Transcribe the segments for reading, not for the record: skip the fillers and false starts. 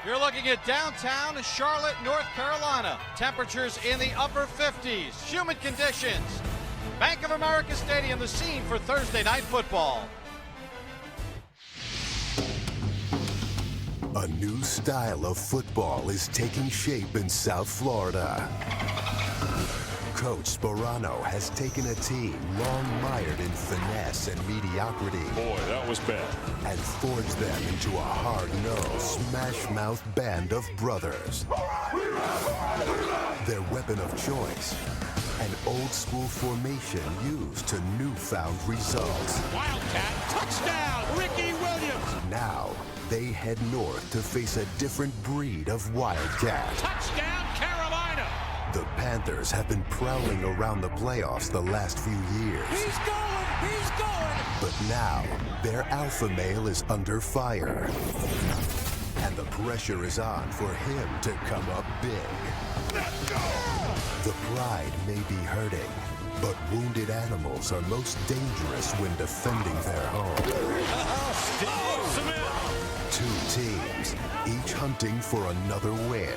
You're looking at downtown Charlotte, North Carolina. Temperatures in the upper 50s. Humid conditions. Bank of America Stadium, the scene for Thursday night football. A new style of football is taking shape in South Florida. Coach Sparano has taken a team long mired in finesse and mediocrity. Boy, that was bad. And forged them into a hard-nosed, smash-mouth band of brothers. Their weapon of choice, an old-school formation used to newfound results. Wildcat, touchdown, Ricky Williams. Now, they head north to face a different breed of Wildcat. Touchdown, Carolina. The Panthers have been prowling around the playoffs the last few years. He's going, he's going. But now, their alpha male is under fire. And the pressure is on for him to come up big. Let's go! The pride may be hurting, but wounded animals are most dangerous when defending their home. Two teams, each hunting for another win.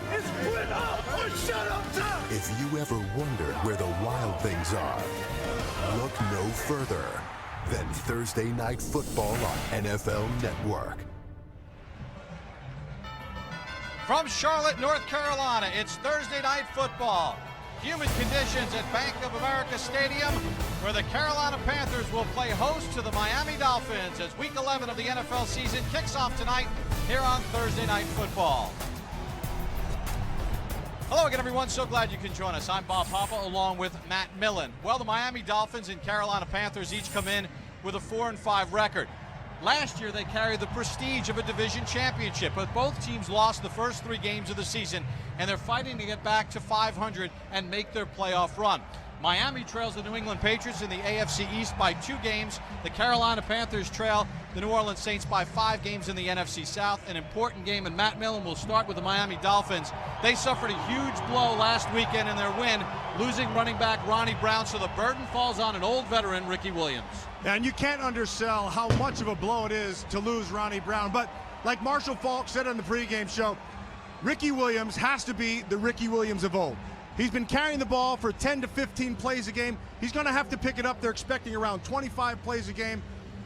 If you ever wondered where the wild things are, look no further than Thursday Night Football on NFL Network. From Charlotte, North Carolina, it's Thursday night football. Humid conditions at Bank of America Stadium, where the Carolina Panthers will play host to the Miami Dolphins as Week 11 of the NFL season kicks off tonight here on Thursday Night Football. Hello again, everyone. So glad you can join us. I'm Bob Papa along with Matt Millen. Well, the Miami Dolphins and Carolina Panthers each come in with a 4-5 record. Last year, they carried the prestige of a division championship, but both teams lost the first 3 games of the season, and they're fighting to get back to 500 and make their playoff run. Miami trails the New England Patriots in the AFC East by 2 games. The Carolina Panthers trail the New Orleans Saints by 5 games in the NFC South. An important game, and Matt Millen will start with the Miami Dolphins. They suffered a huge blow last weekend in their win, losing running back Ronnie Brown, so the burden falls on an old veteran, Ricky Williams. And you can't undersell how much of a blow it is to lose Ronnie Brown. But like Marshall Faulk said on the pregame show, Ricky Williams has to be the Ricky Williams of old. He's been carrying the ball for 10 to 15 plays a game. He's going to have to pick it up. They're expecting around 25 plays a game.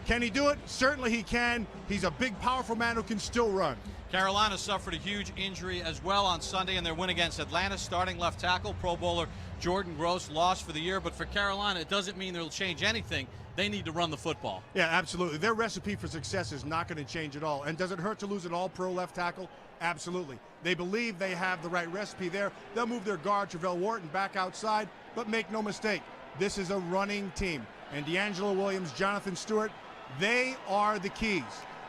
Can he do it? Certainly he can. He's a big, powerful man who can still run. Carolina suffered a huge injury as well on Sunday in their win against Atlanta. Starting left tackle, Pro Bowler Jordan Gross, lost for the year. But for Carolina, it doesn't mean they'll change anything. They need to run the football. Yeah, absolutely. Their recipe for success is not going to change at all. And does it hurt to lose an all-pro left tackle? Absolutely. They believe they have the right recipe there. They'll move their guard, Travell Wharton, back outside. But make no mistake, this is a running team. And D'Angelo Williams, Jonathan Stewart, they are the keys.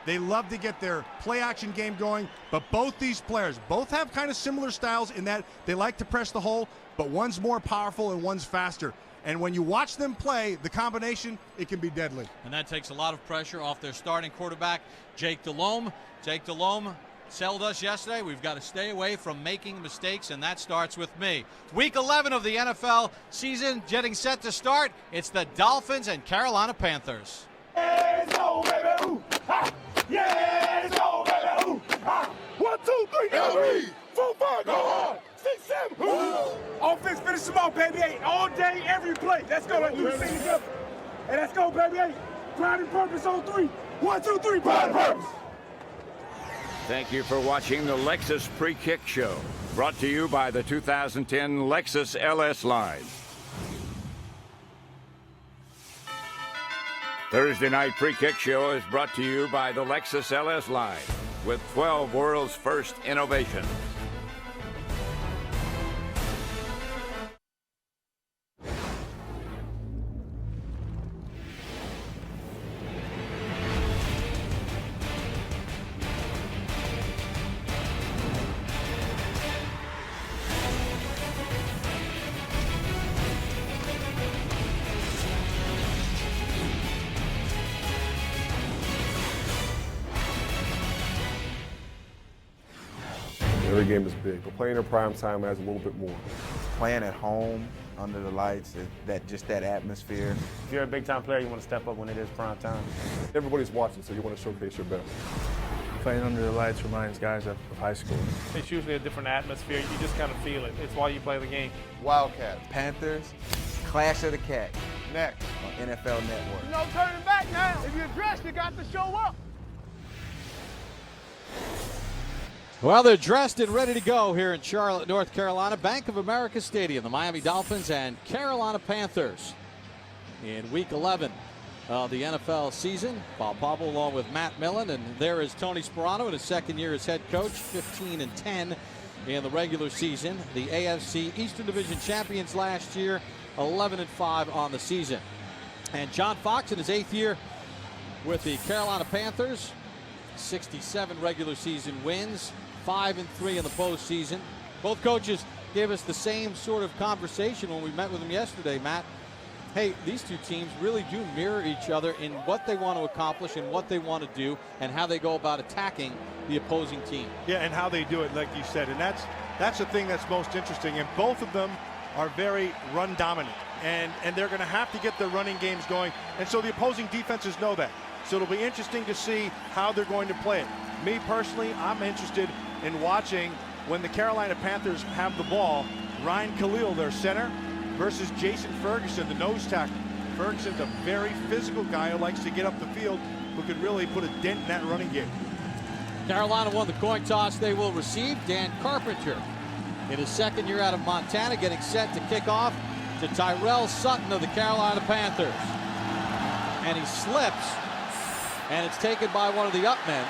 They love to get their play-action game going, but both these players, both have kind of similar styles in that they like to press the hole, but one's more powerful and one's faster. And when you watch them play, the combination, it can be deadly. And that takes a lot of pressure off their starting quarterback, Jake Delhomme. Jake Delhomme told us yesterday we've got to stay away from making mistakes, and that starts with me. Week 11 of the NFL season getting set to start. It's the Dolphins and Carolina Panthers. Yeah, let's go, baby. Ooh. Ha. Yeah, let's go, baby. Ooh. Ha. 1, 2, 3, 4, 5, go hard. 6, 7. Ooh. Offense, finish them off, baby. 8 all day, every play. Let's go. Let's do the thing together. Hey, let's go, baby. 8. Pride and purpose on 3. 1, 2, 3. Pride and purpose. Thank you for watching the Lexus Pre-Kick Show, brought to you by the 2010 Lexus LS line. Thursday Night Pre-Kick Show is brought to you by the Lexus LS line, with 12 world's first innovation. Every game is big, but playing in prime time adds a little bit more. Playing at home, under the lights, that atmosphere. If you're a big-time player, you want to step up when it is prime time. Everybody's watching, so you want to showcase your best. Playing under the lights reminds guys of high school. It's usually a different atmosphere. You just kind of feel it. It's why you play the game. Wildcats, Panthers, Clash of the Cat. Next. On NFL Network. No turning back now. If you're dressed, you got to show up. Well, they're dressed and ready to go here in Charlotte, North Carolina. Bank of America Stadium, the Miami Dolphins and Carolina Panthers in Week 11 of the NFL season. Bob Pablo along with Matt Millen, and there is Tony Sperano in his second year as head coach, 15-10 in the regular season. The AFC Eastern Division champions last year, 11-5 on the season. And John Fox in his 8th year with the Carolina Panthers, 67 regular season wins, 5-3 in the postseason. Both coaches gave us the same sort of conversation when we met with them yesterday, Matt. Hey, these two teams really do mirror each other in what they want to accomplish and what they want to do and how they go about attacking the opposing team. Yeah, and how they do it, like you said. And that's the thing that's most interesting. And both of them are very run dominant. And they're going to have to get their running games going. And so the opposing defenses know that. So it'll be interesting to see how they're going to play it. Me personally, I'm interested in watching when the Carolina Panthers have the ball, Ryan Khalil, their center, versus Jason Ferguson, the nose tackle. Ferguson's a very physical guy who likes to get up the field, who could really put a dent in that running game. Carolina won the coin toss. They will receive. Dan Carpenter in his second year out of Montana, getting set to kick off to Tyrell Sutton of the Carolina Panthers. And he slips, and it's taken by one of the up men.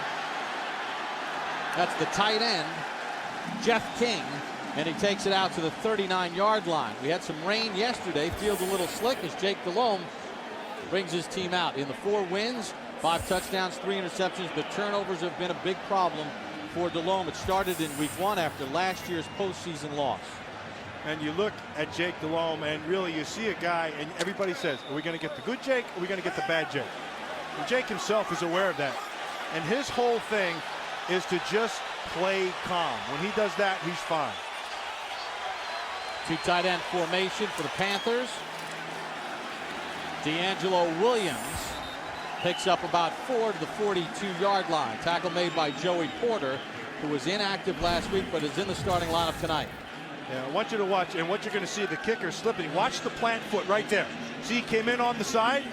That's the tight end, Jeff King, and he takes it out to the 39-yard line. We had some rain yesterday. Feels a little slick as Jake Delhomme brings his team out. In the 4 wins, 5 touchdowns, 3 interceptions. The turnovers have been a big problem for Delhomme. It started in Week 1 after last year's postseason loss. And you look at Jake Delhomme, and really you see a guy, and everybody says, are we going to get the good Jake, or are we going to get the bad Jake? And Jake himself is aware of that. And his whole thing is to just play calm. When he does that, he's fine. 2 tight end formation for the Panthers. D'Angelo Williams picks up about 4 to the 42-yard line. Tackle made by Joey Porter, who was inactive last week but is in the starting lineup tonight. Yeah, I want you to watch, and what you're going to see, the kicker slipping. Watch the plant foot right there. See, he came in on the side.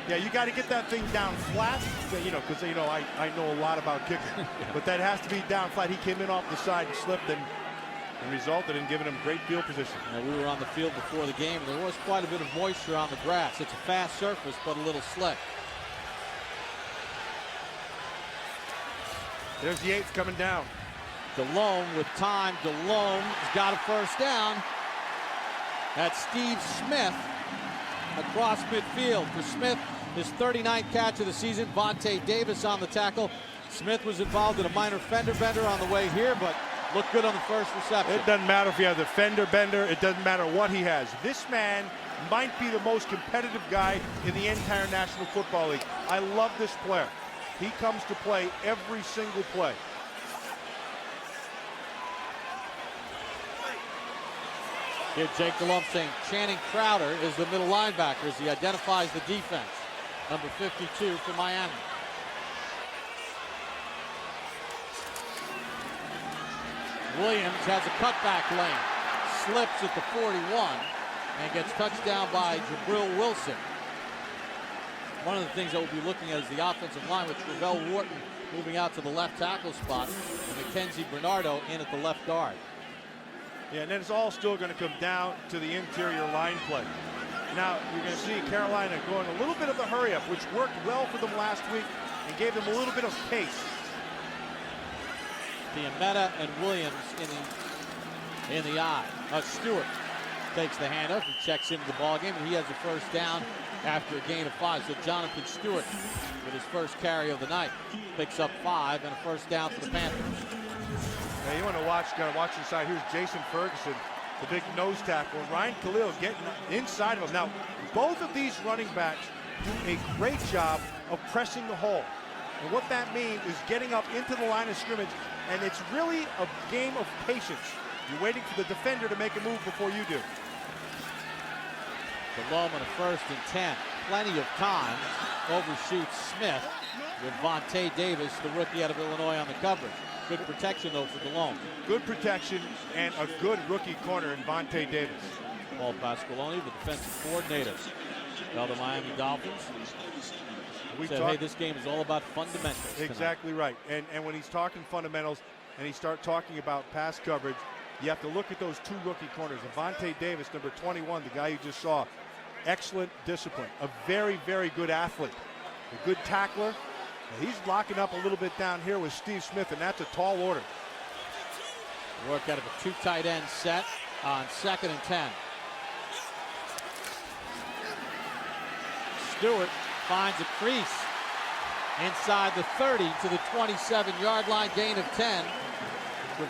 Yeah, you got to get that thing down flat, you know, because, you know, I know a lot about kicking. Yeah. But that has to be down flat. He came in off the side and slipped and resulted in giving him great field position. Now, we were on the field before the game. There was quite a bit of moisture on the grass. It's a fast surface, but a little slick. There's the 8th coming down. Delhomme with time. Delhomme has got a first down. That's Steve Smith across midfield. For Smith, his 39th catch of the season. Vontae Davis on the tackle. Smith was involved in a minor fender bender on the way here, but looked good on the first reception. It doesn't matter if he has a fender bender. It doesn't matter what he has. This man might be the most competitive guy in the entire National Football League. I love this player. He comes to play every single play. Here Jake Delhomme saying Channing Crowder is the middle linebacker as he identifies the defense. Number 52 for Miami. Williams has a cutback lane. Slips at the 41 and gets touched down by Jabril Wilson. One of the things that we'll be looking at is the offensive line with Travell Wharton moving out to the left tackle spot and Mackenzie Bernardo in at the left guard. Yeah, and then it's all still going to come down to the interior line play. Now, you're going to see Carolina going a little bit of the hurry-up, which worked well for them last week and gave them a little bit of pace. Piametta and Williams in the eye. Stewart takes the handoff and checks into the ballgame, and he has a first down after a gain of 5. So Jonathan Stewart, with his first carry of the night, picks up 5 and a first down for the Panthers. Now you want to watch, got to watch inside. Here's Jason Ferguson, the big nose tackle. Ryan Khalil getting inside of him. Now, both of these running backs do a great job of pressing the hole. And what that means is getting up into the line of scrimmage, and it's really a game of patience. You're waiting for the defender to make a move before you do. Delhomme on a 1st and 10. Plenty of time. Overshoots Smith. with Vontae Davis, the rookie out of Illinois, on the coverage. Good protection, though, for DeLome. Good protection and a good rookie corner in Vontae Davis. Paul Pasqualoni, the defensive coordinator of the Miami Dolphins, said, hey, this game is all about fundamentals tonight. Exactly right. And when he's talking fundamentals and he start talking about pass coverage, you have to look at those two rookie corners. Vontae Davis, number 21, the guy you just saw, excellent discipline, a very, very good athlete, a good tackler. And he's locking up a little bit down here with Steve Smith, and that's a tall order. Work out of a 2 tight end set on 2nd and 10. Stewart finds a crease inside the 30 to the 27-yard line, gain of 10.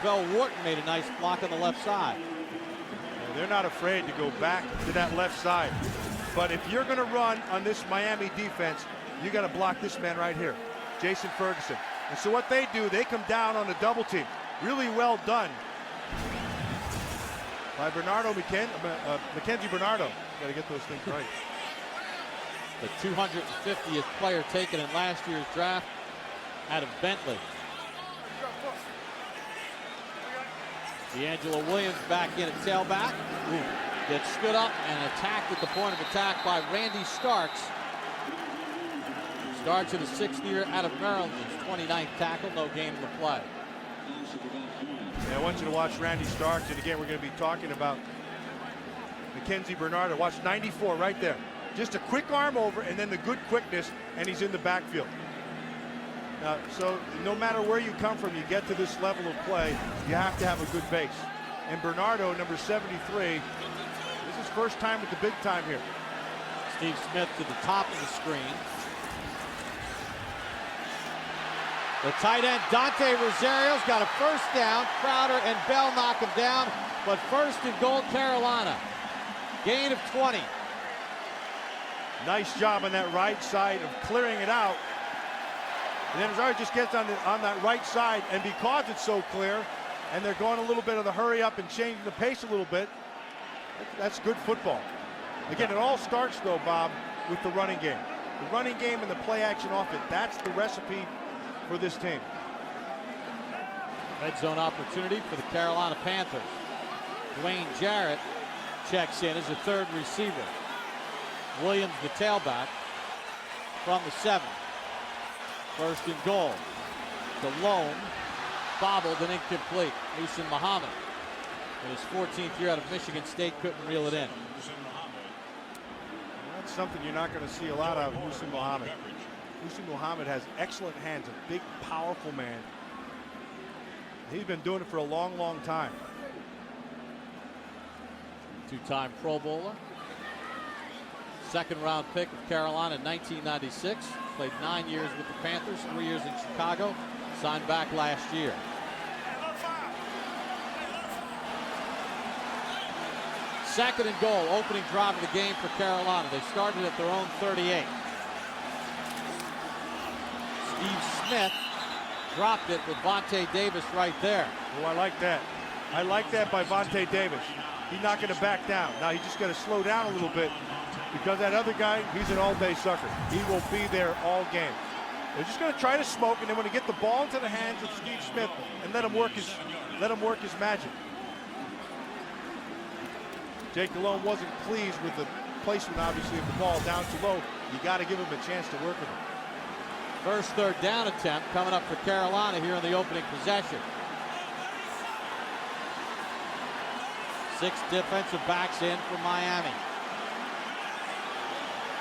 Gravel Wharton made a nice block on the left side. And they're not afraid to go back to that left side. But if you're going to run on this Miami defense, you got to block this man right here, Jason Ferguson. And so what they do, they come down on a double team. Really well done by Mackenzie Bernardo. Got to get those things right. The 250th player taken in last year's draft out of Bentley. D'Angelo Williams back in at tailback. Gets stood up and attacked at the point of attack by Randy Starks. Starks in his 6th year out of Maryland. His 29th tackle, no gain in the play. Yeah, I want you to watch Randy Starks, and again, we're going to be talking about Mackenzie Bernardo. Watch 94 right there. Just a quick arm over, and then the good quickness, and he's in the backfield. So no matter where you come from, you get to this level of play, you have to have a good base. And Bernardo, number 73, this is his first time at the big time here. Steve Smith to the top of the screen. The tight end, Dante Rosario's got a first down. Crowder and Bell knock him down, but first and goal, Carolina. Gain of 20. Nice job on that right side of clearing it out. And then Rosario just gets on that right side, and because it's so clear, and they're going a little bit of the hurry up and changing the pace a little bit, that's good football. Again, it all starts, though, Bob, with the running game. The running game and the play action offense, that's the recipe for this team. Red zone opportunity for the Carolina Panthers. Dwayne Jarrett checks in as a 3rd receiver. Williams, the tailback, from the 7. First and goal. DeLome bobbled and incomplete. Muhsin Muhammad, in his 14th year out of Michigan State, couldn't reel it in. That's something you're not going to see a lot of Muhsin Muhammad. Muhsin Muhammad has excellent hands, a big, powerful man. He's been doing it for a long, long time. 2-time Pro Bowler. 2nd round pick of Carolina in 1996. Played 9 years with the Panthers, 3 years in Chicago. Signed back last year. Second and goal, opening drive of the game for Carolina. They started at their own 38. Steve Smith dropped it with Vontae Davis right there. Oh, I like that. I like that by Vontae Davis. He's not going to back down. Now he's just got to slow down a little bit, because that other guy, he's an all-day sucker. He will be there all game. They're just going to try to smoke, and then when they get the ball into the hands of Steve Smith and let him work his magic. Jake Delhomme wasn't pleased with the placement, obviously, of the ball down too low. You got to give him a chance to work with it. First 3rd down attempt coming up for Carolina here in the opening possession. 6 defensive backs in for Miami.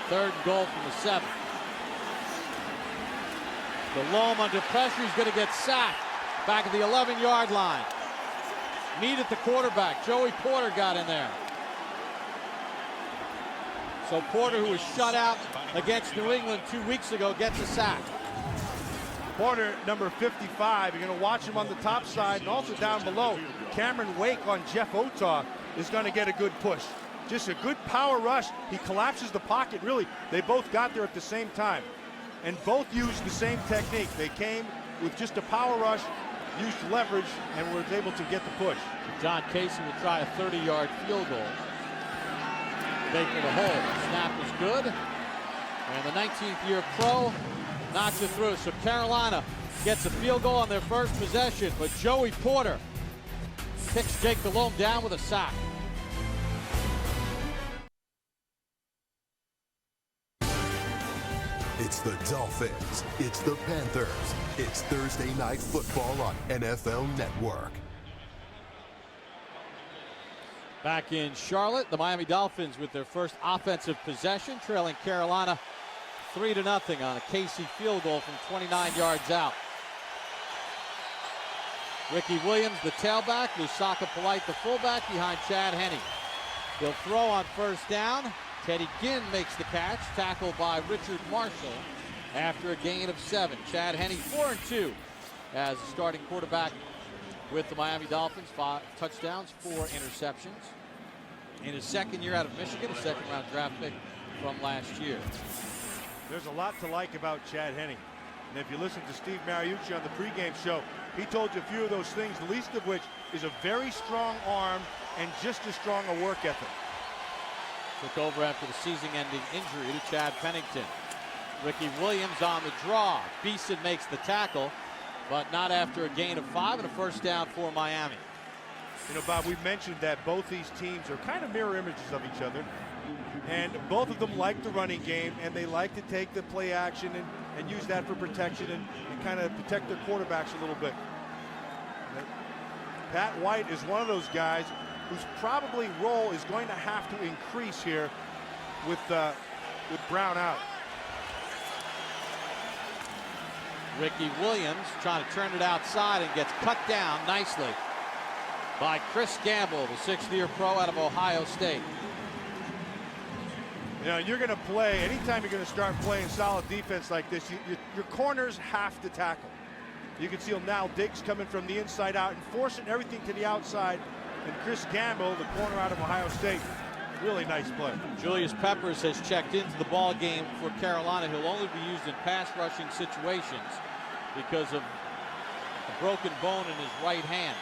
3rd and goal from the 7. Delhomme under pressure, he's going to get sacked back at the 11-yard line. Need at the quarterback. Joey Porter got in there. So Porter, who was shut out against New England 2 weeks ago, gets a sack. Porter, number 55, you're going to watch him on the top side and also down below. Cameron Wake on Jeff Otah is going to get a good push. Just a good power rush. He collapses the pocket. Really, they both got there at the same time. And both used the same technique. They came with just a power rush, used leverage, and was able to get the push. John Casey will try a 30-yard field goal. Baker the hole. Snap is good. And the 19th year pro knocks it through. So Carolina gets a field goal on their first possession, but Joey Porter picks Jake Delhomme down with a sack. It's the Dolphins. It's the Panthers. It's Thursday Night Football on NFL Network. Back in Charlotte, the Miami Dolphins with their first offensive possession, trailing Carolina 3-0 on a Casey field goal from 29 yards out. Ricky Williams, the tailback, Lusaka Polite, the fullback, behind Chad Henne. He'll throw on first down. Teddy Ginn makes the catch, tackled by Richard Marshall after a gain of 7. Chad Henne 4-2 as the starting quarterback with the Miami Dolphins. 5 touchdowns, 4 interceptions. In his second year out of Michigan, a second-round draft pick from last year. There's a lot to like about Chad Henne. And if you listen to Steve Mariucci on the pregame show, he told you a few of those things, the least of which is a very strong arm and just as strong a work ethic. Took over after the season-ending injury to Chad Pennington. Ricky Williams on the draw. Beeson makes the tackle, but not after a gain of 5 and a first down for Miami. You know, Bob, we mentioned that both these teams are kind of mirror images of each other. And both of them like the running game, and they like to take the play action and use that for protection and kind of protect their quarterbacks a little bit. Pat White is one of those guys whose probably role is going to have to increase here with Brown out. Ricky Williams trying to turn it outside and gets cut down nicely by Chris Gamble, the 6th-year pro out of Ohio State. You know, you're going to play, anytime you're going to start playing solid defense like this, your corners have to tackle. You can see now Diggs coming from the inside out and forcing everything to the outside. And Chris Gamble, the corner out of Ohio State, really nice play. Julius Peppers has checked into the ball game for Carolina. He'll only be used in pass rushing situations because of a broken bone in his right hand.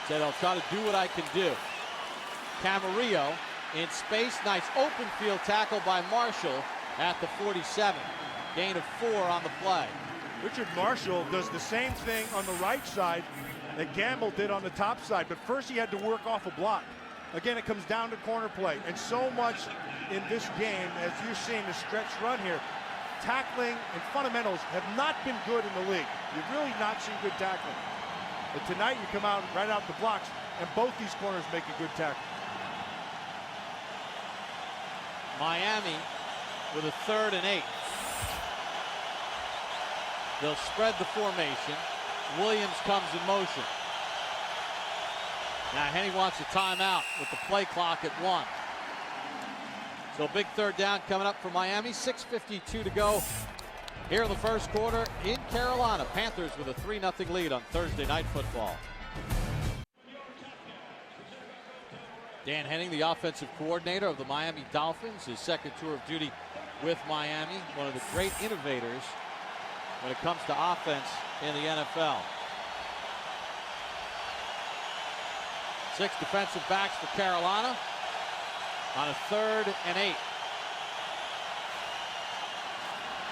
Said, I'll try to do what I can do. Camarillo in space, nice open field tackle by Marshall at the 47. Gain of 4 on the play. Richard Marshall does the same thing on the right side that Gamble did on the top side, but first he had to work off a block. Again, it comes down to corner play, and so much in this game, as you're seeing the stretch run here, tackling and fundamentals have not been good in the league. You've really not seen good tackling. But tonight you come out right out the blocks, and both these corners make a good tackle. Miami with a 3rd and 8. They'll spread the formation. Williams comes in motion. Now Henne wants a timeout with the play clock at 1. So big 3rd down coming up for Miami. 6:52 to go here in the first quarter in Carolina. Panthers with a 3-0 lead on Thursday Night Football. Dan Henning, the offensive coordinator of the Miami Dolphins, his second tour of duty with Miami, one of the great innovators when it comes to offense in the NFL. 6 defensive backs for Carolina on a 3rd and 8.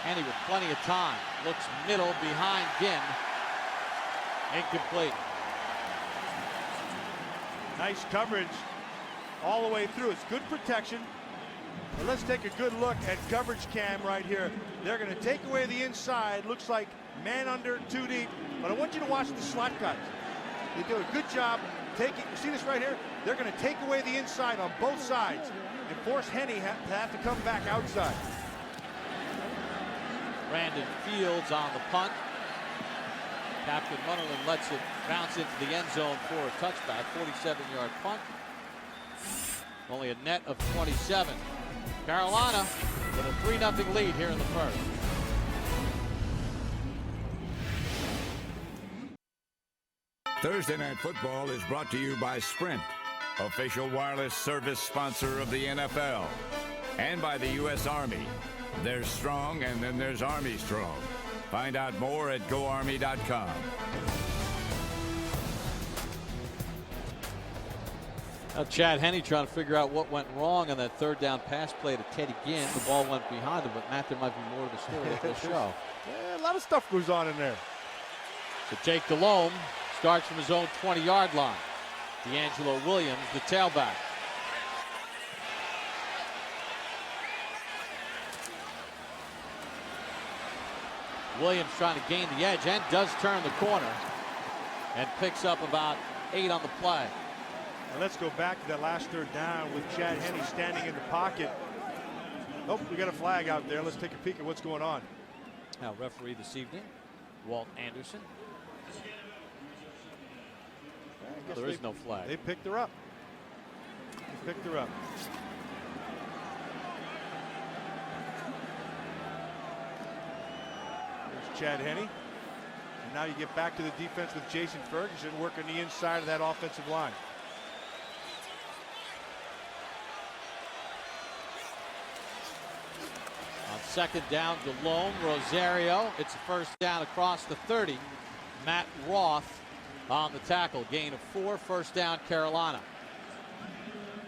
Henne with plenty of time. Looks middle behind Ginn. Incomplete. Nice coverage all the way through. It's good protection. But let's take a good look at coverage cam right here. They're going to take away the inside. Looks like man under 2 deep. But I want you to watch the slot guys. They do a good job taking. You see this right here? They're going to take away the inside on both sides and force Henne to have to come back outside. Brandon Fields on the punt. Captain Munnerlyn lets it bounce into the end zone for a touchback. 47-yard punt. Only a net of 27. Carolina with a 3-0 lead here in the first. Thursday Night Football is brought to you by Sprint, official wireless service sponsor of the NFL, and by the U.S. Army. There's strong, and then there's Army strong. Find out more at GoArmy.com. Chad Henne trying to figure out what went wrong on that third down pass play to Teddy Ginn. The ball went behind him, but Matt, there might be more to the story of the show. Yeah, a lot of stuff goes on in there. So Jake Delhomme starts from his own 20-yard line. D'Angelo Williams, the tailback. Williams trying to gain the edge and does turn the corner and picks up about 8 on the play. And let's go back to that last third down with Chad Henne standing in the pocket. Oh, we got a flag out there. Let's take a peek at what's going on. Now, referee this evening, Walt Anderson. There is no flag. They picked her up. They picked her up. There's Chad Henne. And now you get back to the defense with Jason Ferguson working the inside of that offensive line. On second down, Delhomme, Rosario. It's a first down across the 30. Matt Roth on the tackle. Gain of 4, first down, Carolina.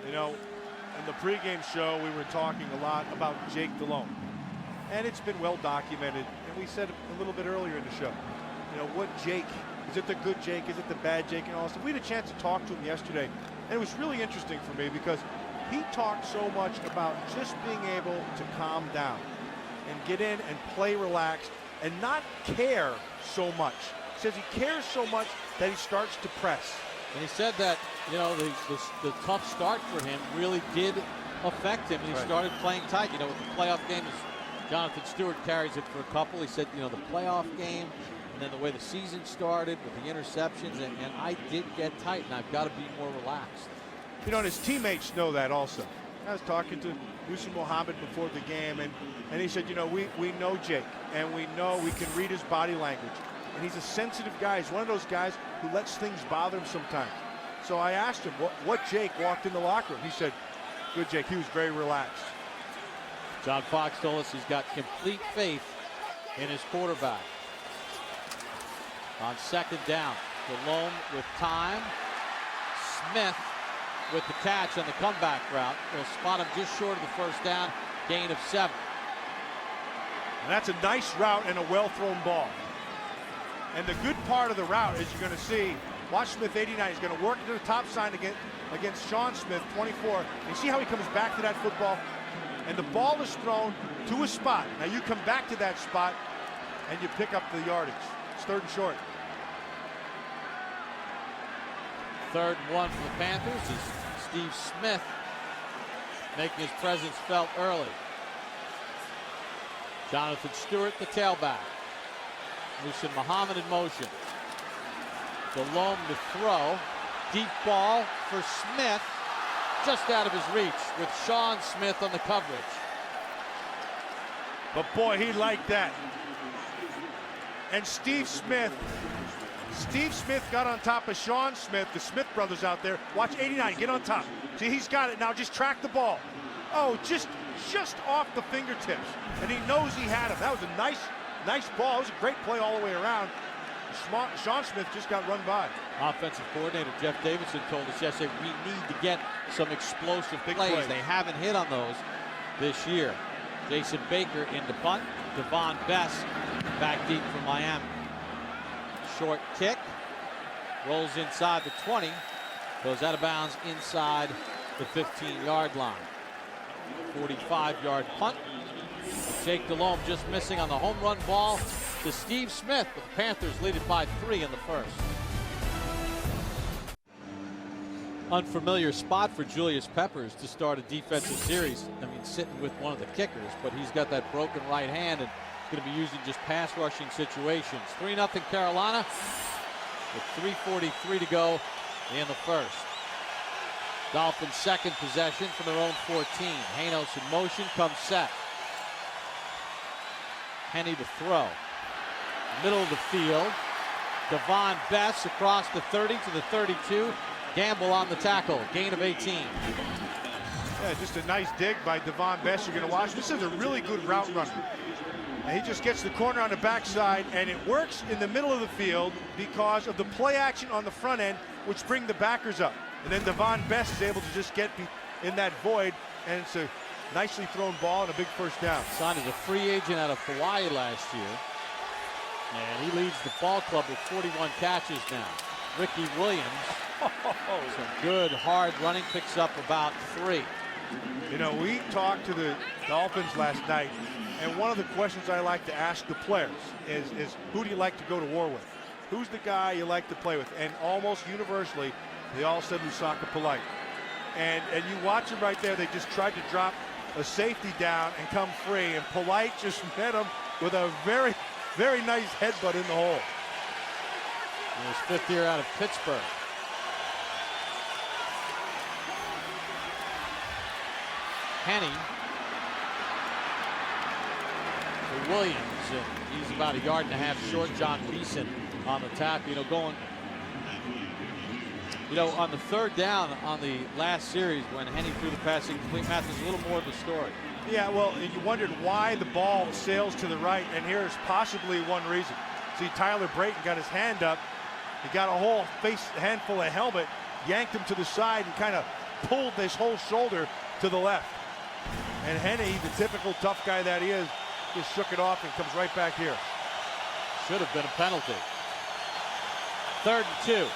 You know, in the pregame show, we were talking a lot about Jake Delhomme. And it's been well documented. And we said a little bit earlier in the show, you know, what Jake, is it the good Jake, is it the bad Jake, and all this. We had a chance to talk to him yesterday. And it was really interesting for me because he talked so much about just being able to calm down and get in and play relaxed and not care so much. He says he cares so much that he starts to press. And he said that, you know, the tough start for him really did affect him, and he started playing tight. You know, with the playoff games, Jonathan Stewart carries it for a couple. He said, you know, the playoff game and then the way the season started with the interceptions, and I did get tight, and I've got to be more relaxed. You know, and his teammates know that also. I was talking to Musa Mohammed before the game, and he said, you know, we know Jake, and we know we can read his body language. And he's a sensitive guy. He's one of those guys who lets things bother him sometimes. So I asked him what Jake walked in the locker room. He said, good Jake, he was very relaxed. John Fox told us he's got complete faith in his quarterback. On second down, Delhomme with time. Smith with the catch on the comeback route. Will spot him just short of the first down, gain of 7. And that's a nice route and a well-thrown ball. And the good part of the route is you're going to see, watch Smith 89, he's going to work into the top side against Sean Smith 24. And you see how he comes back to that football? And the ball is thrown to a spot. Now you come back to that spot and you pick up the yardage. It's 3rd and short. 3rd and 1 for the Panthers is Steve Smith making his presence felt early. Jonathan Stewart, the tailback. Musa Mohammed in motion. Delhomme to throw. Deep ball for Smith. Just out of his reach with Sean Smith on the coverage. But boy, he liked that. And Steve Smith got on top of Sean Smith, the Smith brothers out there. Watch 89, get on top. See, he's got it now, just track the ball. Oh, just off the fingertips. And he knows he had him. That was a nice ball. It was a great play all the way around. Sean Smith just got run by. Offensive coordinator Jeff Davidson told us yesterday we need to get some explosive plays. They haven't hit on those this year. Jason Baker in the punt. Devon Best back deep from Miami. Short kick. Rolls inside the 20. Goes out of bounds inside the 15-yard line. 45-yard punt. Jake Delhomme just missing on the home run ball to Steve Smith, but the Panthers lead it by 3 in the first. Unfamiliar spot for Julius Peppers to start a defensive series. I mean, sitting with one of the kickers, but he's got that broken right hand and going to be used in just pass rushing situations. 3-0 Carolina with 3:43 to go in the first. Dolphins' second possession from their own 14. Hanos in motion, comes set. Henne to throw. Middle of the field. Devon Best across the 30 to the 32. Gamble on the tackle. Gain of 18. Yeah, just a nice dig by Devon Best. You're going to watch. This is a really good route runner. And he just gets the corner on the backside, and it works in the middle of the field because of the play action on the front end, which bring the backers up. And then Devon Best is able to just get in that void, and it's a nicely thrown ball and a big first down. Signed as a free agent out of Hawaii last year. And he leads the ball club with 41 catches now. Ricky Williams, some good hard running, picks up about 3. You know, we talked to the Dolphins last night, and one of the questions I like to ask the players is who do you like to go to war with? Who's the guy you like to play with? And almost universally, they all said Lusaka Polite. And you watch him right there, they just tried to drop a safety down and come free, and Polite just met him with a very, very nice headbutt in the hole. His 5th year out of Pittsburgh. Henny to Williams, and he's about 1.5 yards short. John Beeson on the tackle. You know, going. You know, on the 3rd down on the last series when Henny threw the pass incomplete, Matthews, a little more of the story. Yeah, well, you wondered why the ball sails to the right, and here's possibly one reason. See, Tyler Brayton got his hand up. He got a whole handful of helmet, yanked him to the side, and kind of pulled this whole shoulder to the left. And Henny, the typical tough guy that he is, just shook it off and comes right back here. Should have been a penalty. 3rd and 2.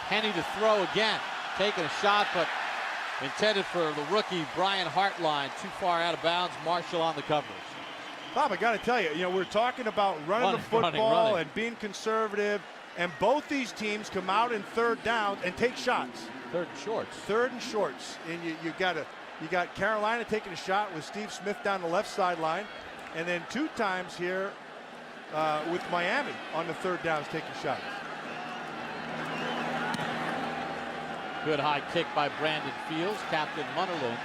Henny to throw again, taking a shot, but intended for the rookie Brian Hartline, too far out of bounds. Marshall on the coverage. Bob, I got to tell you, we're talking about running the football and being conservative, and both these teams come out in 3rd down and take shots. 3rd and shorts. 3rd and shorts, and you got Carolina taking a shot with Steve Smith down the left sideline, and then 2 times here with Miami on the 3rd downs taking shots. Good high kick by Brandon Fields. Captain Munnerlyn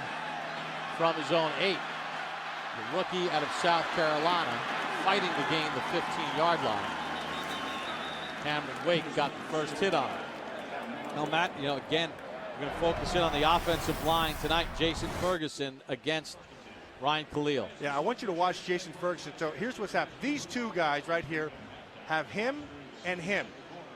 from his own 8. The rookie out of South Carolina fighting to gain the 15-yard line. Cameron Wake got the first hit on it. Now, Matt, again, we're going to focus in on the offensive line tonight. Jason Ferguson against Ryan Khalil. Yeah, I want you to watch Jason Ferguson. So here's what's happened. These 2 guys right here have him and him.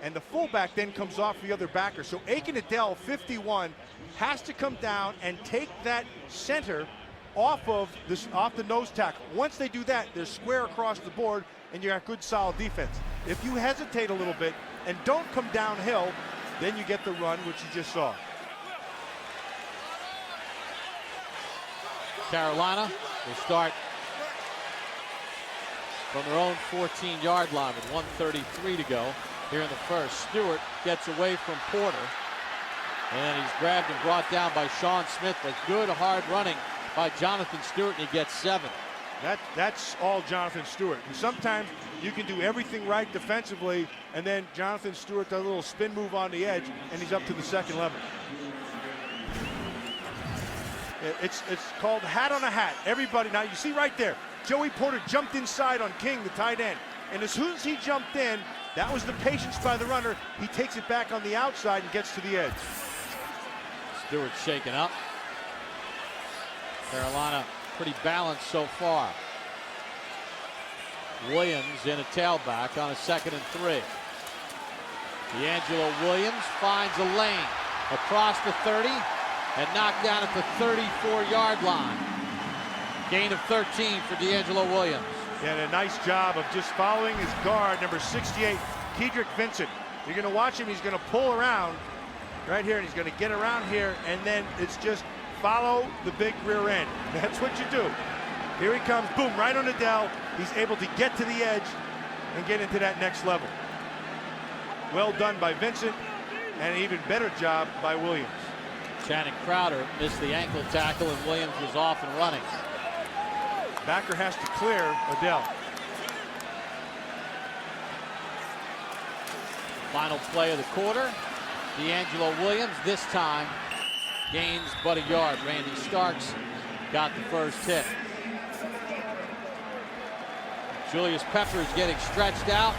And the fullback then comes off the other backer. So Aiken Adele, 51, has to come down and take that center off the nose tackle. Once they do that, they're square across the board, and you got good, solid defense. If you hesitate a little bit and don't come downhill, then you get the run, which you just saw. Carolina will start from their own 14-yard line with 1:33 to go. Here in the first, Stewart gets away from Porter, and he's grabbed and brought down by Sean Smith, but good hard running by Jonathan Stewart, and he gets 7. That's all Jonathan Stewart. And sometimes you can do everything right defensively, and then Jonathan Stewart does a little spin move on the edge, and he's up to the 2nd level. It's called hat on a hat. Everybody, now you see right there, Joey Porter jumped inside on King, the tight end, and as soon as he jumped in, that was the patience by the runner. He takes it back on the outside and gets to the edge. Stewart shaken up. Carolina pretty balanced so far. Williams in a tailback on a 2nd and 3. D'Angelo Williams finds a lane across the 30 and knocked down at the 34-yard line. Gain of 13 for D'Angelo Williams. And a nice job of just following his guard, number 68, Kedrick Vincent. You're going to watch him. He's going to pull around right here, and he's going to get around here, and then it's just follow the big rear end. That's what you do. Here he comes, boom, right on Adele. He's able to get to the edge and get into that next level. Well done by Vincent, and an even better job by Williams. Channing Crowder missed the ankle tackle, and Williams was off and running. Backer has to clear Adele. Final play of the quarter. D'Angelo Williams this time gains but a yard. Randy Starks got the first hit. Julius Peppers getting stretched out.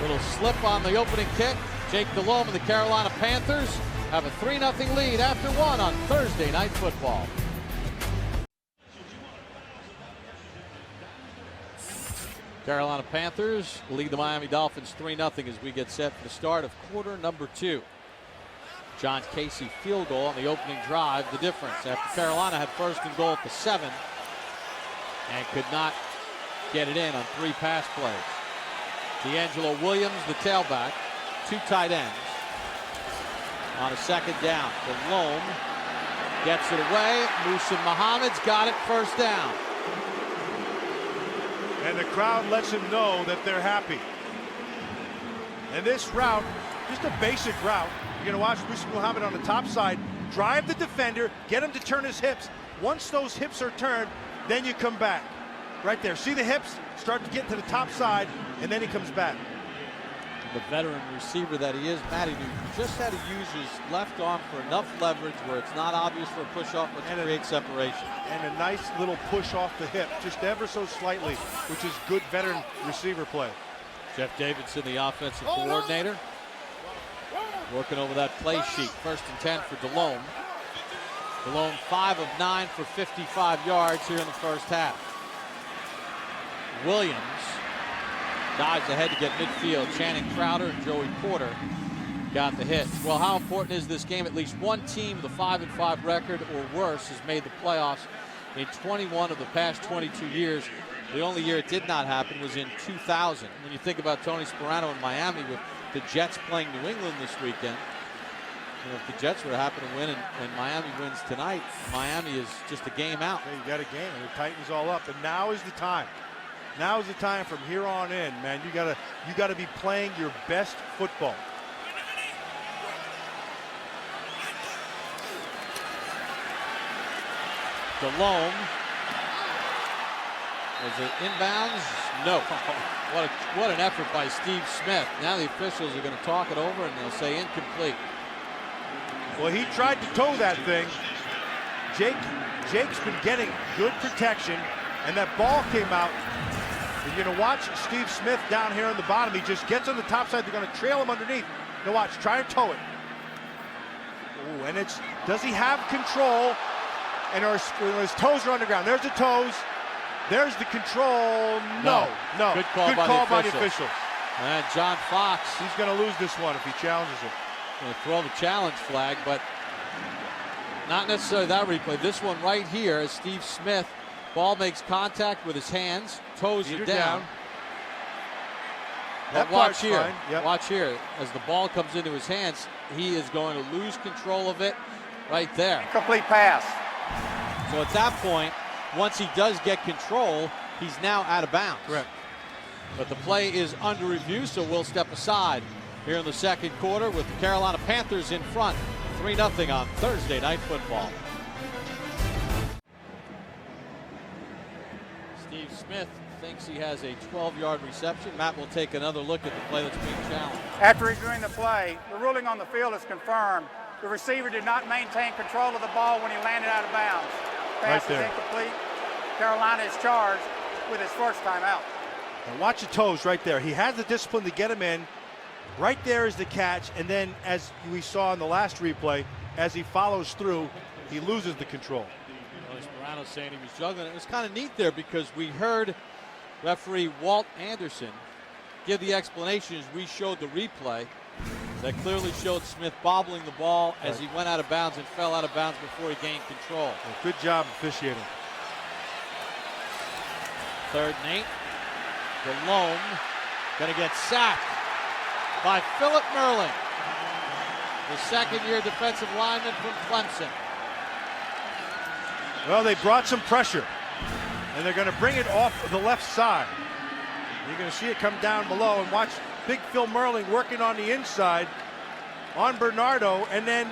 Little slip on the opening kick. Jake Delhomme and the Carolina Panthers have a 3-0 lead after 1 on Thursday Night Football. Carolina Panthers lead the Miami Dolphins 3-0 as we get set for the start of quarter number 2. John Casey field goal on the opening drive, the difference. After Carolina had first and goal at the 7 and could not get it in on 3 pass plays. D'Angelo Williams, the tailback, 2 tight ends. On a second down, Delhomme gets it away. Musa Muhammad's got it, first down. And the crowd lets him know that they're happy. And this route, just a basic route. You're going to watch Musa Muhammad on the top side, drive the defender, get him to turn his hips. Once those hips are turned, then you come back. Right there. See the hips? Start to get to the top side, and then he comes back. The veteran receiver that he is, Matty knew just how to use his left arm for enough leverage where it's not obvious for a push-off, but to create separation. And a nice little push off the hip, just ever so slightly, which is good veteran receiver play. Jeff Davidson, the offensive coordinator, working over that play sheet. 1st and 10 for Delhomme. Delhomme 5 of 9 for 55 yards here in the first half. Williams dives ahead to get midfield. Channing Crowder and Joey Porter got the hit. Well, how important is this game? At least one team with a 5-5 record or worse has made the playoffs in 21 of the past 22 years. The only year it did not happen was in 2000. When you think about Tony Sparano in Miami with the Jets playing New England this weekend, you know, if the Jets were to happen to win and Miami wins tonight, Miami is just a game out. Yeah, you got a game, and it tightens all up. And now is the time. Now is the time from here on in, man. You gotta be playing your best football. Delhomme. Was it inbounds? No. What an effort by Steve Smith. Now the officials are going to talk it over and they'll say incomplete. Well, he tried to toe that thing. Jake's been getting good protection, and that ball came out. And you're going to watch Steve Smith down here on the bottom. He just gets on the top side. They're going to trail him underneath. Now watch, try to toe it. Ooh, and it's, does he have control? And his toes are on the ground. There's the toes. There's the control. No. Good call by the officials. officials. And John Fox. He's going to lose this one if he challenges it. Going to throw the challenge flag, but not necessarily that replay. This one right here as Steve Smith, ball makes contact with his hands, toes are down. But watch here. Yep. Watch here. As the ball comes into his hands, he is going to lose control of it right there. Complete pass. So at that point, once he does get control, he's now out of bounds. Correct. But the play is under review, so we'll step aside here in the second quarter with the Carolina Panthers in front, 3-0 on Thursday Night Football. Steve Smith thinks he has a 12-yard reception. Matt will take another look at the play that's being challenged. After reviewing the play, the ruling on the field is confirmed. The receiver did not maintain control of the ball when he landed out of bounds. Pass is incomplete. Carolina is charged with his first timeout. And watch the toes right there. He has the discipline to get him in. Right there is the catch, and then as we saw in the last replay, as he follows through, he loses the control. Sparano saying he was juggling. It was kind of neat there because we heard referee Walt Anderson give the explanation as we showed the replay that clearly showed Smith bobbling the ball as he went out of bounds and fell out of bounds before he gained control. Well, good job officiating. 3rd and 8. Delhomme going to get sacked by Philip Merling, the second-year defensive lineman from Clemson. Well, they brought some pressure, and they're going to bring it off the left side. You're going to see it come down below, and watch big Phil Merling working on the inside on Bernardo, and then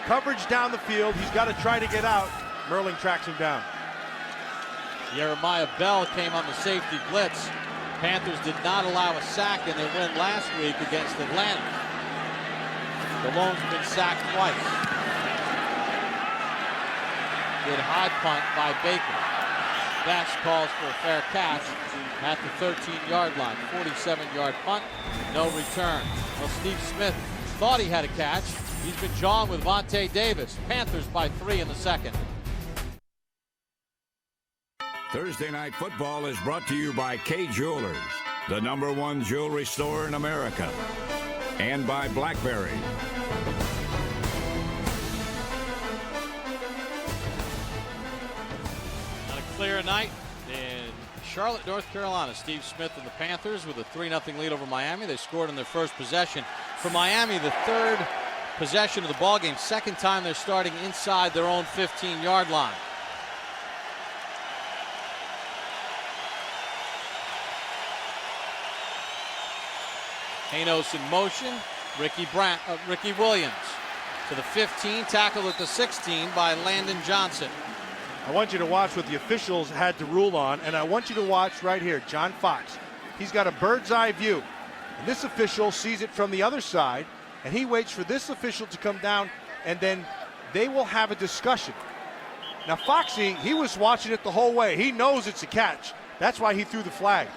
coverage down the field. He's got to try to get out. Merling tracks him down. Jeremiah Bell came on the safety blitz. Panthers did not allow a sack in their win last week against Atlanta. Delhomme's been sacked twice. Good high punt by Baker. Best calls for a fair catch at the 13-yard line. 47-yard punt, no return. Well, Steve Smith thought he had a catch. He's been jawing with Vontae Davis. Panthers by 3 in the second. Thursday Night Football is brought to you by Kay Jewelers, the #1 jewelry store in America, and by BlackBerry. Premiere night in Charlotte, North Carolina. Steve Smith and the Panthers with a 3-0 lead over Miami. They scored on their first possession. For Miami, the third possession of the ballgame. Second time they're starting inside their own 15-yard line. Hanos in motion. Ricky Williams to the 15, tackled at the 16 by Landon Johnson. I want you to watch what the officials had to rule on, and I want you to watch right here, John Fox. He's got a bird's eye view, and this official sees it from the other side, and he waits for this official to come down, and then they will have a discussion. Now, Foxy, he was watching it the whole way. He knows it's a catch. That's why he threw the flag.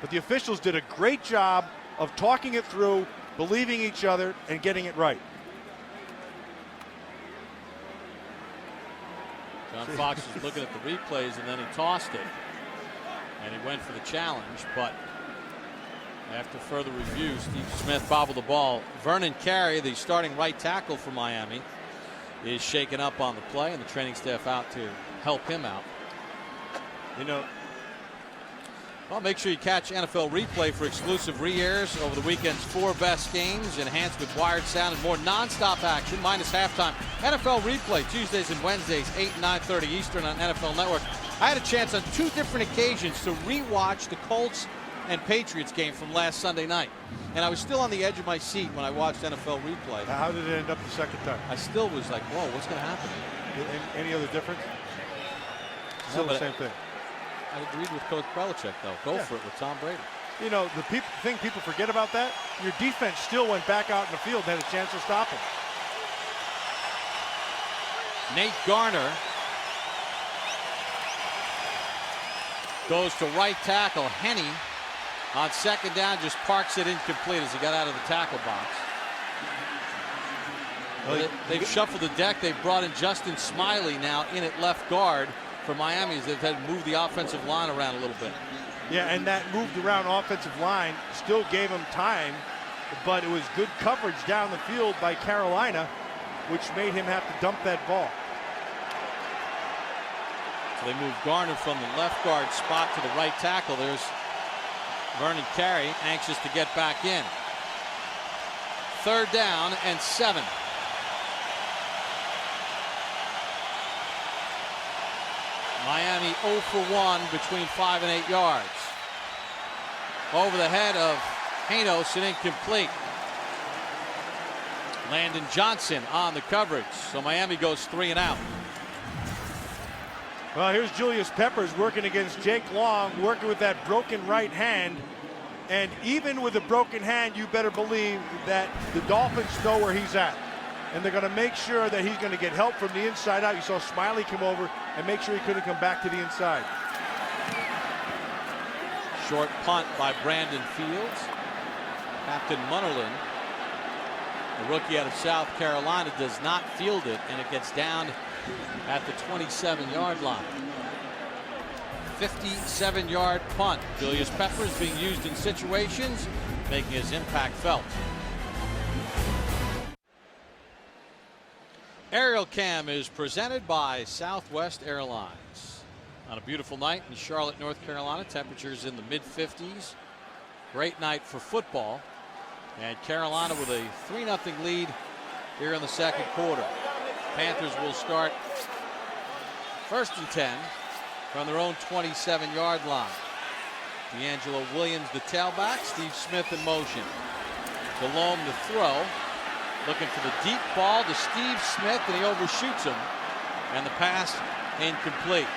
But the officials did a great job of talking it through, believing each other, and getting it right. John Fox was looking at the replays, and then he tossed it. And he went for the challenge, but after further review, Steve Smith bobbled the ball. Vernon Carey, the starting right tackle for Miami, is shaken up on the play, and the training staff out to help him out. You know, well, make sure you catch NFL Replay for exclusive re-airs over the weekend's 4 best games, enhanced with wired sound and more non-stop action, minus halftime. NFL Replay, Tuesdays and Wednesdays, 8 and 9:30 Eastern on NFL Network. I had a chance on 2 different occasions to re-watch the Colts and Patriots game from last Sunday night. And I was still on the edge of my seat when I watched NFL Replay. How did it end up the second time? I still was like, whoa, what's going to happen? Any other difference? Still the same thing. I agreed with Coach Belichick, though. Go for it with Tom Brady. You know, the thing people forget about that, your defense still went back out in the field and had a chance to stop him. Nate Garner goes to right tackle. Henney on second down just parks it incomplete as he got out of the tackle box. Well, they've shuffled the deck. They've brought in Justin Smiley now in at left guard for Miami, as they've had to move the offensive line around a little bit. Yeah, and that moved around offensive line still gave him time, but it was good coverage down the field by Carolina, which made him have to dump that ball. So they move Garner from the left guard spot to the right tackle. There's Vernon Carey, anxious to get back in. 3rd down and 7. Miami 0 for 1 between 5 and 8 yards. Over the head of Hanos and incomplete. Landon Johnson on the coverage. So Miami goes 3 and out. Well, here's Julius Peppers working against Jake Long, working with that broken right hand. And even with a broken hand, you better believe that the Dolphins know where he's at. And they're going to make sure that he's going to get help from the inside out. You saw Smiley come over and make sure he couldn't come back to the inside. Short punt by Brandon Fields. Captain Munnerlyn, the rookie out of South Carolina, does not field it, and it gets down at the 27-yard line. 57-yard punt. Julius Peppers being used in situations, making his impact felt. Aerial Cam is presented by Southwest Airlines. On a beautiful night in Charlotte, North Carolina, temperatures in the mid-50s. Great night for football. And Carolina with a 3-0 lead here in the second quarter. Panthers will start 1st and 10 from their own 27-yard line. D'Angelo Williams, the tailback. Steve Smith in motion. Delhomme to throw. Looking for the deep ball to Steve Smith, and he overshoots him. And the pass incomplete.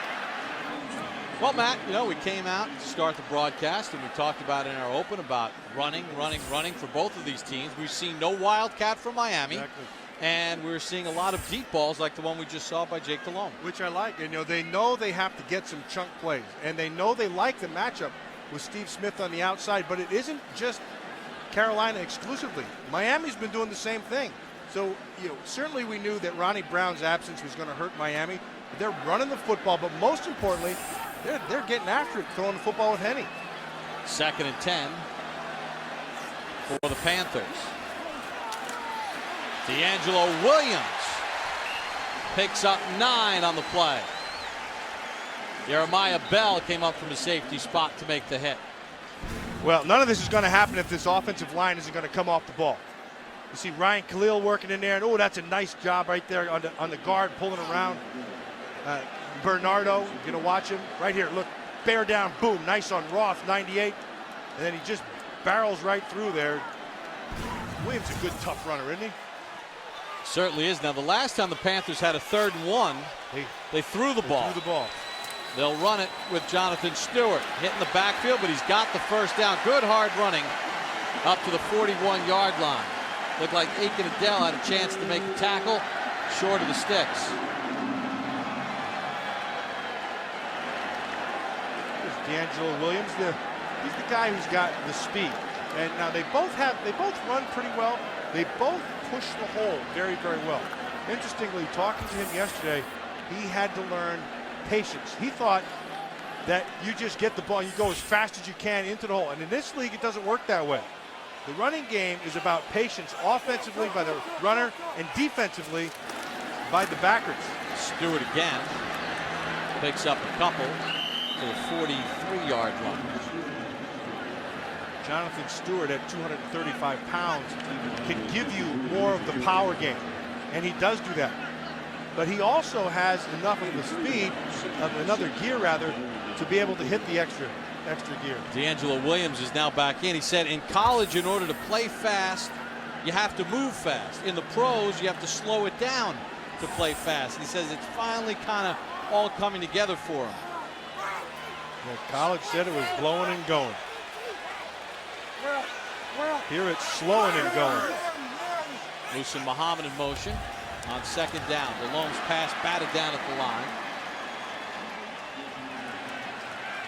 Well, Matt, you know, we came out to start the broadcast, and we talked about in our open about running for both of these teams. We've seen no wildcat from Miami. Exactly. And we're seeing a lot of deep balls like the one we just saw by Jake Delhomme. Which I like. And, you know, they know they have to get some chunk plays. And they know they like the matchup with Steve Smith on the outside. But it isn't just Carolina exclusively. Miami's been doing the same thing. So, you know, certainly we knew that Ronnie Brown's absence was going to hurt Miami. They're running the football, but most importantly, they're getting after it, throwing the football with Henney. 2nd and 10 for the Panthers. D'Angelo Williams picks up 9 on the play. Jeremiah Bell came up from a safety spot to make the hit. Well, none of this is going to happen if this offensive line isn't going to come off the ball. You see Ryan Khalil working in there, and that's a nice job right there on the guard, pulling around. Bernardo, you're going to watch him right here. Look, bear down, boom, nice on Roth, 98. And then he just barrels right through there. Williams a good, tough runner, isn't he? Certainly is. Now, the last time the Panthers had a 3rd and 1, they threw the ball. They'll run it with Jonathan Stewart. Hitting the backfield, but he's got the first down. Good hard running up to the 41-yard line. Looked like Aiken Adele had a chance to make the tackle, short of the sticks. There's D'Angelo Williams. He's the guy who's got the speed. And now they both run pretty well. They both push the hole very, very well. Interestingly, talking to him yesterday, he had to learn patience. He thought that you just get the ball, you go as fast as you can into the hole. And in this league, it doesn't work that way. The running game is about patience, offensively by the runner and defensively by the backers. Stewart again picks up a couple to the 43-yard line. Jonathan Stewart at 235 pounds can give you more of the power game, and he does do that. But he also has enough of the speed, of another gear rather, to be able to hit the extra gear. D'Angelo Williams is now back in. He said in college, in order to play fast, you have to move fast. In the pros, you have to slow it down to play fast. He says it's finally kind of all coming together for him. Well, college said it was blowing and going. Here it's slowing and going. Musa Muhammad in motion on 2nd down. DeLome's pass batted down at the line.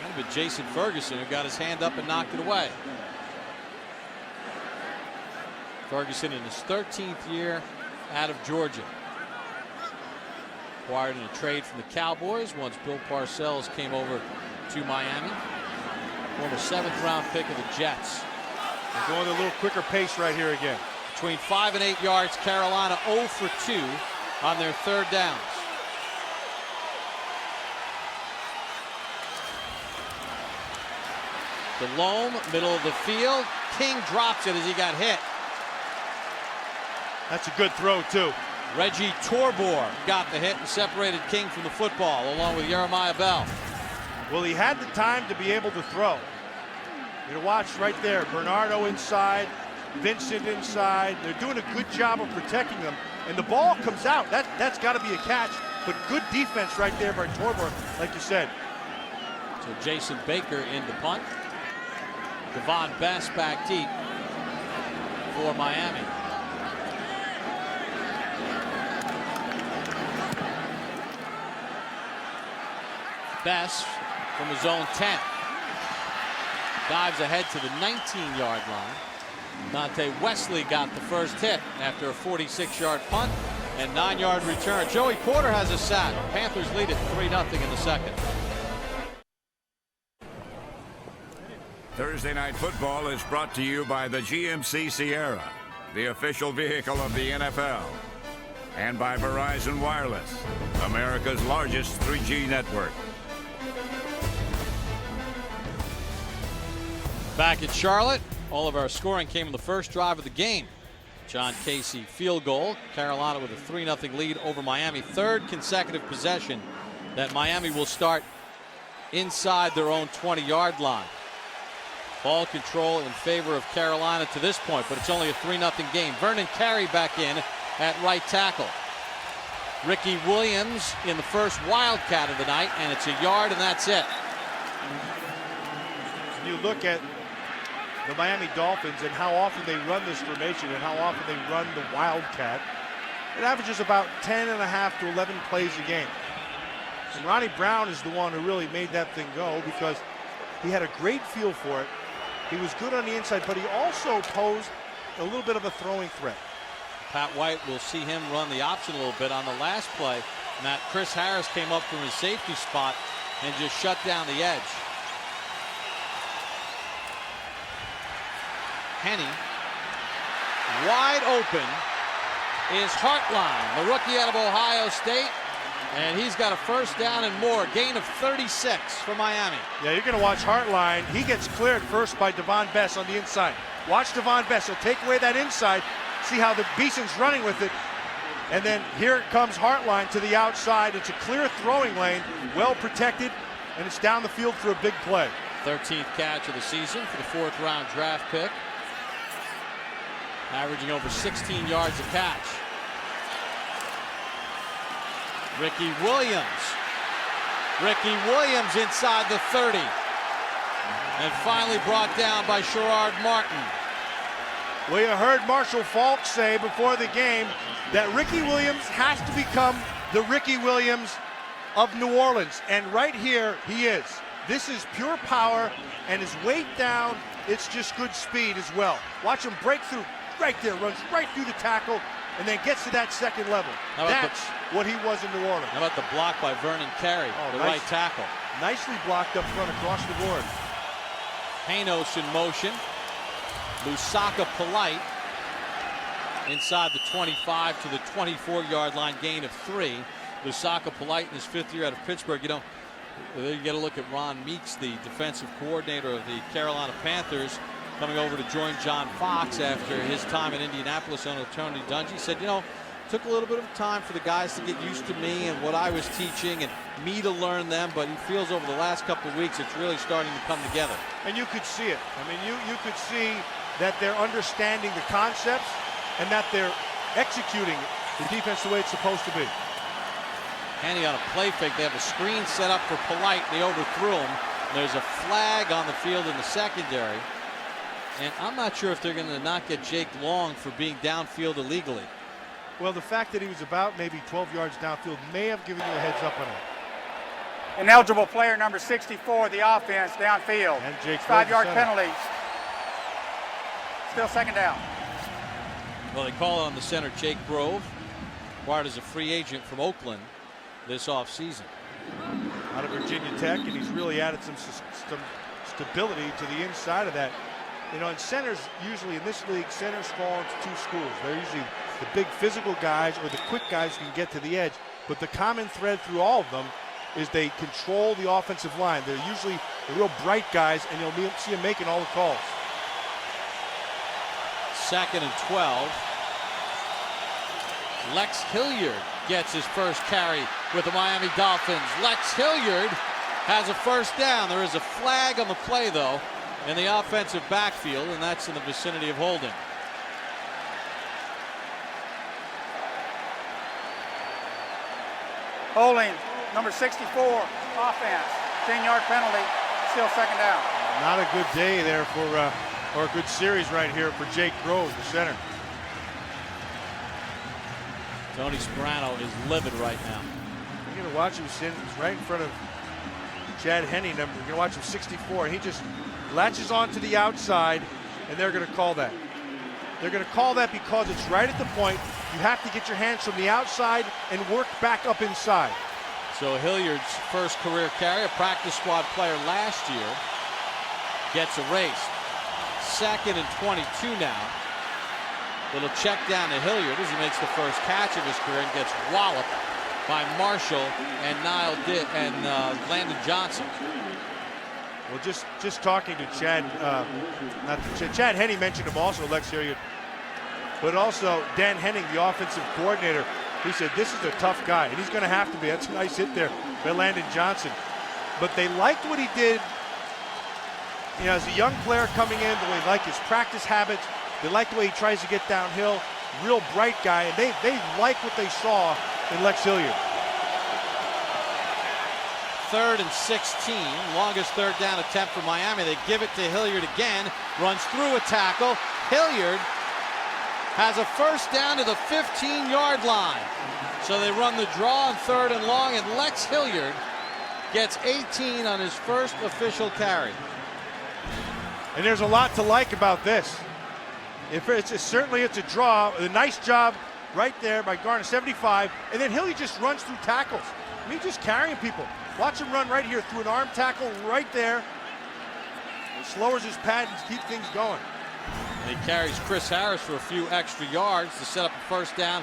Might have been Jason Ferguson who got his hand up and knocked it away. Ferguson in his 13th year out of Georgia. Acquired in a trade from the Cowboys once Bill Parcells came over to Miami. Former 7th-round pick of the Jets. They're going a little quicker pace right here again. Between 5 and 8 yards, Carolina 0 for 2 on their 3rd downs. DeLome, middle of the field. King drops it as he got hit. That's a good throw, too. Reggie Torbor got the hit and separated King from the football, along with Jeremiah Bell. Well, he had the time to be able to throw. You watch right there, Bernardo inside, Vincent inside. They're doing a good job of protecting them, and the ball comes out. That's got to be a catch, but good defense right there by Torbor, like you said. So Jason Baker in the punt. Devon Best back deep for Miami. Best from his own 10. Dives ahead to the 19-yard line. Dante Wesley got the first hit after a 46-yard punt and 9-yard return. Joey Porter has a sack. Panthers lead it 3-0 in the second. Thursday Night Football is brought to you by the GMC Sierra, the official vehicle of the NFL, and by Verizon Wireless, America's largest 3G network. Back in Charlotte, all of our scoring came in the first drive of the game. John Casey field goal. Carolina with a 3-0 lead over Miami. 3rd consecutive possession that Miami will start inside their own 20-yard line. Ball control in favor of Carolina to this point, but it's only a 3-0 game. Vernon Carey back in at right tackle. Ricky Williams in the first Wildcat of the night, and it's a yard, and that's it. You look at the Miami Dolphins and how often they run this formation and how often they run the Wildcat. It averages about 10.5 to 11 plays a game. And Ronnie Brown is the one who really made that thing go because he had a great feel for it. He was good on the inside, but he also posed a little bit of a throwing threat. Pat White will see him run the option a little bit on the last play. And that Chris Harris came up from his safety spot and just shut down the edge. Henny, wide open, is Hartline, the rookie out of Ohio State. And he's got a first down and more. Gain of 36 for Miami. Yeah, you're going to watch Hartline. He gets cleared first by Devon Bess on the inside. Watch Devon Bess. He'll take away that inside. See how the Bison's running with it. And then here comes Hartline to the outside. It's a clear throwing lane, well protected, and it's down the field for a big play. 13th catch of the season for the 4th round draft pick. Averaging over 16 yards a catch. Ricky Williams. Ricky Williams inside the 30. And finally brought down by Sherrod Martin. Well, you heard Marshall Faulk say before the game that Ricky Williams has to become the Ricky Williams of New Orleans. And right here, he is. This is pure power, and his weight down, it's just good speed as well. Watch him break through right there, runs right through the tackle, and then gets to that second level. That's what he was in New Orleans. How about the block by Vernon Carey, the right tackle? Nicely blocked up front across the board. Hanos in motion. Lusaka Polite inside the 25 to the 24-yard line, gain of 3. Lusaka Polite in his 5th year out of Pittsburgh. You know, you got to look at Ron Meeks, the defensive coordinator of the Carolina Panthers, coming over to join John Fox after his time in Indianapolis under Tony Dungy. Said, you know, took a little bit of time for the guys to get used to me and what I was teaching and me to learn them, but he feels over the last couple of weeks it's really starting to come together. And you could see it. I mean, you could see that they're understanding the concepts and that they're executing the defense the way it's supposed to be. Handy on a play fake. They have a screen set up for Polite. They overthrew him. There's a flag on the field in the secondary. And I'm not sure if they're going to not get Jake Long for being downfield illegally. Well, the fact that he was about maybe 12 yards downfield may have given you a heads up on it. Ineligible player number 64, the offense, downfield. And Jake's 5-yard penalty. Still second down. Well, they call on the center, Jake Grove, acquired as a free agent from Oakland this offseason. Out of Virginia Tech, and he's really added some stability to the inside of that. You know, and centers, usually in this league, centers fall into two schools. They're usually the big physical guys or the quick guys who can get to the edge. But the common thread through all of them is they control the offensive line. They're usually the real bright guys, and you'll see them making all the calls. 2nd and 12. Lex Hilliard gets his first carry with the Miami Dolphins. Lex Hilliard has a first down. There is a flag on the play, though, in the offensive backfield, and that's in the vicinity of holding. Holding, number 64, offense, 10-yard penalty, still second down. Not a good day there for, or a good series right here for Jake Grove, the center. Tony Sperano is livid right now. You're going to watch him sit right in front of Chad Henne, number. You're going to watch him 64, and he just latches onto the outside, and they're going to call that. They're going to call that because it's right at the point. You have to get your hands from the outside and work back up inside. So Hilliard's first career carry, a practice squad player last year, gets erased. 2nd and 22 now. Little check down to Hilliard as he makes the first catch of his career and gets walloped by Marshall and Landon Johnson. Well, just talking to Chad, Chad Henne mentioned him also, Lex Hilliard, but also Dan Henning, the offensive coordinator. He said this is a tough guy, and he's going to have to be. That's a nice hit there by Landon Johnson. But they liked what he did. You know, as a young player coming in, they like his practice habits. They like the way he tries to get downhill. Real bright guy, and they like what they saw in Lex Hilliard. 3rd and 16, longest third down attempt for Miami. They give it to Hilliard again, runs through a tackle. Hilliard has a first down to the 15-yard line. So they run the draw on 3rd and long, and Lex Hilliard gets 18 on his first official carry. And there's a lot to like about this. Certainly it's a draw. A nice job right there by Garner, 75. And then Hilliard just runs through tackles. I mean, just carrying people. Watch him run right here through an arm tackle right there. He lowers his pad and keeps things going. And he carries Chris Harris for a few extra yards to set up a first down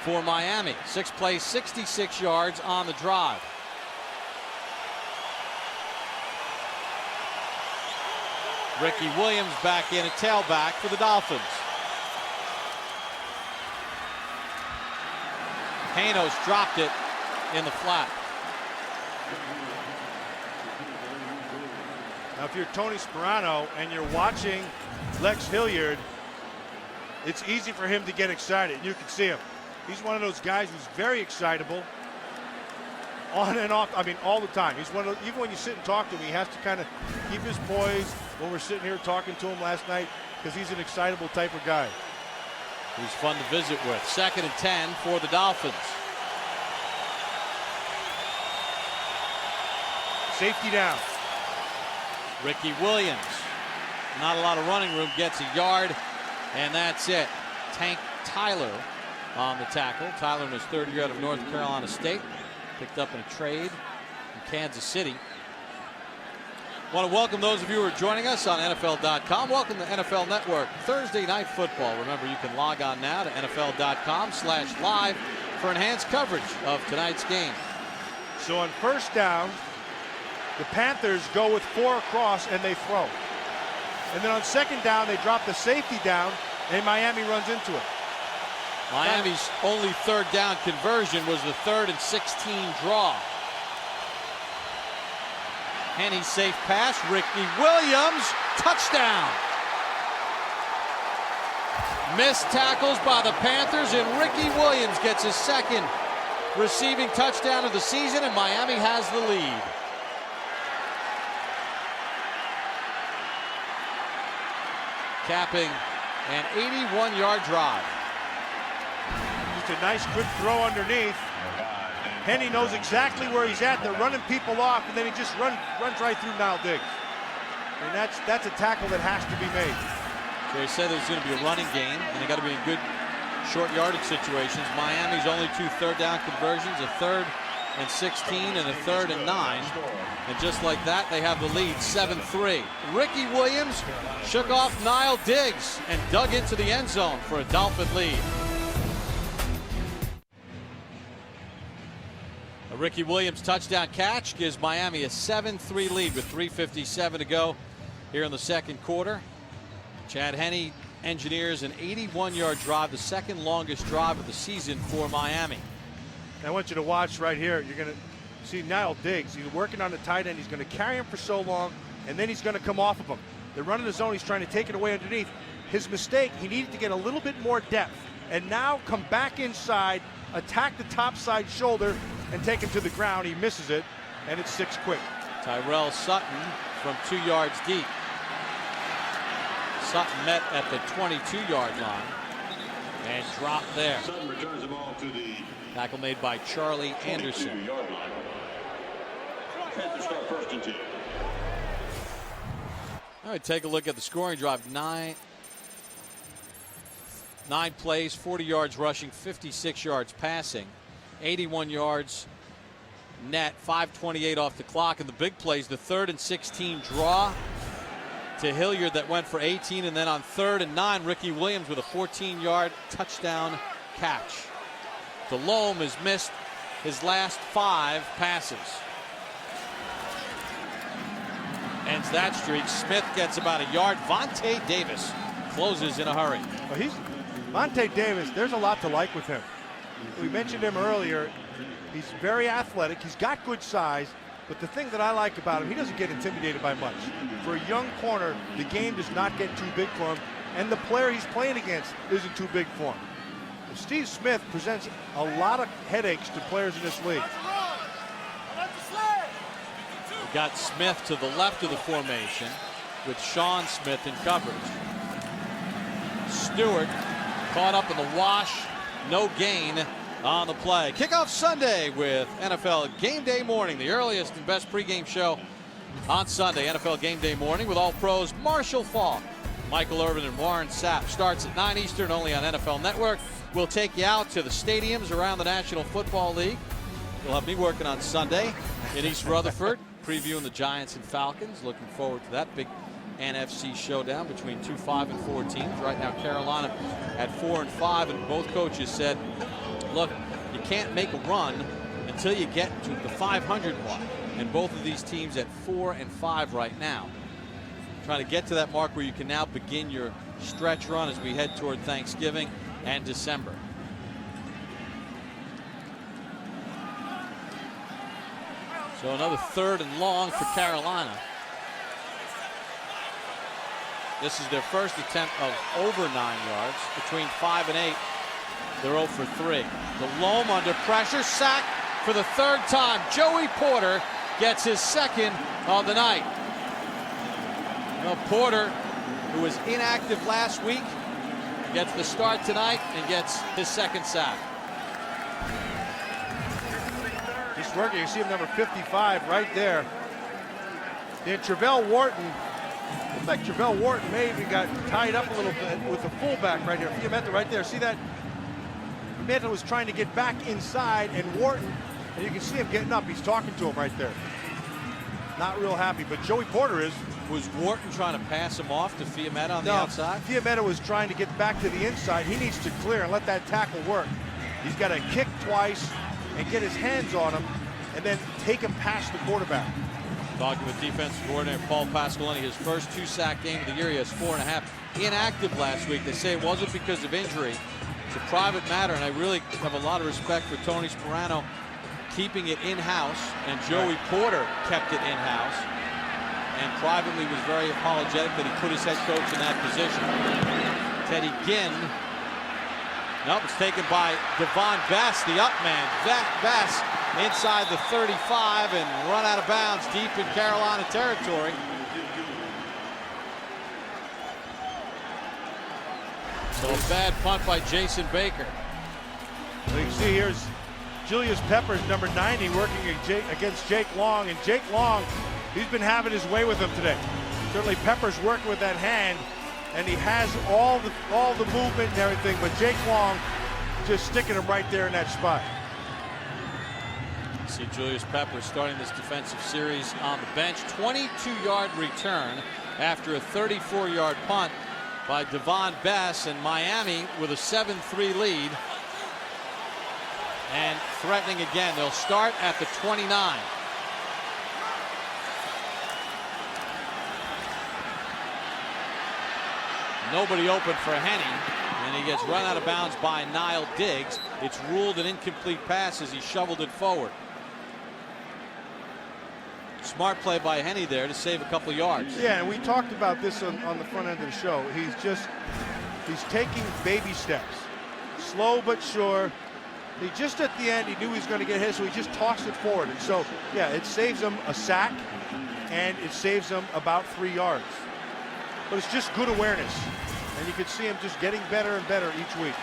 for Miami. 6 plays, 66 yards on the drive. Ricky Williams back in at tailback for the Dolphins. Hanos dropped it in the flat. Now, if you're Tony Sperano and you're watching Lex Hilliard, it's easy for him to get excited. You can see him. He's one of those guys who's very excitable on and off. I mean, all the time. He's one of those, even when you sit and talk to him, he has to kind of keep his poise when we're sitting here talking to him last night, because he's an excitable type of guy. He's fun to visit with. 2nd and 10 for the Dolphins. Safety down. Ricky Williams, not a lot of running room, gets a yard, and that's it. Tank Tyler on the tackle. Tyler in his 3rd year out of North Carolina State, picked up in a trade in Kansas City. Want to welcome those of you who are joining us on NFL.com. Welcome to NFL Network Thursday Night Football. Remember, you can log on now to NFL.com/live for enhanced coverage of tonight's game. So on 1st down, the Panthers go with 4 across and they throw. And then on 2nd down, they drop the safety down and Miami runs into it. Miami's only 3rd down conversion was the 3rd and 16 draw. Henny safe pass. Ricky Williams, touchdown. Missed tackles by the Panthers, and Ricky Williams gets his 2nd receiving touchdown of the season, and Miami has the lead. Capping an 81-yard drive. Just a nice quick throw underneath. Henny knows exactly where he's at. They're running people off, and then he just runs right through Niall Diggs. And that's a tackle that has to be made. So he said there's going to be a running game, and they got to be in good short yardage situations. Miami's only 2 3rd down conversions, a 3rd and 16 and a 3rd and 9. And just like that, they have the lead, 7-3. Ricky Williams shook off Niall Diggs and dug into the end zone for a Dolphin lead. A Ricky Williams touchdown catch gives Miami a 7-3 lead with 3:57 to go here in the 2nd quarter. Chad Henne engineers an 81-yard drive, the 2nd longest drive of the season for Miami. I want you to watch right here. You're going to see Niall Diggs. He's working on the tight end. He's going to carry him for so long, and then he's going to come off of him. They're running the zone. He's trying to take it away underneath. His mistake, he needed to get a little bit more depth, and now come back inside, attack the top side shoulder, and take him to the ground. He misses it, and it's 6 quick. Tyrell Sutton from 2 yards deep. Sutton met at the 22-yard line and dropped there. Sutton returns the ball to the tackle made by Charlie Anderson. Panthers start 1st and 10. All right, take a look at the scoring drive. 9 plays, 40 yards rushing, 56 yards passing, 81 yards net, 5:28 off the clock. And the big plays, the 3rd and 16 draw to Hilliard that went for 18, and then on 3rd and 9, Ricky Williams with a 14-yard touchdown catch. Delhomme has missed his last 5 passes. Ends that streak. Smith gets about a yard. Vontae Davis closes in a hurry. Well, Vontae Davis, there's a lot to like with him. We mentioned him earlier. He's very athletic. He's got good size. But the thing that I like about him, he doesn't get intimidated by much. For a young corner, the game does not get too big for him. And the player he's playing against isn't too big for him. Steve Smith presents a lot of headaches to players in this league. We got Smith to the left of the formation with Sean Smith in coverage. Stewart caught up in the wash, no gain on the play. Kickoff Sunday with NFL Game Day Morning, the earliest and best pregame show on Sunday. NFL Game Day Morning with all pros Marshall Faulk, Michael Irvin, and Warren Sapp. Starts at 9 Eastern only on NFL Network. We'll take you out to the stadiums around the National Football League. You'll have me working on Sunday in East Rutherford, previewing the Giants and Falcons. Looking forward to that big NFC showdown between 2 5-4 teams. Right now, Carolina at 4-5, and both coaches said Look, you can't make a run until you get to the 500 mark. And both of these teams at 4-5 right now. Trying to get to that mark where you can now begin your stretch run as we head toward Thanksgiving and December. So another 3rd and long for Carolina. This is their first attempt of over 9 yards. Between 5 and 8, they're 0 for 3. Delhomme under pressure, sack for the 3rd time. Joey Porter gets his 2nd of the night. Well, Porter, who was inactive last week, gets the start tonight and gets his 2nd sack. Just working. You see him number 55 right there. Then Travell Wharton. Looks like Travell Wharton may even got tied up a little bit with the fullback right here. Fiametta right there. See that? Fiametta was trying to get back inside, and Wharton, and you can see him getting up. He's talking to him right there. Not real happy, but Joey Porter is. Was Wharton trying to pass him off to Fiametta on the outside? Fiametta was trying to get back to the inside. He needs to clear and let that tackle work. He's got to kick twice and get his hands on him and then take him past the quarterback. Talking with defensive coordinator Paul Pasqualini, his first 2-sack game of the year. He has 4.5. Inactive last week. They say it wasn't because of injury. It's a private matter, and I really have a lot of respect for Tony Sperano keeping it in-house, and Joey Porter kept it in-house, and privately was very apologetic that he put his head coach in that position. Teddy Ginn. Nope, it's taken by Devon Bess, the up man. Bess inside the 35 and run out of bounds deep in Carolina territory. So a bad punt by Jason Baker. So you can see here's Julius Peppers, number 90, working against Jake Long. And Jake Long, he's been having his way with him today. Certainly Peppers working with that hand, and he has all the movement and everything, but Jake Long just sticking him right there in that spot. See Julius Peppers starting this defensive series on the bench. 22-yard return after a 34-yard punt by Devon Bess, and Miami with a 7-3 lead. And threatening again. They'll start at the 29. Nobody open for Henne, and he gets run out of bounds by Nile Diggs. It's ruled an incomplete pass as he shoveled it forward. Smart play by Henne there to save a couple yards. Yeah, and we talked about this on the front end of the show. He's taking baby steps, slow but sure. He just at the end, he knew he was going to get hit, so he just tossed it forward. And so, yeah, it saves him a sack, and it saves him about 3 yards. But it's just good awareness, and you can see him just getting better and better each week.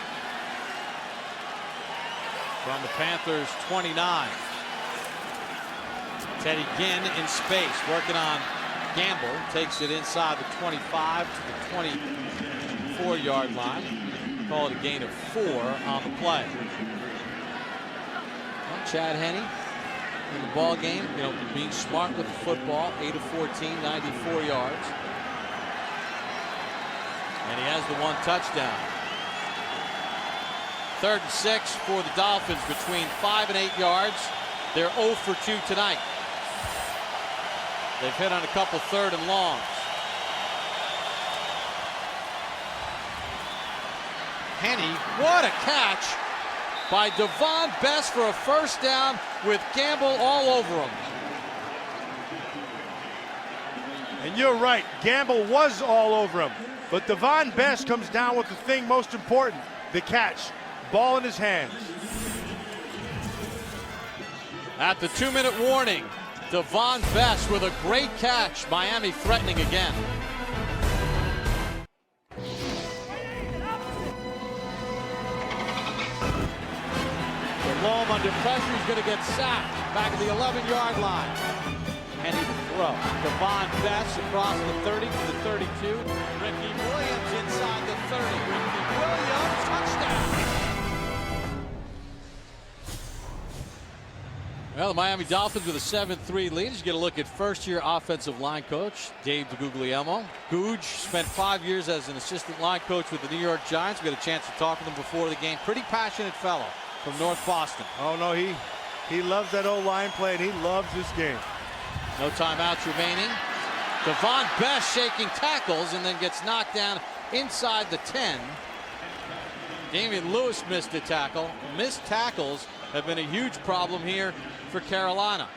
From the Panthers 29. Teddy Ginn in space, working on Gamble. Takes it inside the 25 to the 24-yard line. Call it a gain of 4 on the play. Well, Chad Henne in the ball game, being smart with the football. 8 of 14, 94 yards. And he has the 1 touchdown. 3rd and 6 for the Dolphins between 5 and 8 yards. They're 0 for 2 tonight. They've hit on a couple 3rd and longs. Henne, what a catch by Devon Bess for a first down with Gamble all over him. And you're right, Gamble was all over him. But Devon Bess comes down with the thing most important, the catch. Ball in his hands. At the 2-minute warning, Devon Bess with a great catch. Miami threatening again. Delhomme under pressure. He's going to get sacked back at the 11-yard line. Henne to throw. Devon Bess across the 30 to the 32. Ricky Williams inside the 30. Ricky Williams, touchdown. Well, the Miami Dolphins with a 7-3 lead. As you get a look at first-year offensive line coach Dave DeGuglielmo. Googe spent 5 years as an assistant line coach with the New York Giants. We got a chance to talk with him before the game. Pretty passionate fellow. from North Boston. Oh, no, he loves that O-line play, and he loves this game. No timeouts remaining. Devon Best shaking tackles and then gets knocked down inside the 10. Damian Lewis missed a tackle. Missed tackles have been a huge problem here for Carolina.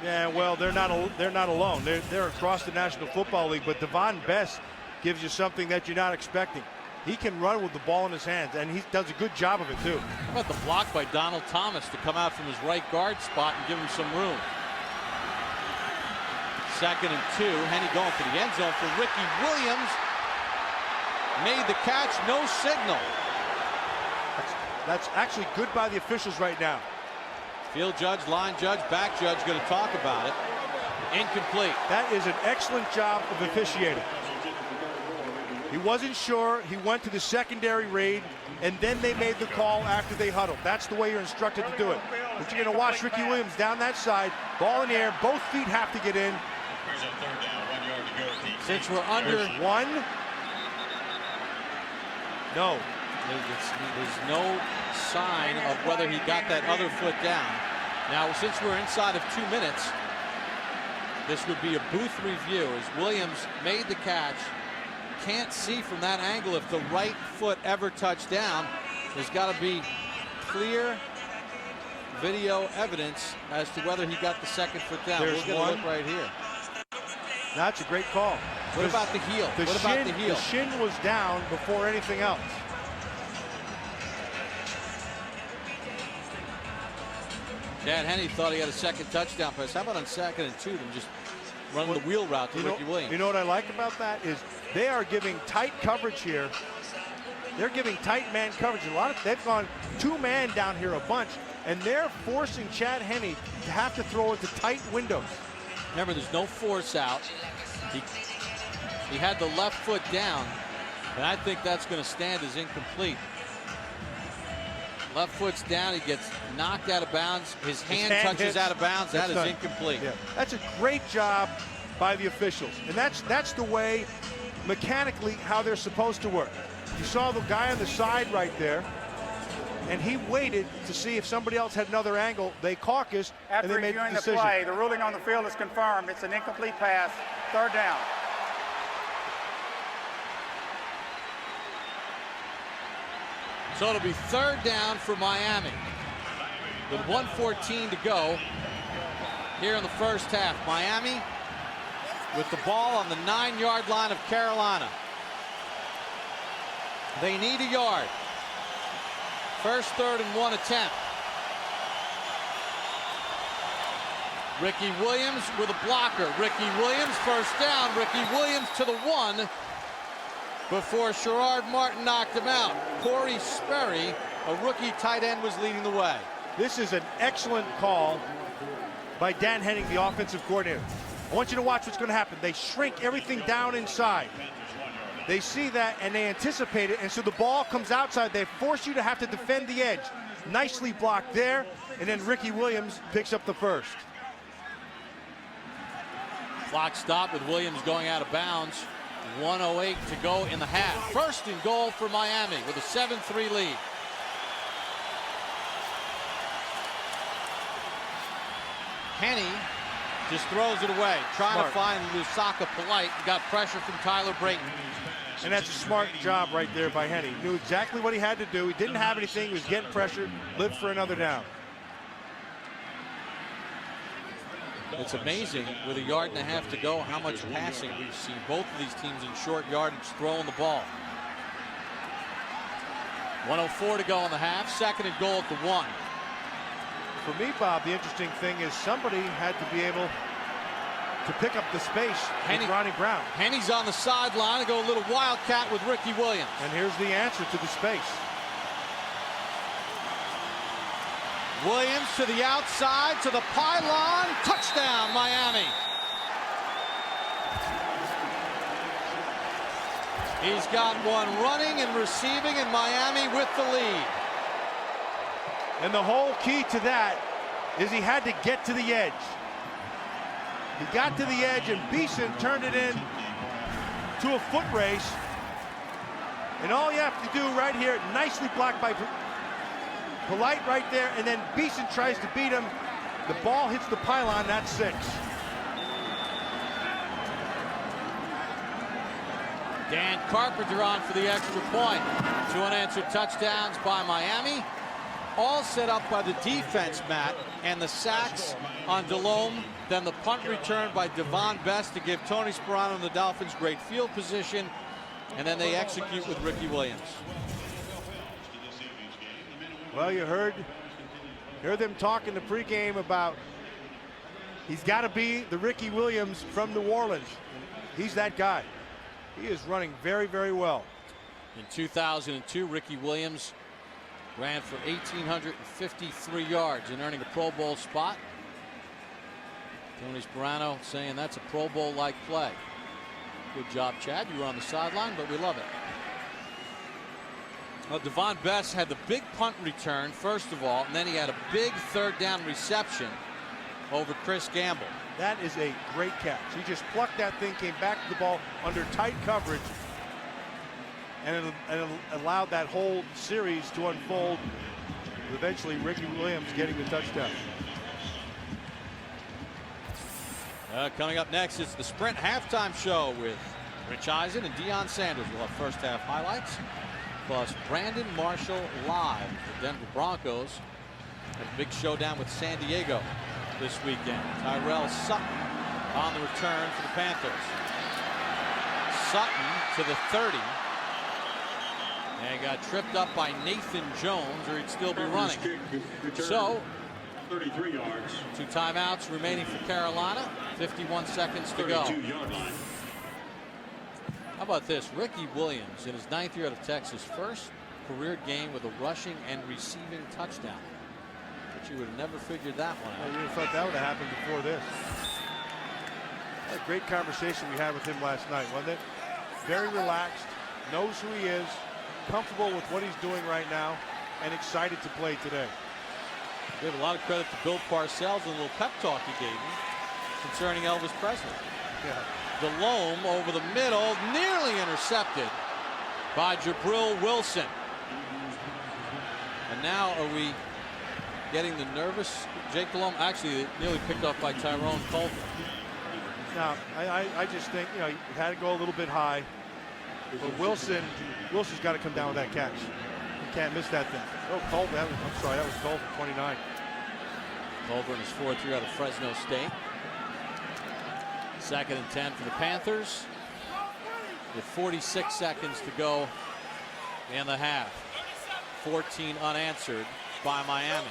Yeah, well, they're not alone. They're across the National Football League, but Devon Best gives you something that you're not expecting. He can run with the ball in his hands, and he does a good job of it, too. How about the block by Donald Thomas to come out from his right guard spot and give him some room? 2nd and 2. Henne going for the end zone for Ricky Williams. Made the catch, no signal. That's actually good by the officials right now. Field judge, line judge, back judge going to talk about it. Incomplete. That is an excellent job of officiating. He wasn't sure. He went to the secondary read, and then they made the call after they huddled. That's the way you're instructed to do it. But you're going to watch Ricky Williams down that side, ball in the air, both feet have to get in. Since we're under There's one. No. There's no sign of whether he got that other foot down. Now, since we're inside of 2 minutes, this would be a booth review as Williams made the catch. Can't see from that angle if the right foot ever touched down. There's got to be clear video evidence as to whether he got the second foot down. There's We'll get a look right here. That's a great call. What about the heel? What about the heel? The shin was down before anything else. Chad Henne thought he had a second touchdown pass. How about on 2nd and 2 them just run the wheel route to Ricky Williams? You know what I like about that is they are giving tight coverage here. They're giving tight man coverage. They've gone 2-man down here a bunch, and they're forcing Chad Henne to have to throw into tight windows. Remember, there's no force out. He had the left foot down, and I think that's going to stand as incomplete. Left foot's down. He gets knocked out of bounds. His hand touches hits. out of bounds. That is done. incomplete. Yeah. That's a great job by the officials, and that's the way mechanically how they're supposed to work. You saw the guy on the side right there, and he waited to see if somebody else had another angle. They caucused, and After they made the reviewing the decision. play, the ruling on the field is confirmed. It's an incomplete pass. 3rd down. So it'll be 3rd down for Miami with 1:14 to go here in the first half. Miami with the ball on the 9-yard line of Carolina. They need a yard. First, 3rd and 1 attempt. Ricky Williams with a blocker. Ricky Williams, first down. Ricky Williams to the 1 before Sherrard Martin knocked him out. Corey Sperry, a rookie tight end, was leading the way. This is an excellent call by Dan Henning, the offensive coordinator. I want you to watch what's going to happen. They shrink everything down inside. They see that and they anticipate it, and so the ball comes outside. They force you to have to defend the edge. Nicely blocked there, and then Ricky Williams picks up the first. Clock stop with Williams going out of bounds. 1:08 to go in the half. First and goal for Miami with a 7-3 lead. Henne just throws it away, trying to find Lusaka Polite. Got pressure from Tyler Brayton. And that's a smart job right there by Henne. He knew exactly what he had to do. He didn't have anything. He was getting pressure. Lived for another down. It's amazing with 1.5 yards to go how much passing we've seen. Both of these teams in short yardage throwing the ball. 1:04 to go in the half. 2nd and goal at the 1. For me, Bob, the interesting thing is somebody had to be able to pick up the space with Ronnie Brown. Henne's on the sideline and go a little wildcat with Ricky Williams. And here's the answer to the space. Williams to the outside, to the pylon. Touchdown, Miami. He's got one running and receiving, and Miami with the lead. And the whole key to that is he had to get to the edge. He got to the edge, and Beeson turned it in to a foot race. And all you have to do right here, nicely blocked by Polite right there, and then Beeson tries to beat him. The ball hits the pylon, that's 6. Dan Carpenter on for the extra point. 2 unanswered touchdowns by Miami. All set up by the defense, Matt, and the sacks on Delhomme. Then the punt return by Devon Best to give Tony Sperano and the Dolphins great field position. And then they execute with Ricky Williams. Well, you heard them talk in the pregame about he's got to be the Ricky Williams from New Orleans. He's that guy. He is running very, very well. In 2002, Ricky Williams ran for 1,853 yards and earning a Pro Bowl spot. Tony Sperano saying that's a Pro Bowl-like play. Good job, Chad. You were on the sideline, but we love it. Well, Devon Best had the big punt return, first of all, and then he had a big third down reception over Chris Gamble. That is a great catch. He just plucked that thing, came back to the ball under tight coverage, and it allowed that whole series to unfold. Eventually, Ricky Williams getting the touchdown. Coming up next is the Sprint halftime show with Rich Eisen and Deion Sanders. We'll have first half highlights, plus Brandon Marshall live. The Denver Broncos have a big showdown with San Diego this weekend. Tyrell Sutton on the return for the Panthers. Sutton to the 30. And got tripped up by Nathan Jones, or he'd still be running. So, 33 yards. 2 timeouts remaining for Carolina. 51 seconds to go. How about this? Ricky Williams, in his 9th year out of Texas, first career game with a rushing and receiving touchdown. But you would have never figured that one out. You would have thought that would have happened before this. A great conversation we had with him last night, wasn't it? Very relaxed, knows who he is, comfortable with what he's doing right now, and excited to play today. Give a lot of credit to Bill Parcells and a little pep talk he gave him concerning Elvis Presley. Yeah. Delhomme over the middle, nearly intercepted by Jabril Wilson. And now are we getting the nervous Jake Delhomme? Actually, nearly picked up by Tyrone Colton. Now, I just think, you had to go a little bit high. But Wilson's got to come down with that catch. He can't miss that thing. Oh, Colton, I'm sorry, that was Colton, 29. Colburn is 4th year out of Fresno State. 2nd and 10 for the Panthers with 46 seconds to go in the half. 14 unanswered by Miami.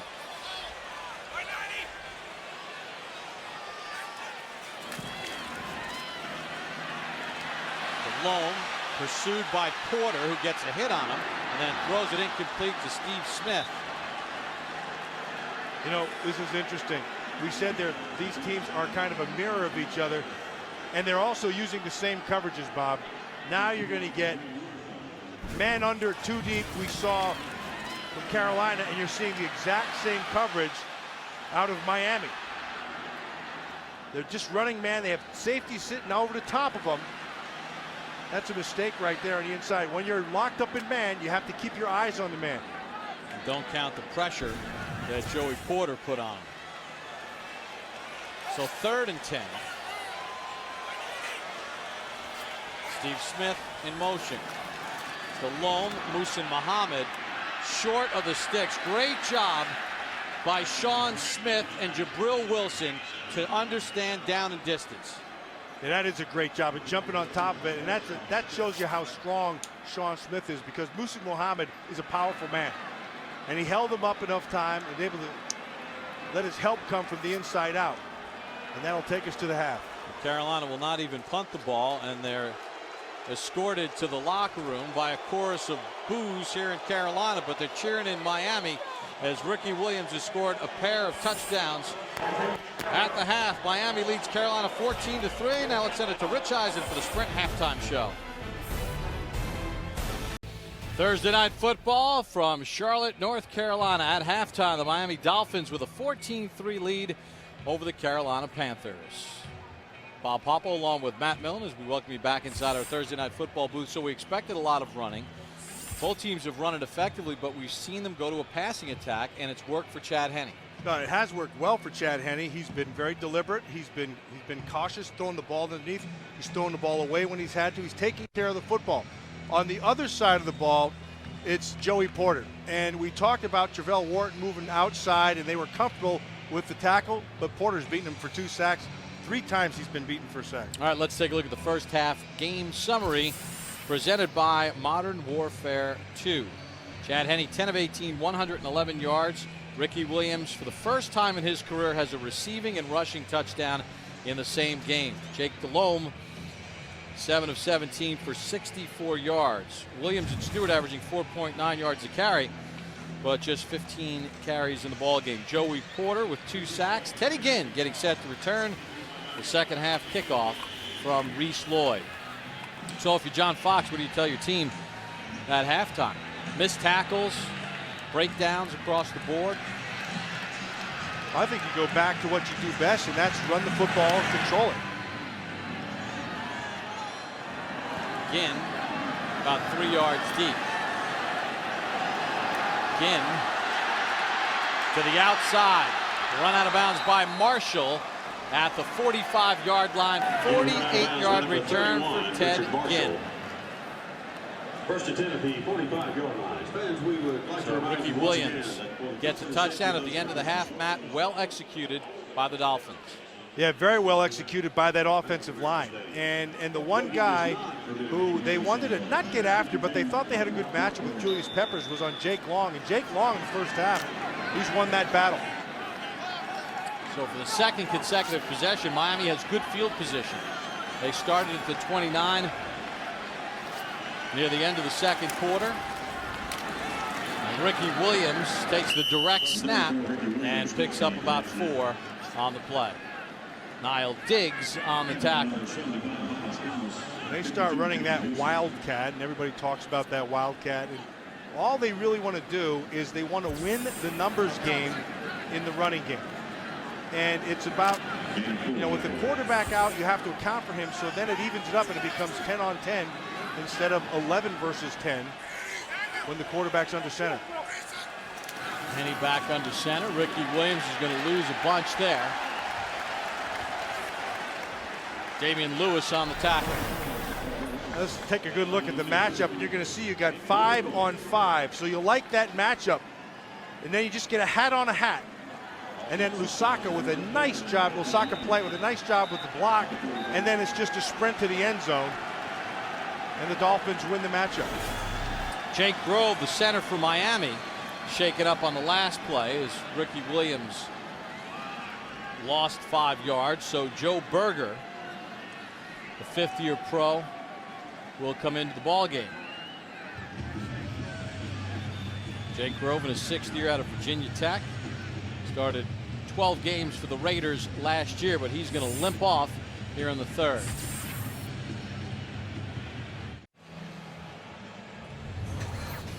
Delhomme pursued by Porter, who gets a hit on him and then throws it incomplete to Steve Smith. This is interesting. We said these teams are kind of a mirror of each other, and they're also using the same coverages, Bob. Now you're going to get man under 2 deep we saw from Carolina, and you're seeing the exact same coverage out of Miami. They're just running man. They have safety sitting over the top of them. That's a mistake right there on the inside. When you're locked up in man, you have to keep your eyes on the man. And don't count the pressure that Joey Porter put on him. So 3rd and 10. Steve Smith in motion. Delhomme, Muhsin Muhammad short of the sticks. Great job by Sean Smith and Jabril Wilson to understand down and distance. And that is a great job of jumping on top of it, and that shows you how strong Sean Smith is, because Muhsin Muhammad is a powerful man, and he held him up enough time and able to let his help come from the inside out, and that'll take us to the half. Carolina will not even punt the ball, and they're escorted to the locker room by a chorus of boos here in Carolina, but they're cheering in Miami as Ricky Williams has scored a pair of touchdowns. At the half, Miami leads Carolina 14-3. Now let's send it to Rich Eisen for the Sprint halftime show. Thursday night football from Charlotte, North Carolina. At halftime, the Miami Dolphins with a 14-3 lead over the Carolina Panthers. Bob Papa along with Matt Millen as we welcome you back inside our Thursday night football booth. So we expected a lot of running. Both teams have run it effectively, but we've seen them go to a passing attack, and it's worked for Chad Henne. No, it has worked well for Chad Henne. He's been very deliberate. He's been cautious, throwing the ball underneath. He's throwing the ball away when he's had to. He's taking care of the football. On the other side of the ball, it's Joey Porter. And we talked about Travell Wharton moving outside, and they were comfortable with the tackle, but Porter's beaten him for 2 sacks. 3 times he's been beaten for a sack. All right, let's take a look at the first half game summary presented by Modern Warfare 2. Chad Henne, 10 of 18, 111 yards. Ricky Williams, for the first time in his career, has a receiving and rushing touchdown in the same game. Jake Delhomme, 7 of 17 for 64 yards. Williams and Stewart averaging 4.9 yards a carry, but just 15 carries in the ball game. Joey Porter with 2 sacks. Teddy Ginn getting set to return the second half kickoff from Reese Lloyd. So if you're John Fox, what do you tell your team at halftime? Missed tackles, breakdowns across the board. I think you go back to what you do best, and that's run the football and control it. Ginn about 3 yards deep. Ginn to the outside. Run out of bounds by Marshall at the 45-yard line. 48-yard return for Ted Ginn. First and 10 at the 45-yard line. Fans, we would like to remind Ricky you Williams gets a touchdown at the end of the half. Matt, well executed by the Dolphins. Yeah, very well executed by that offensive line. And the one guy who they wanted to not get after, but they thought they had a good matchup with Julius Peppers, was on Jake Long. And Jake Long in the first half, he's won that battle. So for the second consecutive possession, Miami has good field position. They started at the 29 near the end of the second quarter. And Ricky Williams takes the direct snap and picks up about 4 on the play. Niall Diggs on the tackle. They start running that wildcat, and everybody talks about that wildcat. And all they really want to do is they want to win the numbers game in the running game. And it's about, with the quarterback out, you have to account for him, so then it evens it up and it becomes 10 on 10 instead of 11 versus 10 when the quarterback's under center. Henne back under center. Ricky Williams is going to lose a bunch there. Damian Lewis on the tackle. Let's take a good look at the matchup, and you're going to see you got 5 on 5. So you like that matchup, and then you just get a hat on a hat. And then Lusaka with a nice job, Lusaka play with a nice job with the block, and then it's just a sprint to the end zone, and the Dolphins win the matchup. Jake Grove, the center for Miami, shaken up on the last play as Ricky Williams lost 5 yards. So Joe Berger, the fifth-year pro, will come into the ball game. Jake Grove in his 6th year out of Virginia Tech. Started 12 games for the Raiders last year, but he's going to limp off here in the 3rd.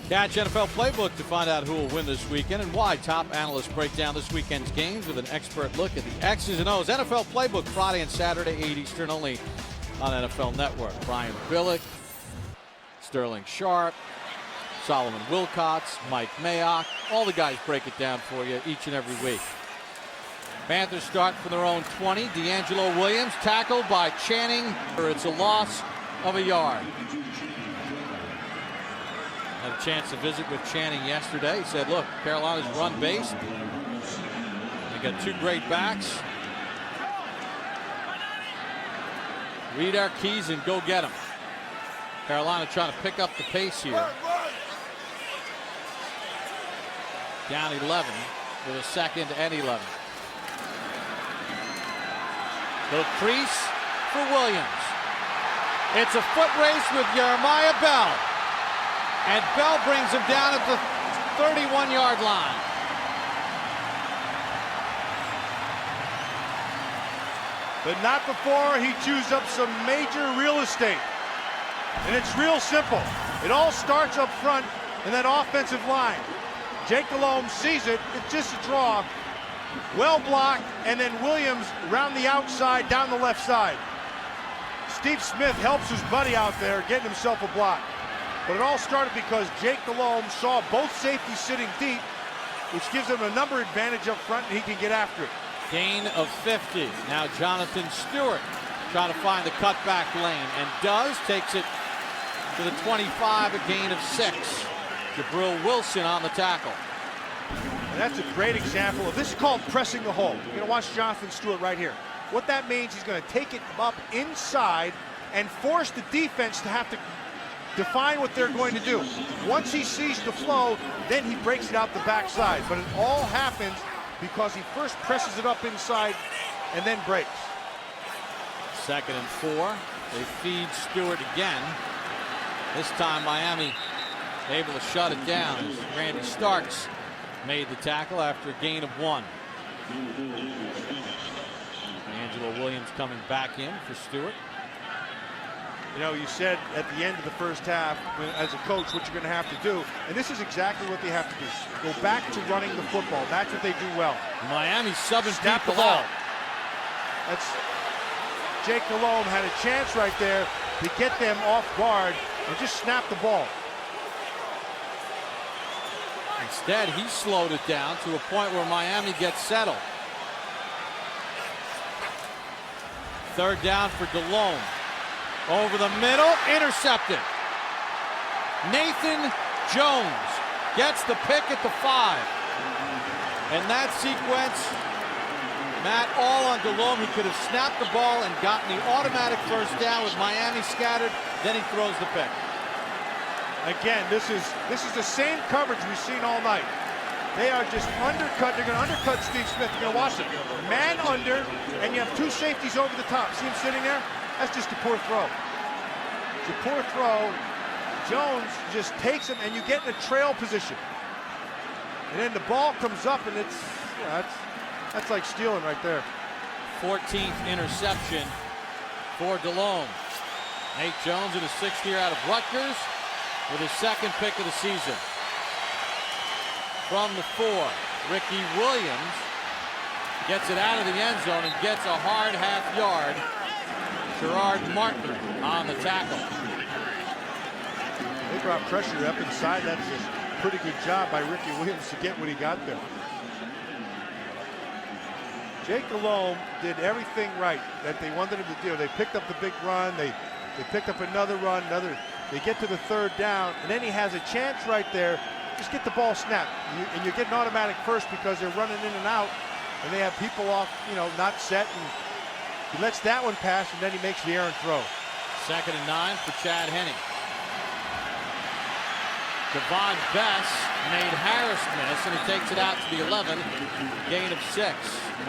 Catch NFL Playbook to find out who will win this weekend and why. Top analysts break down this weekend's games with an expert look at the X's and O's. NFL Playbook Friday and Saturday, 8 Eastern, only on NFL Network. Brian Billick, Sterling Sharp, Solomon Wilcots, Mike Mayock, all the guys break it down for you each and every week. Panthers start from their own 20. D'Angelo Williams tackled by Channing. It's a loss of a yard. Had a chance to visit with Channing yesterday. He said, look, Carolina's run based. They got 2 great backs. Read our keys and go get them. Carolina trying to pick up the pace here. Down 11 with a 2nd and 11. Little crease for Williams. It's a foot race with Jeremiah Bell. And Bell brings him down at the 31-yard line. But not before he chews up some major real estate. And it's real simple. It all starts up front in that offensive line. Jake Delhomme sees it. It's just a draw. Well blocked, and then Williams round the outside down the left side. Steve Smith helps his buddy out there, getting himself a block. But it all started because Jake Delhomme saw both safeties sitting deep, which gives him a number advantage up front, and he can get after it. Gain of 50. Now Jonathan Stewart trying to find the cutback lane, and does. Takes it to the 25, a gain of 6. Jabril Wilson on the tackle. And that's a great example of this is called pressing the hole. You're going to watch Jonathan Stewart right here. What that means, he's going to take it up inside and force the defense to have to define what they're going to do. Once he sees the flow, then he breaks it out the backside. But it all happens because he first presses it up inside and then breaks. 2nd and 4. They feed Stewart again. This time Miami able to shut it down as Randy Starks made the tackle after a gain of 1. Angelo Williams coming back in for Stewart. You know, you said at the end of the first half, as a coach, what you're going to have to do, and this is exactly what they have to do. Go back to running the football. That's what they do well. Miami subbing Snap people the ball. out. That's Jake Delhomme had a chance right there to get them off guard and just snap the ball. Instead, he slowed it down to a point where Miami gets settled. 3rd down for Delhomme. Over the middle, intercepted. Nathan Jones gets the pick at the 5. And that sequence, Matt, all on Delhomme. He could have snapped the ball and gotten the automatic first down with Miami scattered. Then he throws the pick. Again, this is the same coverage we've seen all night. They are just undercut. They're going to undercut Steve Smith. You're going to watch it. Man under, and you have 2 safeties over the top. See him sitting there? That's just a poor throw. It's a poor throw. Jones just takes him, and you get in a trail position. And then the ball comes up, and that's like stealing right there. 14th interception for Delhomme. Nate Jones in his 6th year out of Rutgers with his 2nd pick of the season. From the 4, Ricky Williams gets it out of the end zone and gets a hard half yard. Gerard Martin on the tackle. They brought pressure up inside. That's a pretty good job by Ricky Williams to get what he got there. Jake Delhomme did everything right that they wanted him to do. They picked up the big run. They picked up another run. They get to the 3rd down, and then he has a chance right there. Just get the ball snapped, and you get an automatic first because they're running in and out, and they have people off, not set, and he lets that one pass, and then he makes the errant throw. 2nd and 9 for Chad Henne. Devon Bess made Harris miss, and he takes it out to the 11, gain of 6.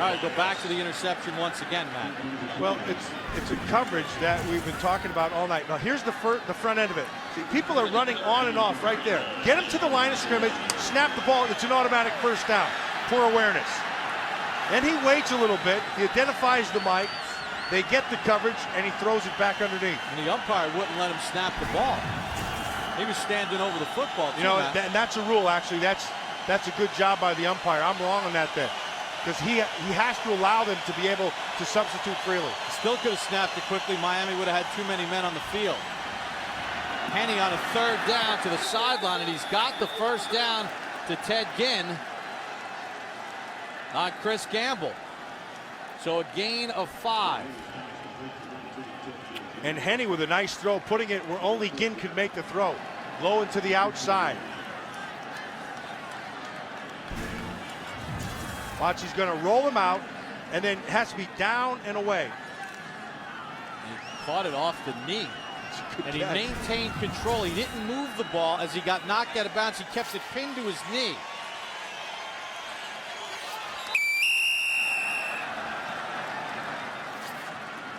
All right, go back to the interception once again, Matt. Well, it's a coverage that we've been talking about all night. Now, here's the front end of it. See, people are running on and off right there. Get him to the line of scrimmage, snap the ball, it's an automatic first down. Poor awareness. Then he waits a little bit, he identifies the mic, they get the coverage, and he throws it back underneath. And the umpire wouldn't let him snap the ball. He was standing over the football. And that's a rule, actually. That's a good job by the umpire. I'm wrong on that then. Because he has to allow them to be able to substitute freely. Still could have snapped it quickly. Miami would have had too many men on the field. Henne on a 3rd down to the sideline, and he's got the first down to Ted Ginn on Chris Gamble. So a gain of 5. And Henne with a nice throw, putting it where only Ginn could make the throw. Low into the outside. Watch, he's going to roll him out, and then has to be down and away. He caught it off the knee, and he maintained control. He didn't move the ball as he got knocked out of bounds. He kept it pinned to his knee.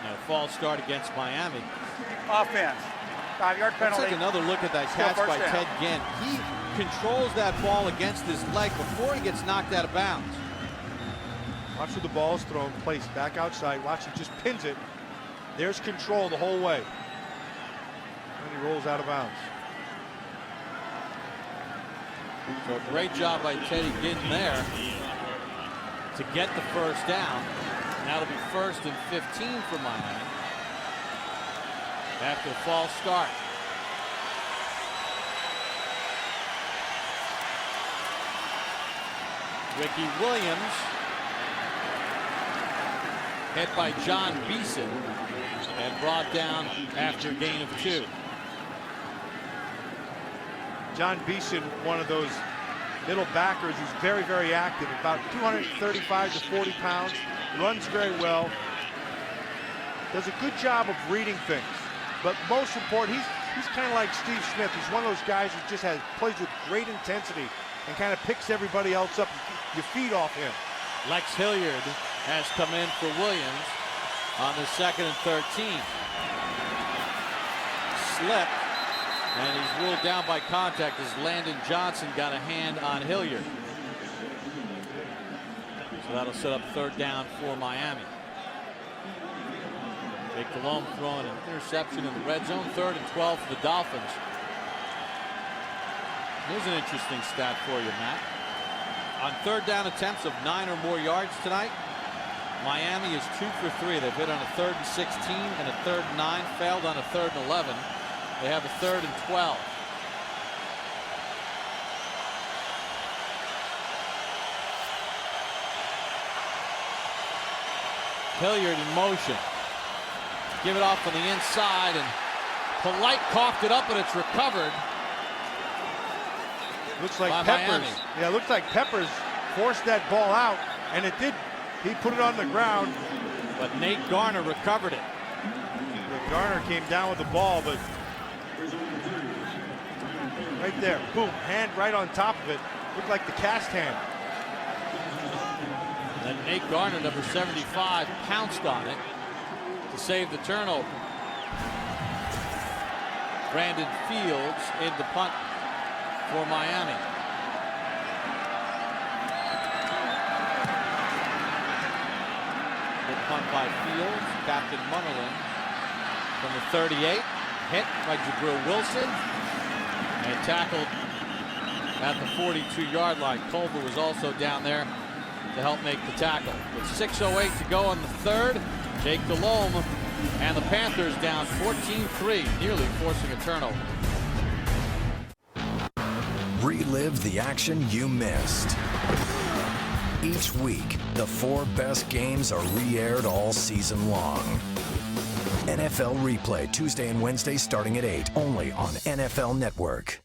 Now a false start against Miami. Offense. 5-yard penalty. Let's take another look at that catch by Ted Ginn. He controls that ball against his leg before he gets knocked out of bounds. Watch where the ball is thrown, placed back outside. Watch, he just pins it. There's control the whole way. And he rolls out of bounds. So a great job by Teddy Ginn there to get the first down. Now it'll be 1st and 15 for Miami after a false start. Ricky Williams hit by John Beeson and brought down after a gain of 2. John Beeson, one of those middle backers who's very, very active, about 235 to 40 pounds, runs very well, does a good job of reading things. But most important, he's kind of like Steve Smith. He's one of those guys who just plays with great intensity and kind of picks everybody else up. You feed off him. Lex Hilliard has come in for Williams on the 2nd and 13. Slip, and he's ruled down by contact as Landon Johnson got a hand on Hilliard. So that'll set up 3rd down for Miami. Jake Delhomme throwing an interception in the red zone. 3rd and 12 for the Dolphins. Here's an interesting stat for you, Matt. On 3rd down attempts of 9 or more yards tonight, Miami is 2 for 3. They've hit on a 3rd and 16 and a 3rd and 9, failed on a 3rd and 11. They have a 3rd and 12. Hilliard in motion. Give it off on the inside, and Polite coughed it up, and it's recovered. Looks like Peppers. Miami. Yeah, looks like Peppers forced that ball out, and it did. He put it on the ground. But Nate Garner recovered it. Garner came down with the ball, but right there, boom, hand right on top of it. Looked like the cast hand. And then Nate Garner, number 75, pounced on it to save the turnover. Brandon Fields in the punt for Miami. Good punt by Fields. Captain Munnerlyn from the 38. Hit by Jabril Wilson. And tackled at the 42-yard line. Culver was also down there to help make the tackle. With 6:08 to go in the 3rd, Jake Delhomme and the Panthers down 14-3, nearly forcing a turnover. Relive the action you missed. Each week, the 4 best games are re-aired all season long. NFL Replay, Tuesday and Wednesday starting at 8, only on NFL Network.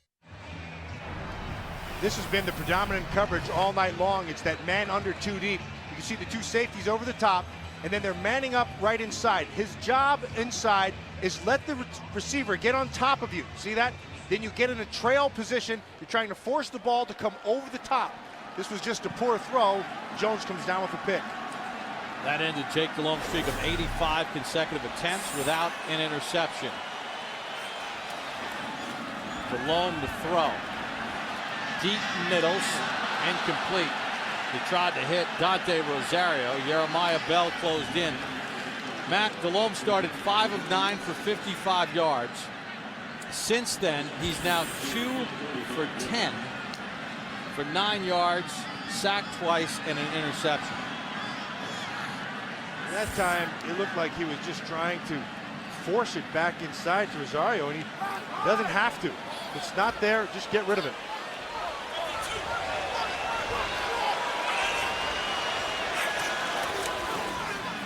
This has been the predominant coverage all night long. It's that man under 2 deep. You can see the 2 safeties over the top, and then they're manning up right inside. His job inside is let the receiver get on top of you. See that? Then you get in a trail position. You're trying to force the ball to come over the top. This was just a poor throw. Jones comes down with a pick. That ended Jake Delhomme's streak of 85 consecutive attempts without an interception. Delhomme to throw. Deep middles, incomplete. He tried to hit Dante Rosario. Jeremiah Bell closed in. Matt, Delhomme started 5 of 9 for 55 yards. Since then, he's now 2 for 10 for 9 yards, sacked twice, and an interception. That time, it looked like he was just trying to force it back inside to Rosario, and he doesn't have to. It's not there, just get rid of it.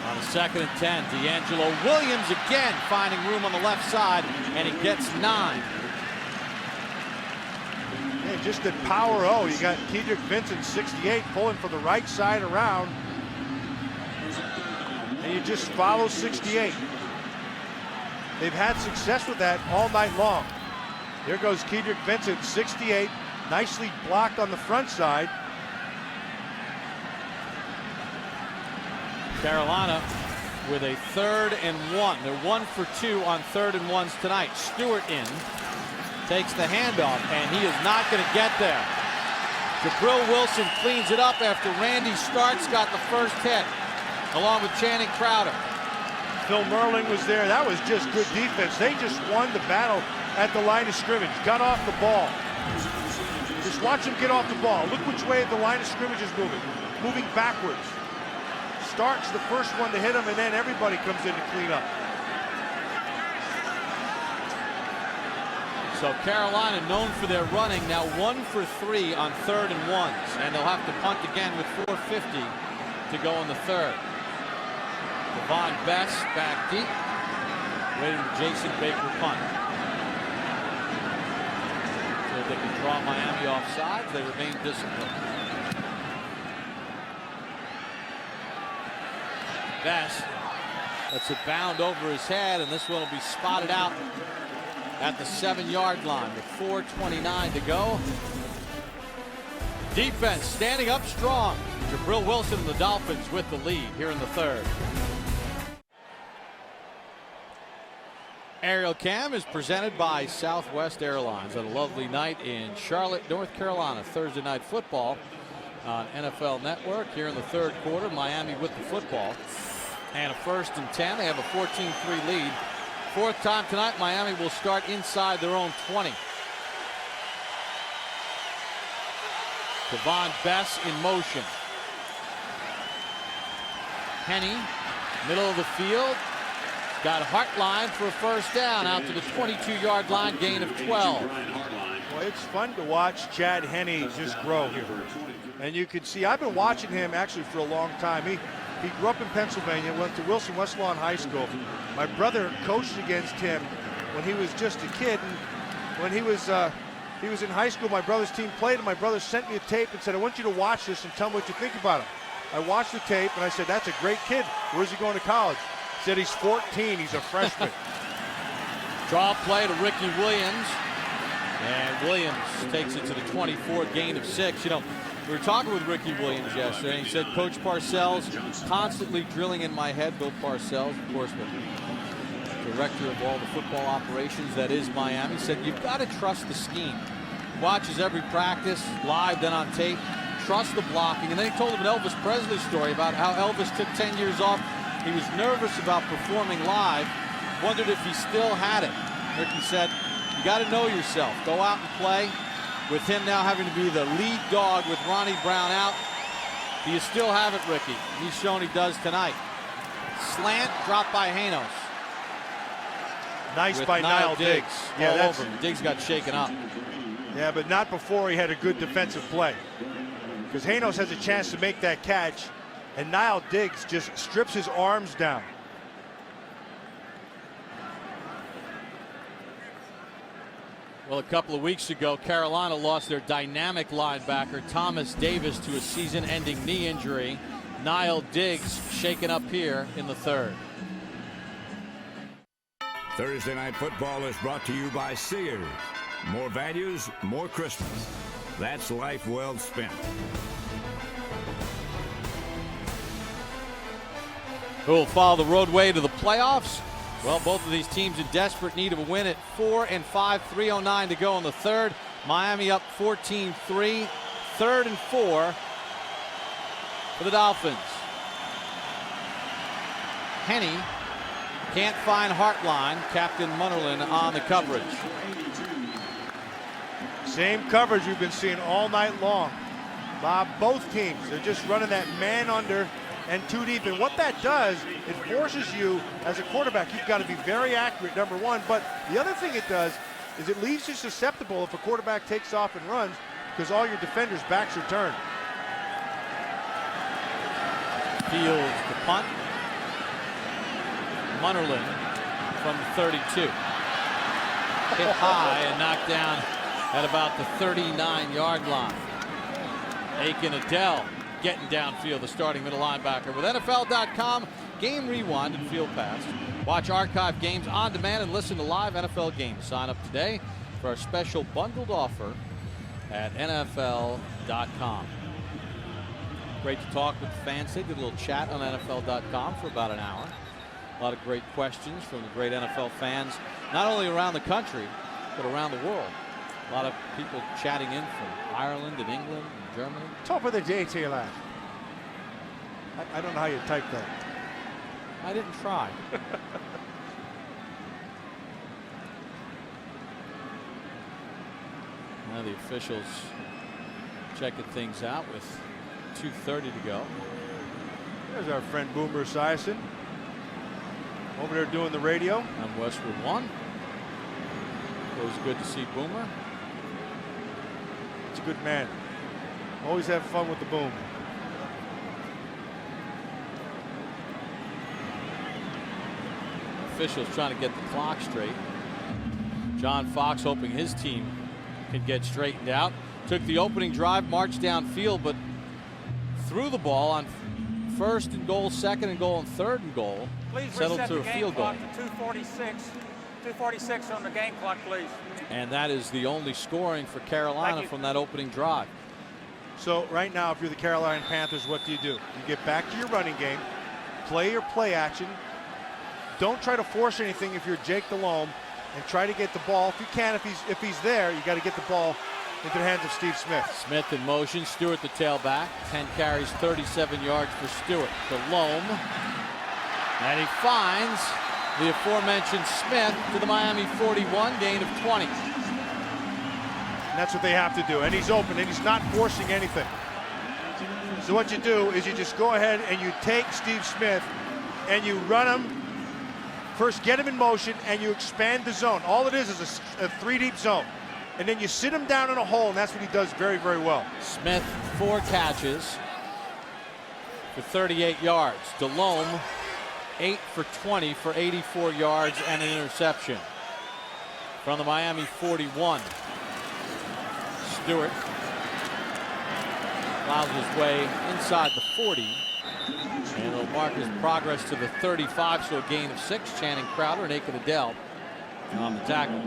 On a 2nd and 10, D'Angelo Williams again finding room on the left side, and he gets 9. Yeah, just at power O, you got Kedrick Vincent, 68, pulling for the right side around. And you just follow 68. They've had success with that all night long. There goes Kedrick Vincent, 68, nicely blocked on the front side. Carolina with a 3rd and 1. They're 1 for 2 on 3rd and 1s tonight. Stewart in, takes the handoff, and he is not going to get there. Jabril Wilson cleans it up after Randy Starks got the first hit, along with Channing Crowder. Phil Merling was there. That was just good defense. They just won the battle at the line of scrimmage. Got off the ball. Just watch him get off the ball. Look which way the line of scrimmage is moving. Moving backwards. Starks the first one to hit him, and then everybody comes in to clean up. So Carolina known for their running, now 1 for 3 on 3rd and 1s, and they'll have to punt again with 4:50 to go in the 3rd. Devon Best back deep, waiting for Jason Baker punt. So they can draw Miami off sides, they remain disciplined. Best lets it bound over his head, and this one will be spotted out at the 7-yard line with 4:29 to go. Defense standing up strong. Jabril Wilson and the Dolphins with the lead here in the 3rd. Aerial Cam is presented by Southwest Airlines on a lovely night in Charlotte, North Carolina. Thursday Night Football on NFL Network. Here in the 3rd quarter, Miami with the football. And a 1st and 10. They have a 14-3 lead. 4th time tonight, Miami will start inside their own 20. Devon Best in motion. Henny, middle of the field. Got Hartline for a 1st down out to the 22-yard line, gain of 12. Well, it's fun to watch Chad Henne just grow here. And you can see, I've been watching him actually for a long time. He grew up in Pennsylvania, went to Wilson West Lawn High School. My brother coached against him when he was just a kid. And when he was in high school, my brother's team played, and my brother sent me a tape and said, I want you to watch this and tell me what you think about him. I watched the tape, and I said, that's a great kid. Where's he going to college? He said he's 14. He's a freshman. Draw play to Ricky Williams. And Williams takes it to the 24, gain of 6. You know, we were talking with Ricky Williams yesterday, and he said, Coach Parcells constantly drilling in my head. Bill Parcells, of course, the director of all the football operations that is Miami, said, you've got to trust the scheme. Watches every practice, live, then on tape. Trust the blocking. And then he told him an Elvis Presley story about how Elvis took 10 years off. He was nervous about performing live, wondered if he still had it. Ricky said, you got to know yourself. Go out and play. With him now having to be the lead dog with Ronnie Brown out, do you still have it, Ricky? He's shown he does tonight. Slant dropped by Hanos. Nice by Niall Diggs. Yeah, all over him. Diggs got shaken up. Yeah, but not before he had a good defensive play. Because Hanos has a chance to make that catch, and Niall Diggs just strips his arms down. Well, a couple of weeks ago, Carolina lost their dynamic linebacker, Thomas Davis, to a season-ending knee injury. Niall Diggs shaken up here in the 3rd. Thursday Night Football is brought to you by Sears. More values, more Christmas. That's life well spent. Who will follow the roadway to the playoffs? Well, both of these teams in desperate need of a win at 4 and 5, 3:09 to go in the 3rd. Miami up 14-3, 3rd and 4 for the Dolphins. Henny can't find Hartline. Captain Munnerlyn on the coverage. Same coverage we've been seeing all night long. Bob, both teams, they're just running that man under and 2 deep. And what that does, it forces you as a quarterback, you've got to be very accurate, number one. But the other thing it does is it leaves you susceptible if a quarterback takes off and runs, because all your defenders' backs are turned. Fields the punt. Munnerlyn from the 32. Hit high and knocked down at about the 39-yard line. Aiken Adele getting downfield, the starting middle linebacker. With NFL.com, game rewind and field pass. Watch archive games on demand and listen to live NFL games. Sign up today for our special bundled offer at NFL.com. Great to talk with the fans. They did a little chat on NFL.com for about an hour. A lot of great questions from the great NFL fans, not only around the country, but around the world. A lot of people chatting in from Ireland and England and Germany. Top of the day to you, lad. I don't know how you type that. I didn't try. Now the officials checking things out with 2:30 to go. There's our friend Boomer Esiason over there doing the radio. On Westwood 1. Always good to see Boomer. It's a good man. Always have fun with the Boom. Officials trying to get the clock straight. John Fox hoping his team can get straightened out. Took the opening drive, marched downfield, but threw the ball on first and goal, second and goal, and third and goal. Please settled reset to the a game field goal. clock to 2:46 on the game clock, please. And that is the only scoring for Carolina from that opening drive. So right now, if you're the Carolina Panthers, what do? You get back to your running game, play your play action. Don't try to force anything if you're Jake Delhomme, and try to get the ball. If you can, if he's there, you got to get the ball into the hands of Steve Smith. Smith in motion, Stewart the tailback. 10 carries, 37 yards for Stewart. Delhomme, and he finds the aforementioned Smith to the Miami 41, gain of 20. And that's what they have to do. And he's open, and he's not forcing anything. So what you do is you just go ahead and you take Steve Smith and you run him. First, get him in motion, and you expand the zone. All it is a 3-deep zone. And then you sit him down in a hole, and that's what he does very, very well. Smith, 4 catches for 38 yards. Delhomme, 8 for 20 for 84 yards and an interception. From the Miami 41, Stewart plows his way inside the 40. And he'll mark his progress to the 35, so a gain of 6. Channing Crowder and Aiken Adele on the tackle.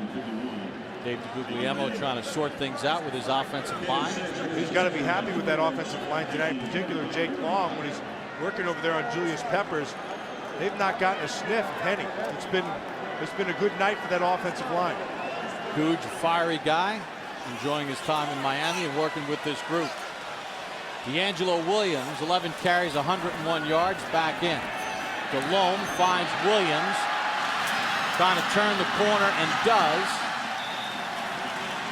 Dave DeGuglielmo trying to sort things out with his offensive line. He's got to be happy with that offensive line tonight, in particular Jake Long, when he's working over there on Julius Peppers. They've not gotten a sniff of Henny. It's been a good night for that offensive line. Googe, fiery guy, enjoying his time in Miami and working with this group. D'Angelo Williams, 11 carries, 101 yards, back in. Delhomme finds Williams, trying to turn the corner, and does.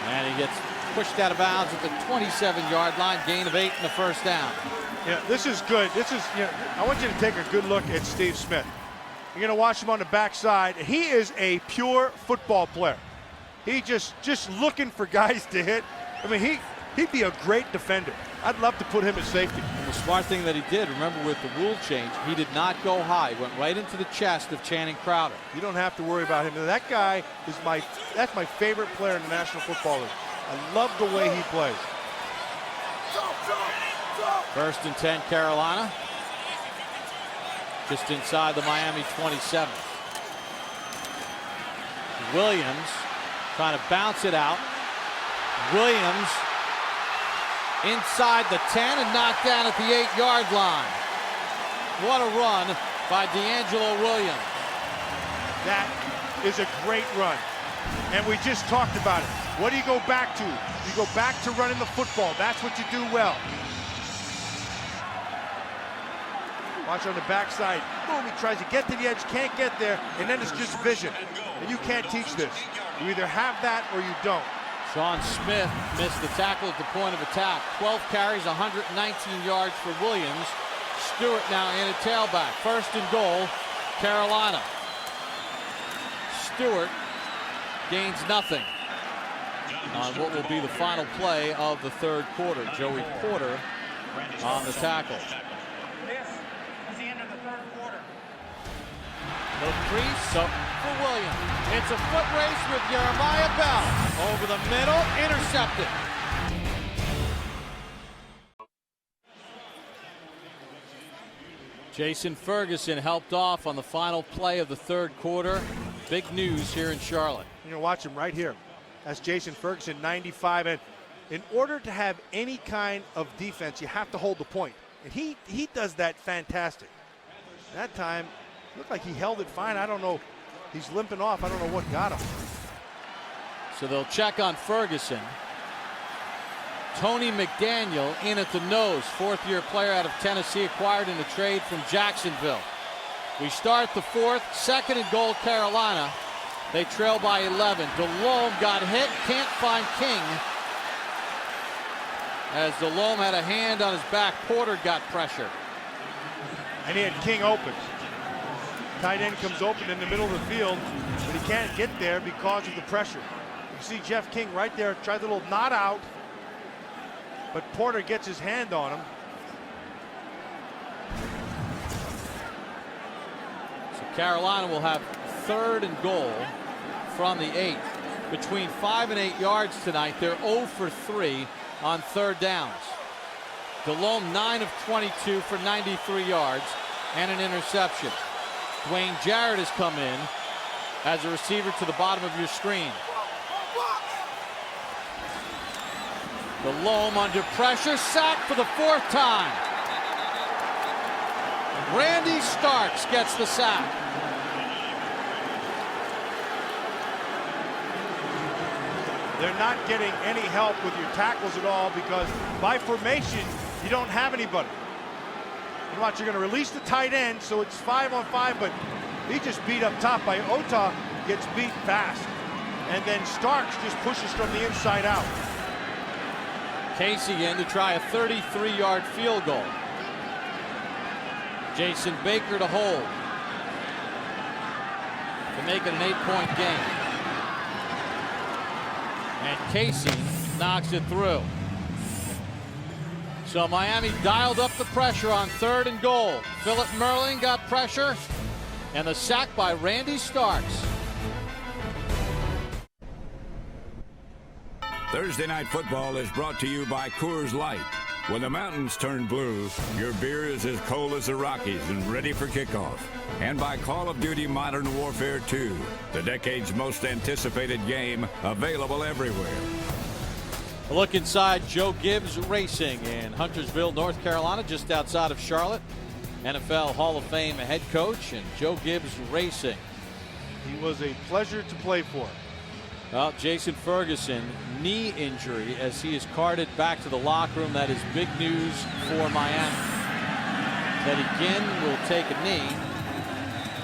And he gets pushed out of bounds at the 27-yard line, gain of 8 in the first down. Yeah, this is good. I want you to take a good look at Steve Smith. You're going to watch him on the backside. He is a pure football player. He just looking for guys to hit. I mean, he'd be a great defender. I'd love to put him at safety. And the smart thing that he did, remember with the rule change, he did not go high. He went right into the chest of Channing Crowder. You don't have to worry about him. That guy is that's my favorite player in the National Football League. I love the way he plays. First and 10, Carolina. Just inside the Miami 27. Williams trying to bounce it out. Williams inside the 10 and knocked down at the 8-yard line. What a run by D'Angelo Williams. That is a great run. And we just talked about it. What do you go back to? You go back to running the football. That's what you do well. Watch on the backside. Boom, he tries to get to the edge, can't get there, and then it's just vision. And you can't teach this. You either have that or you don't. Sean Smith missed the tackle at the point of attack. 12 carries, 119 yards for Williams. Stewart now in at tailback. First and goal, Carolina. Stewart gains nothing on what will be the final play of the third quarter. Joey Porter on the tackle. This is the end of the third quarter. The crease up for Williams. It's a foot race with Jeremiah Bell. Over the middle, intercepted. Jason Ferguson helped off on the final play of the third quarter. Big news here in Charlotte. You know, watch him right here. That's Jason Ferguson, 95. And in order to have any kind of defense, you have to hold the point. And he does that fantastic. That time, looked like he held it fine. I don't know. He's limping off. I don't know what got him. So they'll check on Ferguson. Tony McDaniel in at the nose. Fourth-year player out of Tennessee, acquired in a trade from Jacksonville. We start the fourth. Second and goal, Carolina. They trail by 11. Delhomme got hit. Can't find King. As Delhomme had a hand on his back, Porter got pressure. And he had King open. Tight end comes open in the middle of the field, but he can't get there because of the pressure. You see Jeff King right there, tried the little knot out, but Porter gets his hand on him. So Carolina will have 3rd and goal from the 8. Between 5 and 8 yards tonight. They're 0 for 3 on 3rd downs. Delhomme 9 of 22 for 93 yards and an interception. Dwayne Jarrett has come in as a receiver to the bottom of your screen. Delhomme under pressure, sacked for the 4th time. Randy Starks gets the sack. They're not getting any help with your tackles at all because by formation, you don't have anybody. You watch, you're going to release the tight end, so it's 5-on-5, but he just beat up top by Ota, gets beat fast. And then Starks just pushes from the inside out. Casey in to try a 33-yard field goal. Jason Baker to hold to make it an 8-point game. And Casey knocks it through. So Miami dialed up the pressure on 3rd and goal. Philip Merlin got pressure, and the sack by Randy Starks. Thursday Night Football is brought to you by Coors Light. When the mountains turn blue, your beer is as cold as the Rockies and ready for kickoff. And by Call of Duty Modern Warfare 2, the decade's most anticipated game, available everywhere. A look inside Joe Gibbs Racing in Huntersville, North Carolina, just outside of Charlotte. NFL Hall of Fame head coach and Joe Gibbs Racing. He was a pleasure to play for. Well, Jason Ferguson, knee injury as he is carted back to the locker room. That is big news for Miami. Teddy Ginn will take a knee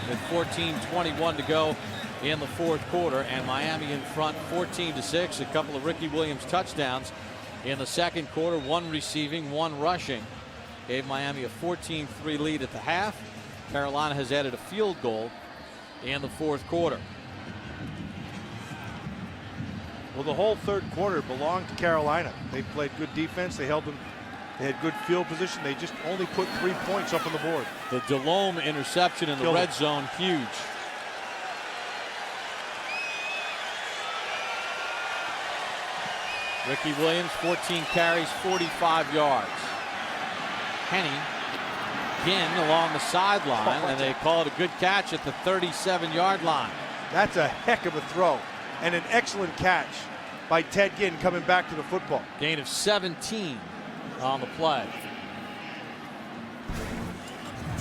with 14:21 to go in the 4th quarter, and Miami in front 14-6. A couple of Ricky Williams touchdowns in the 2nd quarter, 1 receiving, 1 rushing. Gave Miami a 14-3 lead at the half. Carolina has added a field goal in the 4th quarter. Well, the whole 3rd quarter belonged to Carolina. They played good defense. They held them. They had good field position. They just only put 3 points up on the board. The Delhomme interception in the red zone, huge. Ricky Williams, 14 carries, 45 yards. Henny, Ginn along the sideline, and they call it a good catch at the 37-yard line. That's a heck of a throw. And an excellent catch by Ted Ginn coming back to the football. Gain of 17 on the play.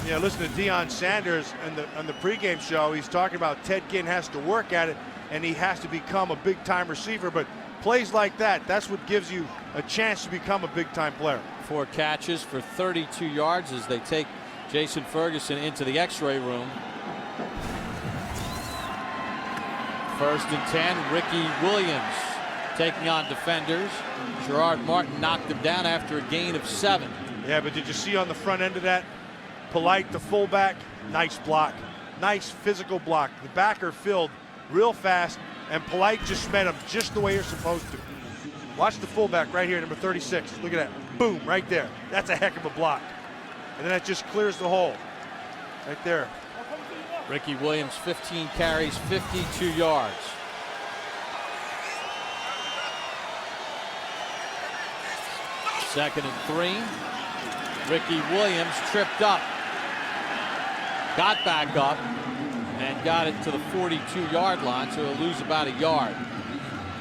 Yeah, listen to Deion Sanders on the pregame show. He's talking about Ted Ginn has to work at it and he has to become a big-time receiver. But plays like that, that's what gives you a chance to become a big-time player. 4 catches for 32 yards as they take Jason Ferguson into the X-ray room. 1st and 10, Ricky Williams taking on defenders. Gerard Martin knocked him down after a gain of 7. Yeah, but did you see on the front end of that? Polite, the fullback, nice block. Nice physical block. The backer filled real fast, and Polite just met him just the way you're supposed to. Watch the fullback right here, number 36. Look at that. Boom, right there. That's a heck of a block. And then that just clears the hole. Right there. Ricky Williams, 15 carries, 52 yards. Second and 3. Ricky Williams tripped up. Got back up and got it to the 42-yard line, so he'll lose about a yard.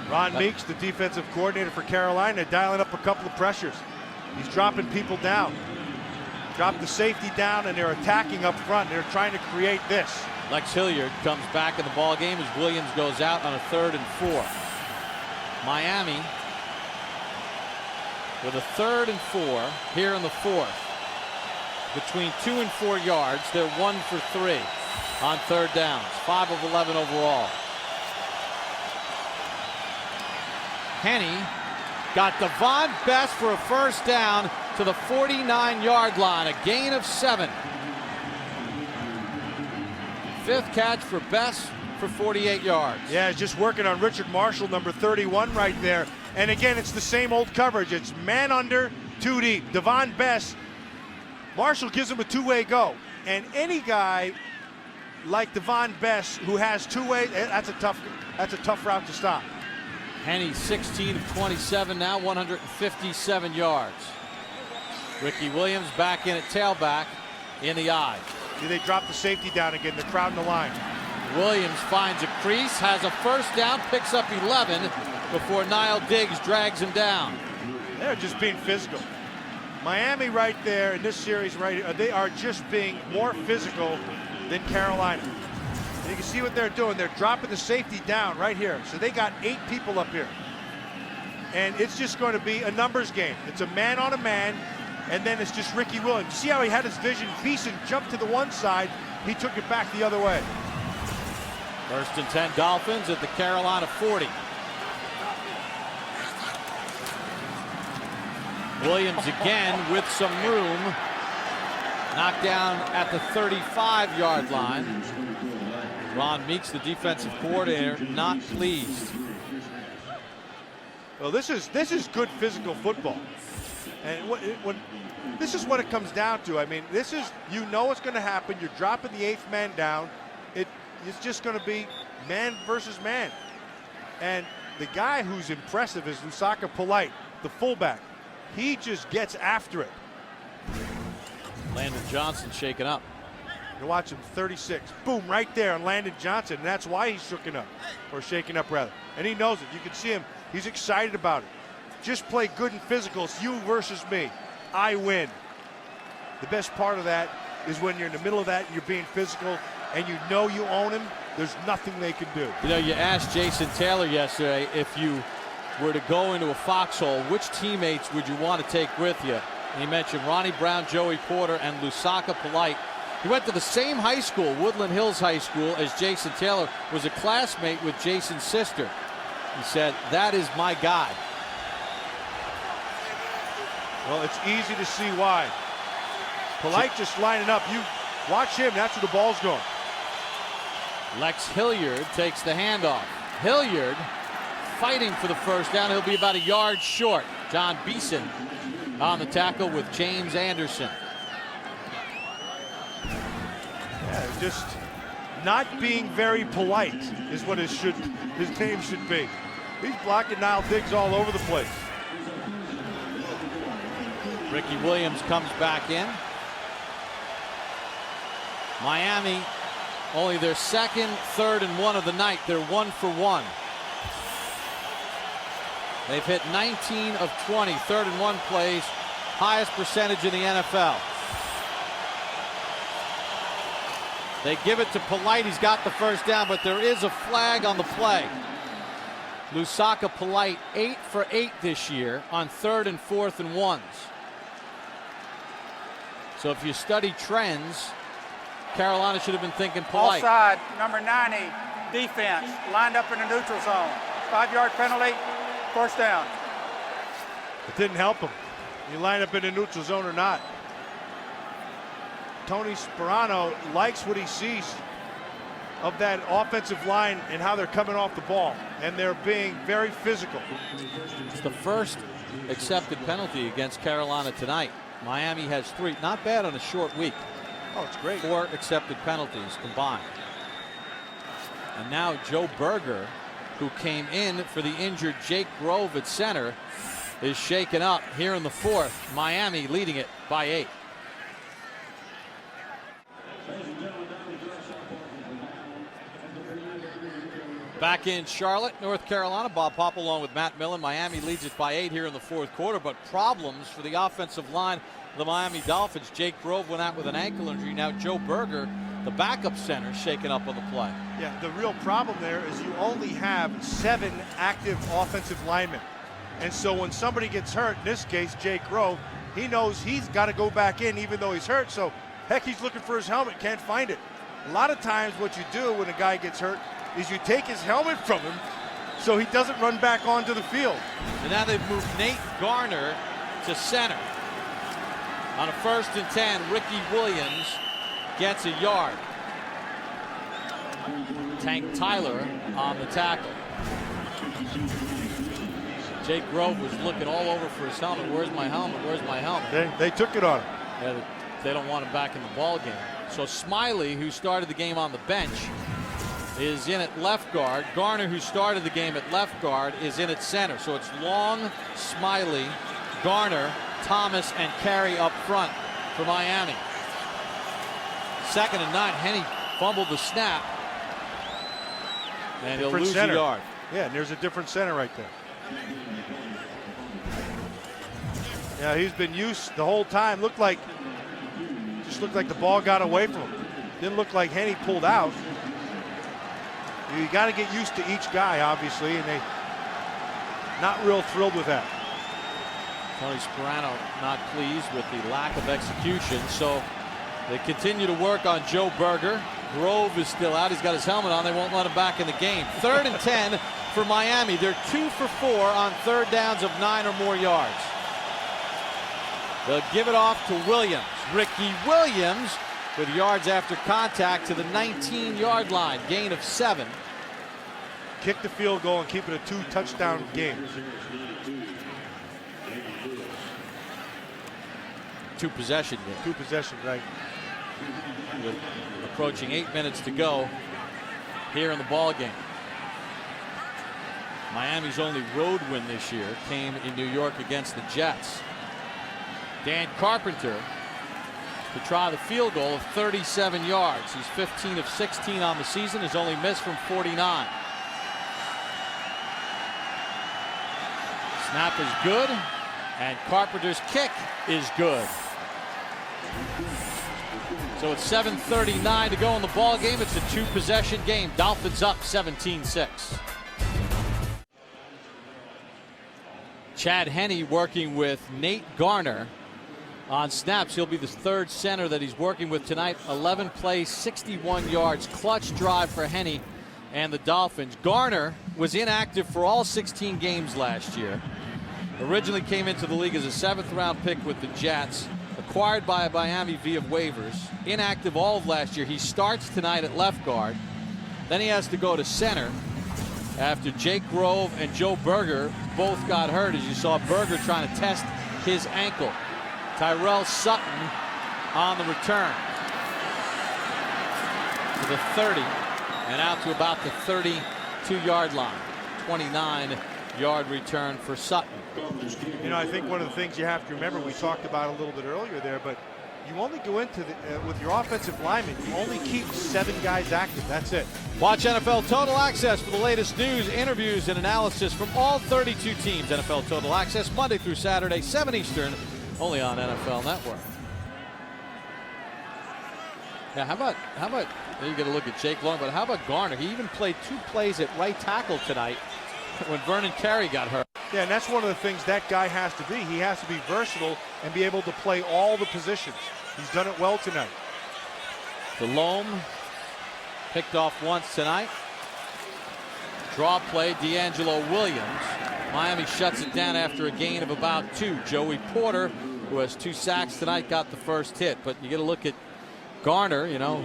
Ron Meeks, the defensive coordinator for Carolina, dialing up a couple of pressures. He's dropping people down. Drop the safety down, and they're attacking up front. They're trying to create this. Lex Hilliard comes back in the ball game as Williams goes out on a 3rd and 4. Miami with a 3rd and 4 here in the 4th. Between 2 and 4 yards, they're 1 for 3 on 3rd downs. 5 of 11 overall. Henny got Devon Best for a 1st down to the 49-yard line, a gain of 7. 5th catch for Best for 48 yards. Yeah, he's just working on Richard Marshall, number 31 right there. And again, it's the same old coverage. It's man under, 2 deep. Devon Best, Marshall gives him a two-way go. And any guy like Devon Best who has two-way, that's a tough route to stop. Henne 16 of 27 now, 157 yards. Ricky Williams back in at tailback in the I. See, they drop the safety down again. They're crowding the line. Williams finds a crease, has a first down, picks up 11 before Niall Diggs drags him down. They're just being physical. Miami right there in this series right here, they are just being more physical than Carolina. And you can see what they're doing. They're dropping the safety down right here. So they got 8 people up here. And it's just going to be a numbers game. It's a man on a man, and then it's just Ricky Williams. See how he had his vision? Beeson jumped to the one side. He took it back the other way. 1st and 10 Dolphins at the Carolina 40. Williams again with some room. Knocked down at the 35-yard line. Ron Meeks, the defensive coordinator, not pleased. Well, this is good physical football. And this is what it comes down to. I mean, this is, you know what's going to happen. You're dropping the 8th man down. It's just going to be man versus man. And the guy who's impressive is Lusaka Polite, the fullback. He just gets after it. Landon Johnson shaken up. You watch him, 36. Boom, right there on Landon Johnson. And that's why he's shaken up, rather. And he knows it. You can see him. He's excited about it. Just play good and physical. It's you versus me. I win. The best part of that is when you're in the middle of that and you're being physical and you know you own him, there's nothing they can do. You know, you asked Jason Taylor yesterday if you were to go into a foxhole, which teammates would you want to take with you? And he mentioned Ronnie Brown, Joey Porter, and Lusaka Polite. He went to the same high school, Woodland Hills High School, as Jason Taylor, was a classmate with Jason's sister. He said, that is my guy. Well, it's easy to see why. Polite just lining up. You watch him, that's where the ball's going. Lex Hilliard takes the handoff. Hilliard fighting for the first down. He'll be about a yard short. John Beeson on the tackle with James Anderson. Yeah, just not being very polite is what his name should be. He's blocking Niall Diggs all over the place. Ricky Williams comes back in. Miami, only their 2nd, 3rd, and 1 of the night. They're 1 for 1. They've hit 19 of 20, 3rd and 1 plays, highest percentage in the NFL. They give it to Polite. He's got the first down, but there is a flag on the play. Lusaka Polite 8 for 8 this year on 3rd and 4th and 1s. So if you study trends, Carolina should have been thinking Polite. Offside, number 90, defense, lined up in the neutral zone. 5-yard penalty, first down. It didn't help him. You line up in the neutral zone or not. Tony Sperano likes what he sees of that offensive line and how they're coming off the ball, and they're being very physical. It's the first accepted penalty against Carolina tonight. Miami has 3. Not bad on a short week. Oh, it's great. 4 accepted penalties combined. And now Joe Berger, who came in for the injured Jake Grove at center, is shaken up here in the 4th. Miami leading it by 8. Back in Charlotte, North Carolina, Bob Papa along with Matt Millen. Miami leads it by 8 here in the 4th quarter, but problems for the offensive line of the Miami Dolphins. Jake Grove went out with an ankle injury. Now Joe Berger, the backup center, shaken up on the play. Yeah, the real problem there is you only have 7 active offensive linemen. And so when somebody gets hurt, in this case, Jake Grove, he knows he's got to go back in even though he's hurt. So, heck, he's looking for his helmet, can't find it. A lot of times what you do when a guy gets hurt is you take his helmet from him so he doesn't run back onto the field. And now they've moved Nate Garner to center. On a 1st and 10, Ricky Williams gets a yard. Tank Tyler on the tackle. Jake Grove was looking all over for his helmet. Where's my helmet? Where's my helmet? They took it on him. Yeah, they don't want him back in the ball game. So Smiley, who started the game on the bench, is in at left guard. Garner, who started the game at left guard, is in at center. So it's Long, Smiley, Garner, Thomas, and Carey up front for Miami. 2nd and 9. Henne fumbled the snap, and he'll lose center. a yard. Yeah, and there's a different center right there. Yeah, he's been used the whole time. Looked like the ball got away from him. Didn't look like Henne pulled out. You got to get used to each guy, obviously, and they not real thrilled with that. Tony Sperano not pleased with the lack of execution, so they continue to work on Joe Berger. Grove is still out. He's got his helmet on. They won't let him back in the game. 3rd and 10 for Miami. They're 2 for 4 on 3rd downs of 9 or more yards. They'll give it off to Williams. Ricky Williams with yards after contact to the 19-yard line. Gain of 7. Kick the field goal and keep it a 2-touchdown game. 2-possession game. 2-possession, right. With approaching 8 minutes to go here in the ball game. Miami's only road win this year came in New York against the Jets. Dan Carpenter to try the field goal of 37 yards. He's 15 of 16 on the season. Has only missed from 49. Snap is good, and Carpenter's kick is good. So it's 7:39 to go in the ball game. It's a 2-possession game. Dolphins up 17-6. Chad Henne working with Nate Garner on snaps. He'll be the 3rd center that he's working with tonight. 11 plays, 61 yards. Clutch drive for Henne and the Dolphins. Garner was inactive for all 16 games last year. Originally came into the league as a 7th-round pick with the Jets. Acquired by Miami via waivers. Inactive all of last year. He starts tonight at left guard. Then he has to go to center after Jake Grove and Joe Berger both got hurt, as you saw Berger trying to test his ankle. Tyrell Sutton on the return to the 30 and out to about the 32-yard line. 29-yard return for Sutton. You know, I think one of the things you have to remember, we talked about a little bit earlier there, but you only go into with your offensive linemen, you only keep 7 guys active. That's it. Watch NFL Total Access for the latest news, interviews, and analysis from all 32 teams. NFL Total Access Monday through Saturday, 7 Eastern, only on NFL Network. Yeah, how about you got to look at Jake Long, but how about Garner? He even played 2 plays at right tackle tonight when Vernon Carey got hurt. Yeah, and that's one of the things that guy has to be. He has to be versatile and be able to play all the positions. He's done it well tonight. Delhomme picked off once tonight. Draw play, D'Angelo Williams. Miami shuts it down after a gain of about 2. Joey Porter, who has 2 sacks tonight, got the first hit. But you get a look at Garner, you know,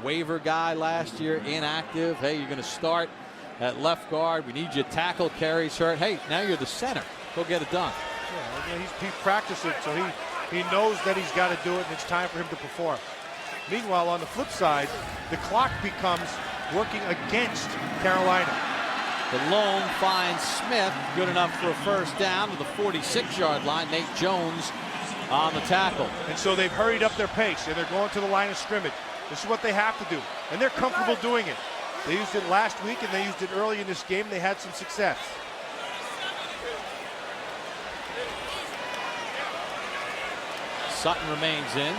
waiver guy last year, inactive. Hey, you're going to start at left guard. We need you to tackle. Carey's hurt. Hey, now you're the center. Go get it done. Yeah, he's practiced it, so he knows that he's got to do it, and it's time for him to perform. Meanwhile, on the flip side, the clock becomes working against Carolina. Delhomme finds Smith, good enough for a first down to the 46-yard line. Nate Jones on the tackle. And so they've hurried up their pace, and they're going to the line of scrimmage. This is what they have to do, and they're comfortable doing it. They used it last week, and they used it early in this game. They had some success. Sutton remains in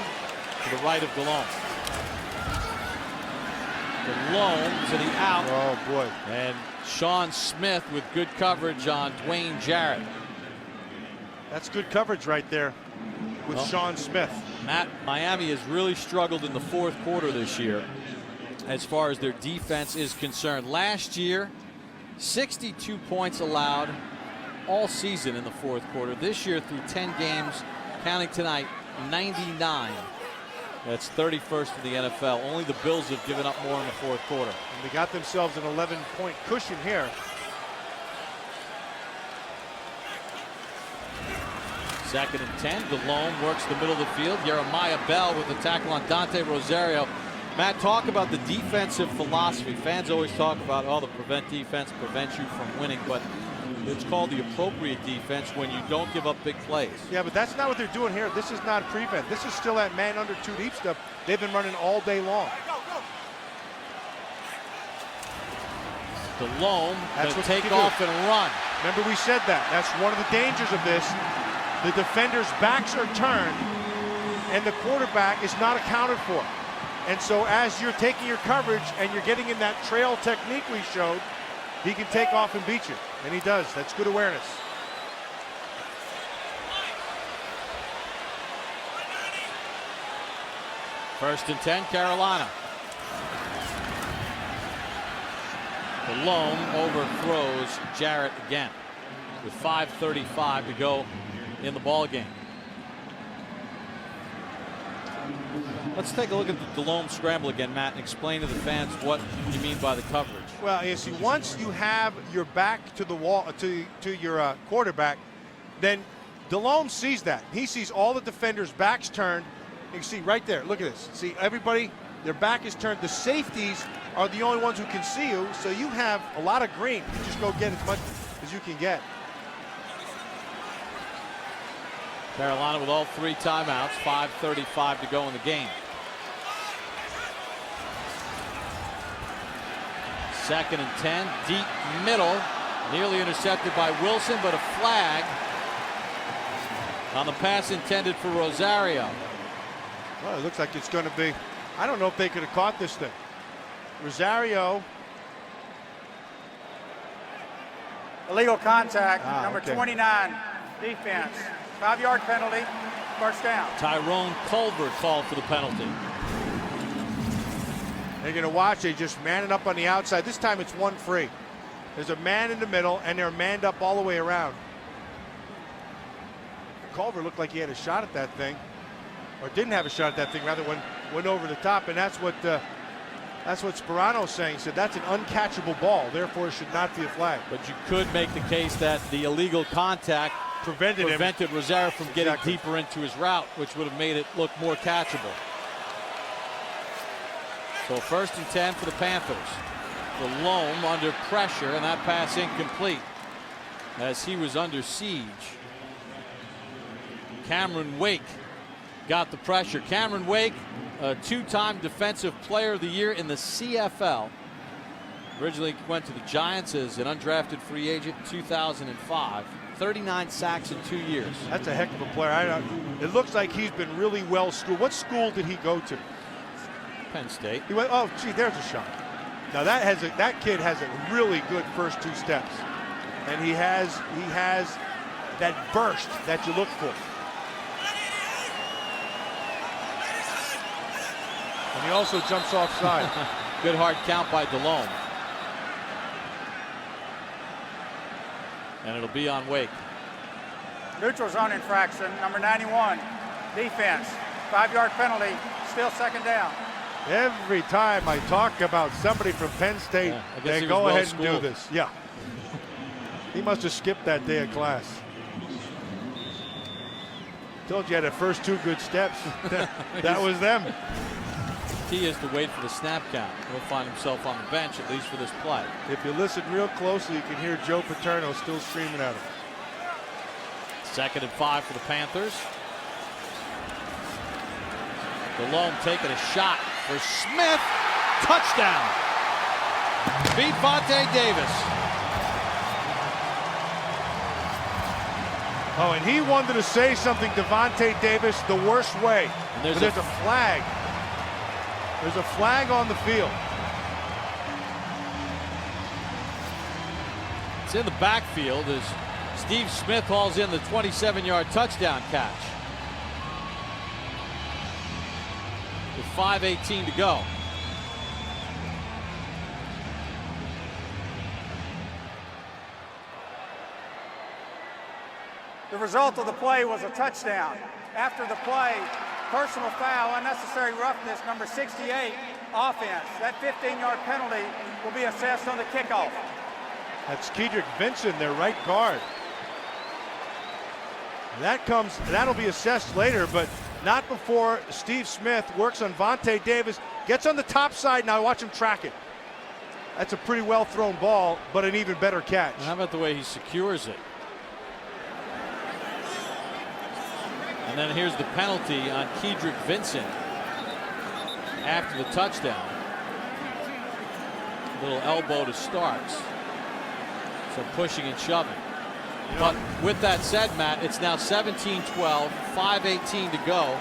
to the right of Delhomme. Delhomme to the out. Oh, boy. And Sean Smith with good coverage on Dwayne Jarrett. That's good coverage right there with Sean Smith. Miami has really struggled in the 4th quarter this year as far as their defense is concerned. Last year, 62 points allowed all season in the 4th quarter. This year, through 10 games, counting tonight, 99. That's 31st in the NFL. Only the Bills have given up more in the fourth quarter. And they got themselves an 11-point cushion here. Second and 10. DeLome works the middle of the field. Jeremiah Bell with the tackle on Dante Rosario. Matt, talk about the defensive philosophy. Fans always talk about, oh, the prevent defense prevents you from winning, but it's called the appropriate defense when you don't give up big plays. Yeah, but that's not what they're doing here. This is not prevent. This is still that man under two deep stuff they've been running all day long. DeLome to take off and run. Remember we said that. That's one of the dangers of this. The defenders' backs are turned and the quarterback is not accounted for. And so as you're taking your coverage and you're getting in that trail technique we showed, he can take off and beat you. And he does. That's good awareness. First and 10, Carolina. DeLome overthrows Jarrett again with 5:35 to go in the ball game. Let's take a look at the DeLome scramble again, Matt, and explain to the fans what you mean by the coverage. Well, you see, once you have your back to the wall, to your quarterback, then DeLome sees that. He sees all the defenders' backs turned. You can see right there. Look at this. See, everybody, their back is turned. The safeties are the only ones who can see you, so you have a lot of green. You just go get as much as you can get. Carolina with all 3 timeouts, 5:35 to go in the game. Second and 10, deep middle, nearly intercepted by Wilson, but a flag on the pass intended for Rosario. Well, it looks like it's going to be, I don't know if they could have caught this thing. Rosario. Illegal contact, number okay. 29, defense. 5-yard penalty, first down. Tyrone Culver called for the penalty. They're going to watch. They just man it up on the outside. This time it's one free. There's a man in the middle, and they're manned up all the way around. Culver looked like he had a shot at that thing, or didn't have a shot at that thing. Rather, went over the top, and that's what Sperano's saying. He said that's an uncatchable ball. Therefore, it should not be a flag. But you could make the case that the illegal contact prevented Rosario from getting deeper into his route, which would have made it look more catchable. So first and 10 for the Panthers. DeLome under pressure, and that pass incomplete as he was under siege. Cameron Wake got the pressure. Cameron Wake, a 2-time Defensive Player of the Year in the CFL. Originally went to the Giants as an undrafted free agent in 2005. 39 sacks in 2 years. That's a heck of a player. It looks like he's been really well schooled. What school did he go to? Penn State. He went, oh, gee, there's a shot. Now that kid has a really good first 2 steps. And he has that burst that you look for. And he also jumps offside. Good hard count by DeLome. And it'll be on Wake. Neutral zone infraction, number 91, defense. 5-yard penalty, still second down. Every time I talk about somebody from Penn State, they go ahead and do this. Yeah. He must have skipped that day of class. Told you had the first 2 good steps. That was them. The key is to wait for the snap count. He'll find himself on the bench, at least for this play. If you listen real closely, you can hear Joe Paterno still screaming at him. Second and 5 for the Panthers. DeLome taking a shot for Smith. Touchdown. Beat Vontae Davis. Oh, and he wanted to say something to Vontae Davis the worst way. There's a flag. There's a flag on the field. It's in the backfield as Steve Smith hauls in the 27-yard touchdown catch. With 5:18 to go. The result of the play was a touchdown. After the play, personal foul, unnecessary roughness, number 68, offense. That 15-yard penalty will be assessed on the kickoff. That's Kedrick Vincent, their right guard. That'll be assessed later, but not before Steve Smith works on Vontae Davis, gets on the top side. Now watch him track it. That's a pretty well thrown ball, but an even better catch. How about the way he secures it? And then here's the penalty on Kedrick Vincent after the touchdown. Little elbow to Starks. So pushing and shoving. But with that said, Matt, it's now 17-12, 5:18 to go.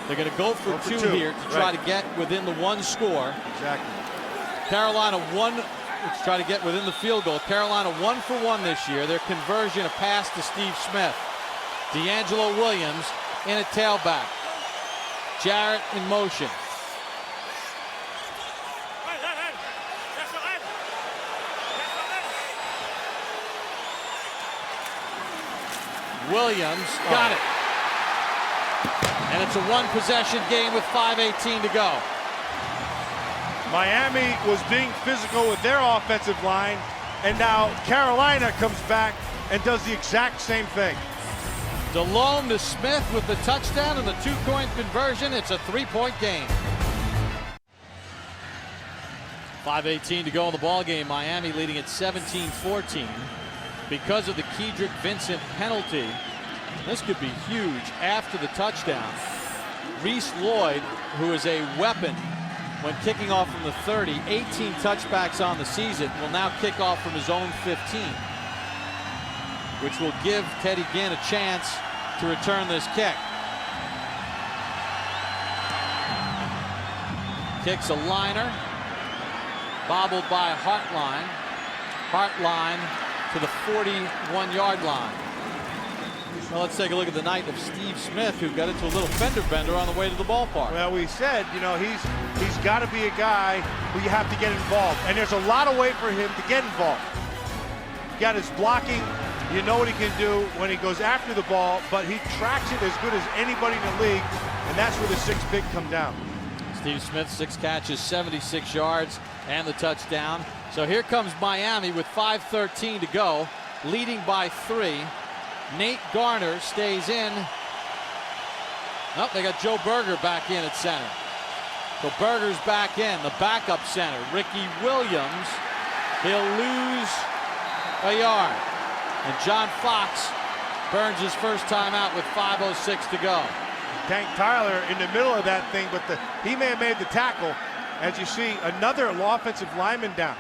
They're going to go for two here to try to get within the one score. Exactly. Carolina let's try to get within the field goal. Carolina 1 for 1 this year. Their conversion, a pass to Steve Smith. D'Angelo Williams in a tailback. Jarrett in motion. Williams got it. And it's a one-possession game with 5:18 to go. Miami was being physical with their offensive line, and now Carolina comes back and does the exact same thing. Delhomme to Smith with the touchdown and the two-point conversion. It's a three-point game. 5:18 to go in the ball game. Miami leading at 17-14 because of the Kedrick Vincent penalty. This could be huge after the touchdown. Reese Lloyd, who is a weapon when kicking off from the 30, 18 touchbacks on the season, will now kick off from his own 15, which will give Teddy Ginn a chance to return this kick. Kicks a liner, bobbled by Hartline. Hartline to the 41-yard line. Well, let's take a look at the night of Steve Smith, who got into a little fender bender on the way to the ballpark. Well, we said, he's got to be a guy who you have to get involved, and there's a lot of way for him to get involved. Got his blocking, you know what he can do when he goes after the ball, but he tracks it as good as anybody in the league, and that's where the 6 big come down. Steve Smith, 6 catches, 76 yards, and the touchdown. So here comes Miami with 5:13 to go, leading by 3. Nate Garner stays in. Oh, they got Joe Berger back in at center. So Berger's back in, the backup center. Ricky Williams, he'll lose a yard. And John Fox burns his first time out with 5:06 to go. Tank Tyler in the middle of that thing, but he may have made the tackle. As you see, another offensive lineman down.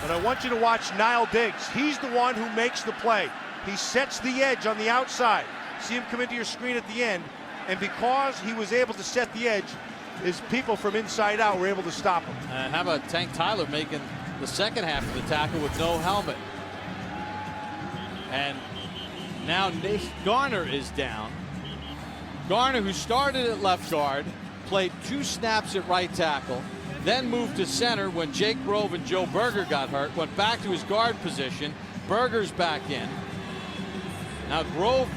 But I want you to watch Niall Diggs. He's the one who makes the play. He sets the edge on the outside. See him come into your screen at the end, and because he was able to set the edge, his people from inside out were able to stop him. How about Tank Tyler making the second half of the tackle with no helmet? And now Nate Garner is down. Garner, who started at left guard, played 2 snaps at right tackle, then moved to center when Jake Grove and Joe Berger got hurt, went back to his guard position. Berger's back in. Now Grove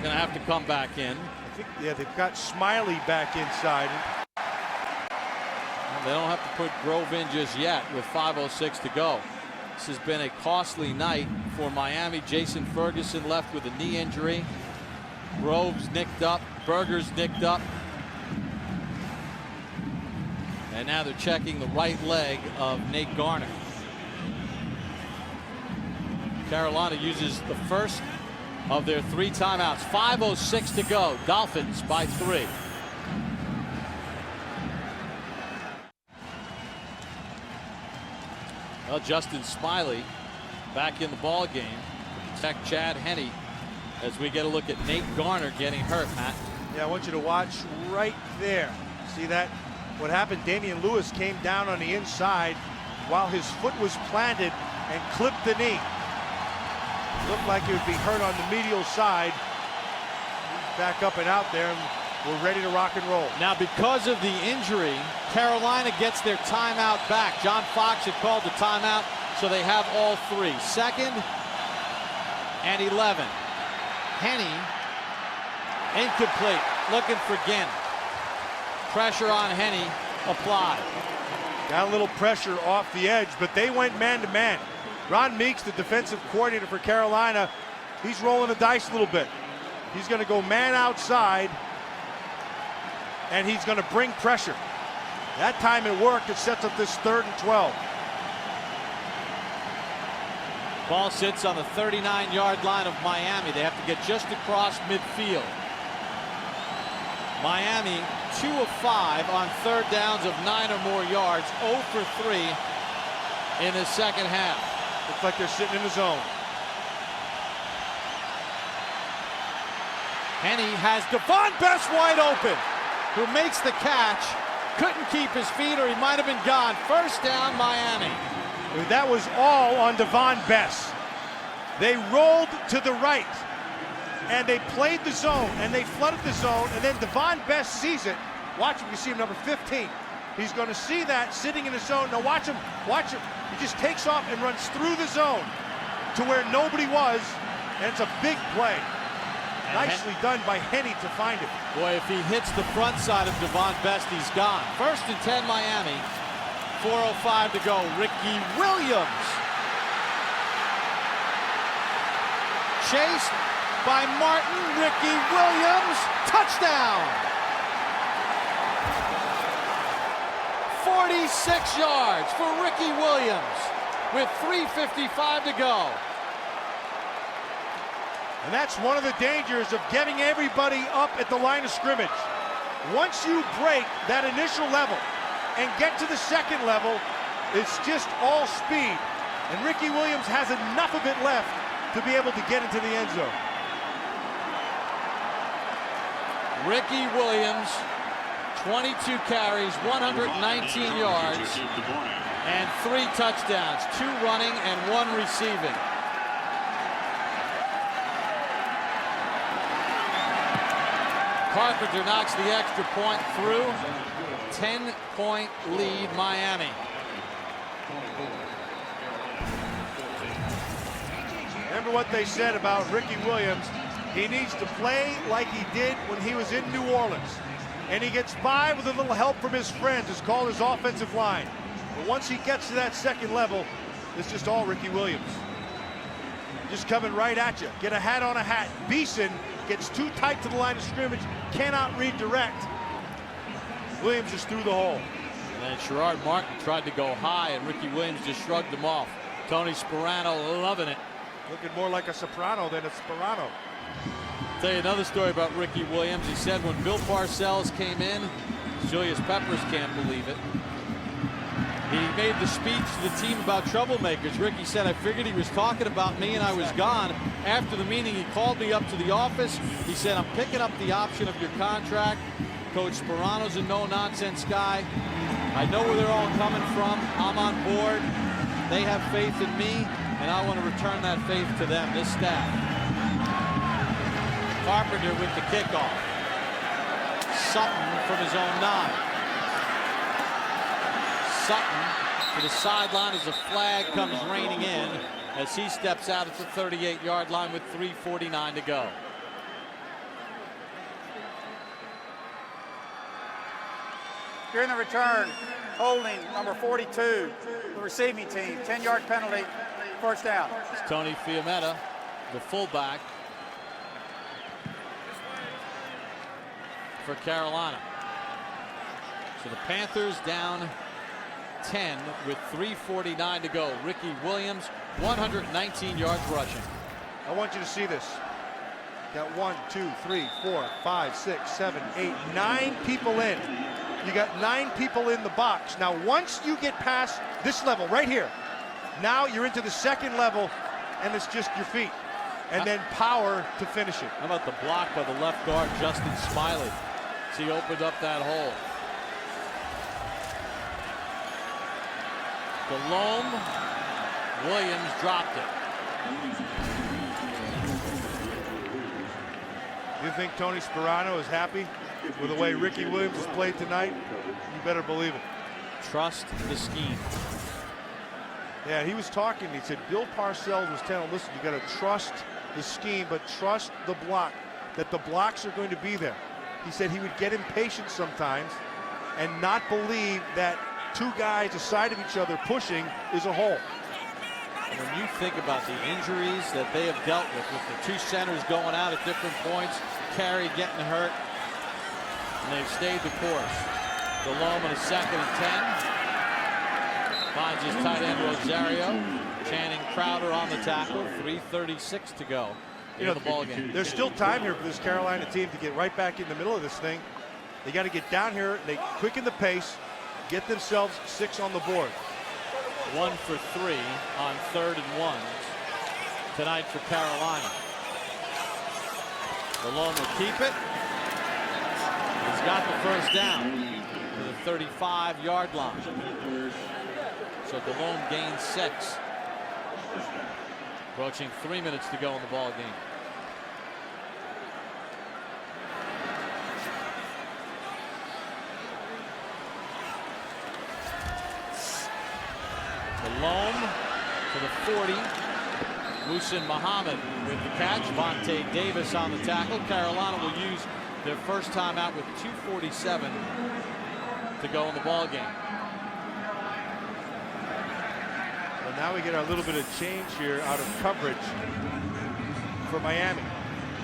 gonna have to come back in. I think, yeah, they've got Smiley back inside. Well, they don't have to put Grove in just yet with 5:06 to go. This has been a costly night for Miami. Jason Ferguson left with a knee injury. Grove's nicked up, Berger's nicked up. And now they're checking the right leg of Nate Garner. Carolina uses the first of their 3 timeouts. 5:06 to go. Dolphins by 3. Well, Justin Smiley back in the ball game. Protect Chad Henne as we get a look at Nate Garner getting hurt, Matt. Yeah, I want you to watch right there. See that? What happened, Damian Lewis came down on the inside while his foot was planted and clipped the knee. Looked like he would be hurt on the medial side. Back up and out there, and we're ready to rock and roll. Now, because of the injury, Carolina gets their timeout back. John Fox had called the timeout, so they have all 3. 2nd and 11. Henne Incomplete. Looking for Ginn. Pressure on Henne applied. Got a little pressure off the edge, but they went man-to-man. Ron Meeks, the defensive coordinator for Carolina, he's rolling the dice a little bit. He's going to go man outside, and he's going to bring pressure. That time it worked. It sets up this 3rd and 12. Ball sits on the 39-yard line of Miami. They have to get just across midfield. Miami 2 of 5 on 3rd downs of 9 or more yards, 0 for 3 in the second half. Looks like they're sitting in the zone. Henne has Devon Best wide open, who makes the catch. Couldn't keep his feet, or he might have been gone. First down, Miami. That was all on Devon Best. They rolled to the right, and they played the zone, and they flooded the zone, and then Devon Best sees it. Watch him, you see him, number 15. He's going to see that sitting in the zone. Now watch him, watch him. He just takes off and runs through the zone to where nobody was, and it's a big play. Nicely done by Henne to find him. Boy, if he hits the front side of Devon Best, he's gone. 1st and 10 Miami. 4:05 to go. Ricky Williams. Chased by Martin. Ricky Williams. Touchdown. 46 yards for Ricky Williams with 3:55 to go. And that's one of the dangers of getting everybody up at the line of scrimmage. Once you break that initial level and get to the second level, it's just all speed. And Ricky Williams has enough of it left to be able to get into the end zone. Ricky Williams, 22 carries, 119 yards, and 3 touchdowns, 2 running and 1 receiving. Carpenter knocks the extra point through. 10-point lead, Miami. Remember what they said about Ricky Williams. He needs to play like he did when he was in New Orleans. And he gets by with a little help from his friends. It's called his offensive line. But once he gets to that second level, it's just all Ricky Williams. Just coming right at you. Get a hat on a hat. Beeson gets too tight to the line of scrimmage, cannot redirect. Williams just threw the hole. And then Sherrard Martin tried to go high, and Ricky Williams just shrugged him off. Tony Sperano loving it. Looking more like a soprano than a Sperano. I'll tell you another story about Ricky Williams. He said when Bill Parcells came in, Julius Peppers can't believe it. He made the speech to the team about troublemakers. Ricky said, I figured he was talking about me and I was gone. After the meeting, he called me up to the office. He said, I'm picking up the option of your contract. Coach Sperano's a no-nonsense guy. I know where they're all coming from. I'm on board. They have faith in me, and I want to return that faith to them, this staff. Carpenter with the kickoff. Sutton from his own 9. Sutton to the sideline as the flag comes raining in as he steps out at the 38-yard line with 3:49 to go. During the return, holding number 42, the receiving team, 10-yard penalty, 1st down. It's Tony Fiumetta, the fullback for Carolina. So the Panthers down 10 with 3:49 to go. Ricky Williams, 119 yards rushing. I want you to see this. Got 1, 2, 3, 4, 5, 6, 7, 8, 9 people in. You got 9 people in the box. Now, once you get past this level right here, now you're into the second level, and it's just your feet. And then power to finish it. How about the block by the left guard, Justin Smiley? So he opened up that hole. Delhomme, Williams dropped it. You think Tony Sperano is happy with the way Ricky Williams has played tonight? You better believe it. Trust the scheme. Yeah, he was talking. He said Bill Parcells was telling him, listen, you got to trust the scheme, but trust the block. that the blocks are going to be there. He said he would get impatient sometimes and not believe that two guys aside of each other pushing is a hole. When you think about the injuries that they have dealt with the two centers going out at different points, Carey getting hurt, and they've stayed the course. Delhomme on a 2nd and 10. Finds his tight end Rosario. Channing Crowder on the tackle. 3:36 to go in the ball game. There's still time here for this Carolina team to get right back in the middle of this thing. They got to get down here. They quicken the pace, get themselves 6 on the board. 1 for 3 on 3rd and 1 tonight for Carolina. Delhomme will keep it. He's got the first down to the 35-yard line. So Delhomme gains 6. Approaching 3 minutes to go in the ball game. Delhomme to the 40. Muhsin Muhammad with the catch. Vontae Davis on the tackle. Carolina will use their first time out with 2:47 to go in the ball game. Well, now we get a little bit of change here out of coverage for Miami.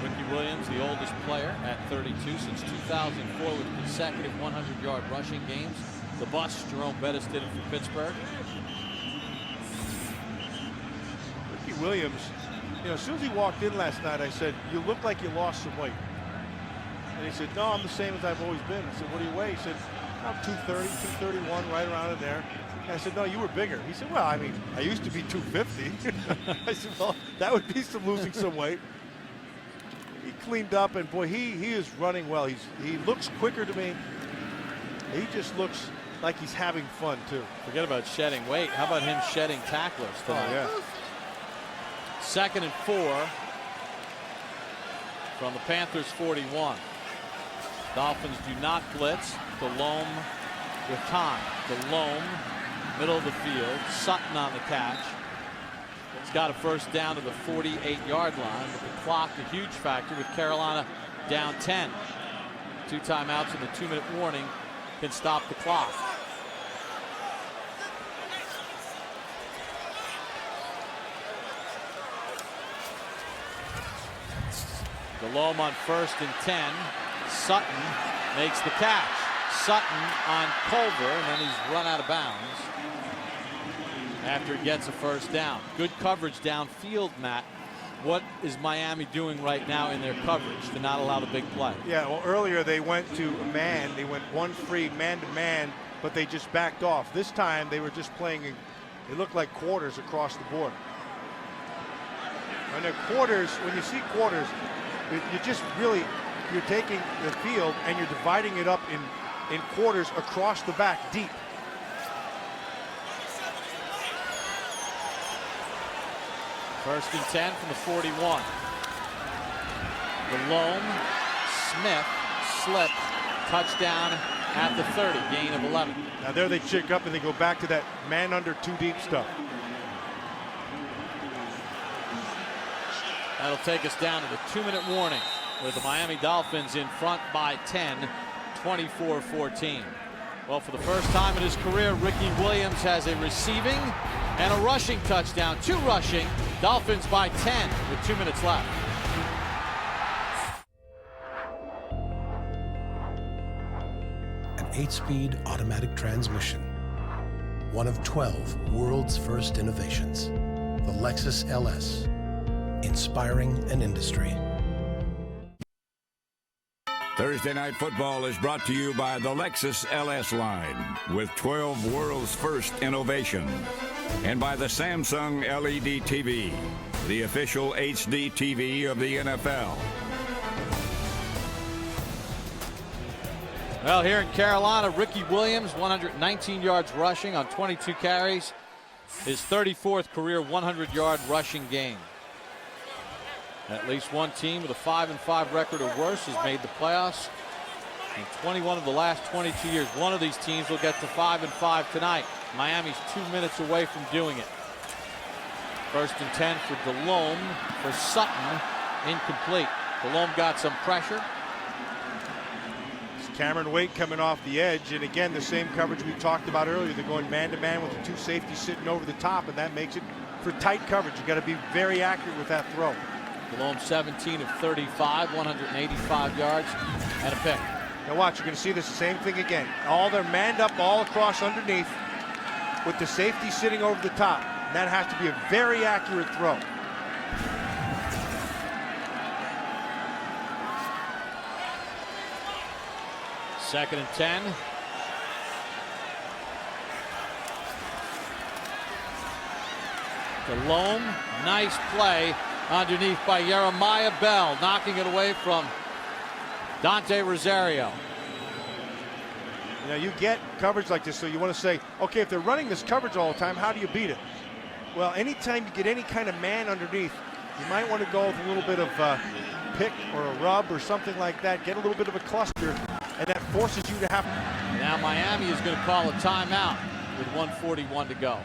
Ricky Williams, the oldest player at 32 since 2004 with consecutive 100-yard rushing games. The bust, Jerome Bettis did it for Pittsburgh. Ricky Williams, as soon as he walked in last night, I said, "You look like you lost some weight." And he said, "No, I'm the same as I've always been." I said, "What do you weigh?" He said, "I'm 230, 231, right around in there." And I said, "No, you were bigger." He said, "Well, I mean, I used to be 250. I said, "Well, that would be losing some weight." He cleaned up, and boy, he is running well. He looks quicker to me. He just looks like he's having fun too. Forget about shedding weight. How about him shedding tacklers tonight? Oh, yeah. 2nd and 4 from the Panthers 41. Dolphins do not blitz. Delhomme with time. Delhomme, middle of the field. Sutton on the catch. He's got a first down to the 48-yard line. But the clock, a huge factor with Carolina down 10. 2 timeouts and the 2-minute warning can stop the clock. Delhomme on 1st and 10. Sutton makes the catch. Sutton on Culver, and then he's run out of bounds after he gets a first down. Good coverage downfield, Matt. What is Miami doing right now in their coverage to not allow the big play? Yeah, well, earlier they went to man. They went one free man-to-man, but they just backed off. This time they were just playing, it looked like quarters across the board. And the quarters, when you see quarters, you just really, you're taking the field and you're dividing it up in quarters across the back deep. First and 10 from the 41. Delhomme, Smith, slip, touchdown at the 30, gain of 11. Now there they check up and they go back to that man under 2 deep stuff. That'll take us down to the 2-minute warning with the Miami Dolphins in front by 10, 24-14. Well, for the first time in his career, Ricky Williams has a receiving and a rushing touchdown. 2 rushing. Dolphins by 10 with 2 minutes left. An 8-speed automatic transmission. One of 12 world's first innovations. The Lexus LS. Inspiring an industry. Thursday Night Football is brought to you by the Lexus LS line with 12 world's first innovation. And by the Samsung LED TV, the official HD TV of the NFL. Well, here in Carolina, Ricky Williams, 119 yards rushing on 22 carries. His 34th career 100-yard rushing game. At least one team with a 5-5 record or worse has made the playoffs in 21 of the last 22 years. One of these teams will get to 5-5 tonight. Miami's 2 minutes away from doing it. First and 10 for Delhomme. For Sutton, incomplete. Delhomme got some pressure. It's Cameron Wake coming off the edge, and again, the same coverage we talked about earlier. They're going man-to-man with the two safeties sitting over the top, and that makes it for tight coverage. You got to be very accurate with that throw. Delhomme 17 of 35, 185 yards, and a pick. Now watch, you're going to see this same thing again. All they're manned up all across underneath with the safety sitting over the top. And that has to be a very accurate throw. Second and 10. Delhomme, nice play underneath by Jeremiah Bell, knocking it away from Dante Rosario. You know, you get coverage like this, so you want to say, okay, if they're running this coverage all the time, how do you beat it? Well, anytime you get any kind of man underneath, you might want to go with a little bit of pick or a rub or something like that. Get a little bit of a cluster, and that forces you to have. Now Miami is going to call a timeout with 1:41 to go.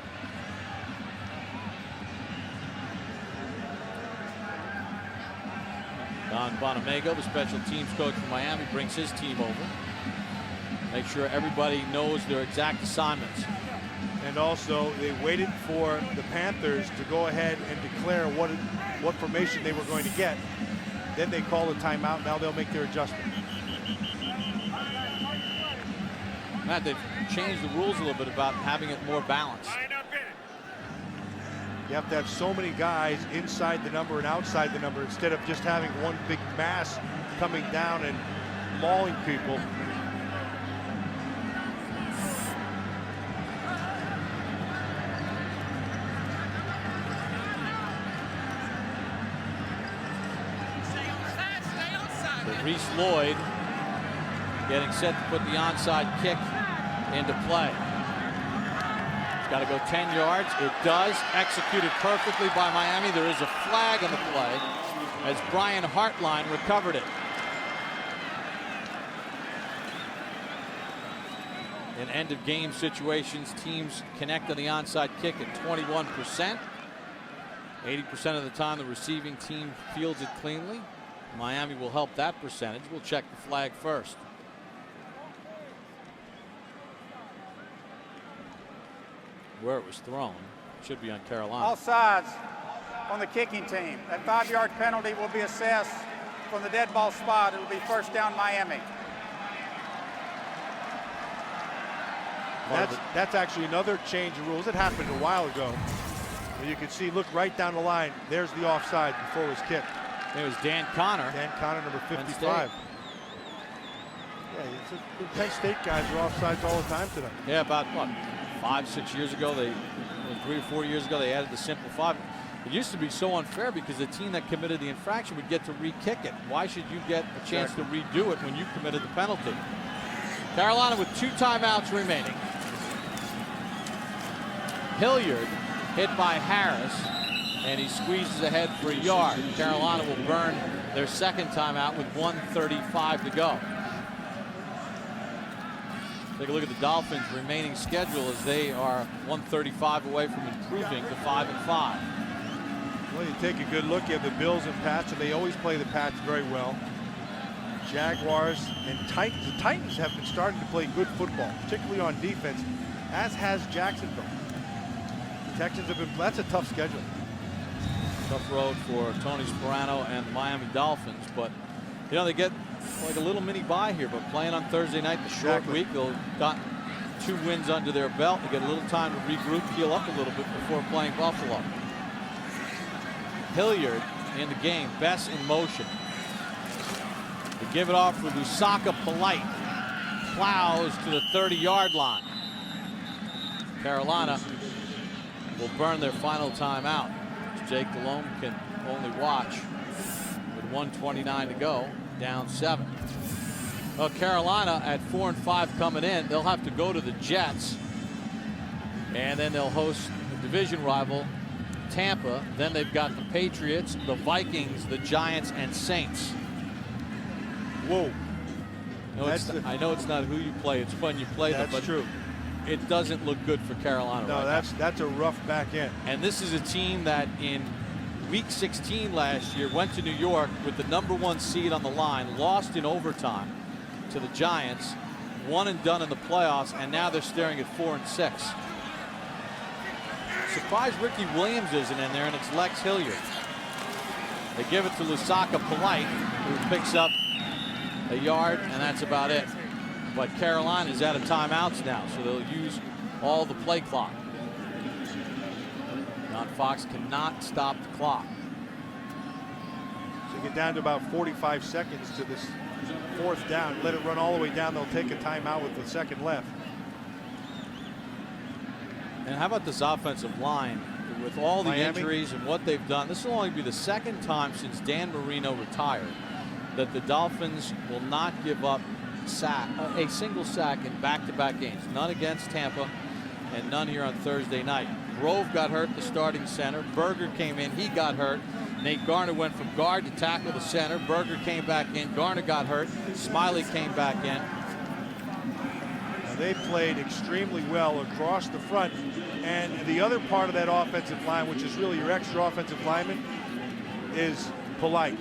Don Bonamego, the special teams coach for Miami, brings his team over. Make sure everybody knows their exact assignments. And also, they waited for the Panthers to go ahead and declare what formation they were going to get. Then they call a timeout. Now they'll make their adjustment. Matt, they've changed the rules a little bit about having it more balanced. You have to have so many guys inside the number and outside the number instead of just having one big mass coming down and mauling people. So Reese Lloyd getting set to put the onside kick into play. Got to go 10 yards. It does. Executed perfectly by Miami. There is a flag on the play as Brian Hartline recovered it. In end of game situations, teams connect on the onside kick at 21%. 80% of the time the receiving team fields it cleanly. Miami will help that percentage. We'll check the flag first. Where it was thrown should be on Carolina. All sides on the kicking team. That 5-yard penalty will be assessed from the dead ball spot. It will be first down Miami. That's actually another change of rules. It happened a while ago. You can see, look right down the line. There's the offside before it was kicked. It was Dan Connor. Dan Connor, number 55. Yeah, the Penn State guys are offsides all the time today. Yeah, about what? 5-6 years ago, 3 or 4 years ago, they added the simple 5. It used to be so unfair because the team that committed the infraction would get to re-kick it. Why should you get a chance to redo it when you committed the penalty? Carolina with 2 timeouts remaining. Hilliard hit by Harris, and he squeezes ahead for a yard. Carolina will burn their second timeout with 1:35 to go. Take a look at the Dolphins' remaining schedule as they are 135 away from improving to 5-5. Well, you take a good look. You have the Bills and Pats, and they always play the Pats very well. Jaguars and Titans. The Titans have been starting to play good football, particularly on defense, as has Jacksonville. The Texans have been. That's a tough schedule. Tough road for Tony Sparano and the Miami Dolphins, but you know they get like a little mini bye here, but playing on Thursday night, the short week, they'll got 2 wins under their belt. They get a little time to regroup, heal up a little bit before playing Buffalo. Hilliard in the game, Bess in motion. They give it off for Lusaka Polite. Plows to the 30-yard line. Carolina will burn their final timeout. Jake Delhomme can only watch with 1:29 to go. Down 7. Well, Carolina at 4-5 coming in. They'll have to go to the Jets, and then they'll host a division rival, Tampa. Then they've got the Patriots, the Vikings, the Giants, and Saints. Whoa! I know it's not who you play; it's when you play them. But true. It doesn't look good for Carolina. No, right that's a rough back end. And this is a team that in Week 16 last year, went to New York with the #1 seed on the line, lost in overtime to the Giants, one and done in the playoffs, and now they're staring at 4-6. Surprised Ricky Williams isn't in there, and it's Lex Hilliard. They give it to Lusaka Polite, who picks up a yard, and that's about it. But Carolina's out of timeouts now, so they'll use all the play clock. John Fox cannot stop the clock. So you get down to about 45 seconds to this 4th down. Let it run all the way down. They'll take a timeout with the 2nd left. And how about this offensive line with all the Miami injuries and what they've done? This will only be the 2nd time since Dan Marino retired that the Dolphins will not give up a single sack in back-to-back games. None against Tampa and none here on Thursday night. Grove got hurt, the starting center. Berger came in, he got hurt. Nate Garner went from guard to tackle the center. Berger came back in, Garner got hurt. Smiley came back in. Now, they played extremely well across the front. And the other part of that offensive line, which is really your extra offensive lineman, is Polite.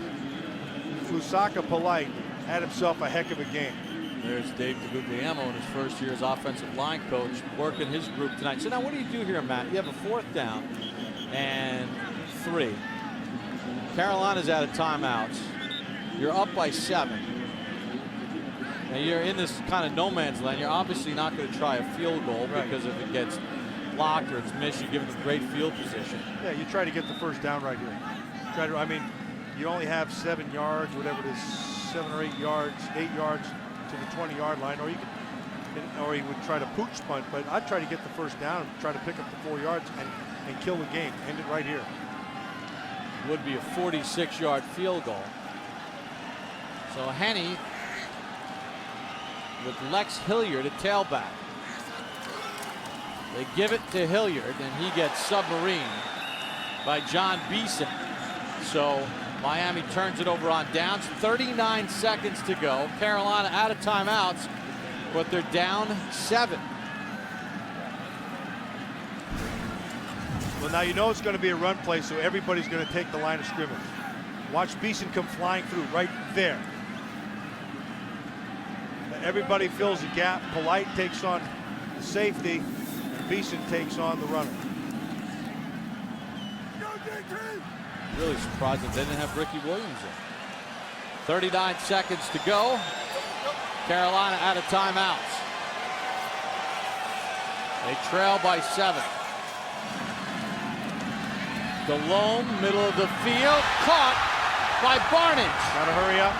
Lusaka Polite had himself a heck of a game. There's Dave DeGuglielmo in his first year as offensive line coach, working his group tonight. So now what do you do here, Matt? You have a 4th down and 3. Carolina's out of timeouts. You're up by 7. And you're in this kind of no man's land. You're obviously not going to try a field goal because if it gets blocked or it's missed, you give them great field position. Yeah, you try to get the 1st down right here. I mean, you only have 7 yards, whatever it is, 7 or 8 yards, 8 yards to the 20-yard line, or he would try to pooch punt, but I'd try to get the 1st down and try to pick up the 4 yards and kill the game. End it right here. Would be a 46-yard field goal. So Henne with Lex Hilliard at tailback. They give it to Hilliard, and he gets submarined by John Beeson. So Miami turns it over on downs. 39 seconds to go. Carolina out of timeouts, but they're down 7. Well, now you know it's going to be a run play, so everybody's going to take the line of scrimmage. Watch Beeson come flying through right there. Everybody fills the gap. Polite takes on the safety, and Beeson takes on the runner. Really surprised that they didn't have Ricky Williams in. 39 seconds to go. Carolina out of timeouts. They trail by 7. Delhomme, middle of the field, caught by Barnage. Gotta hurry up.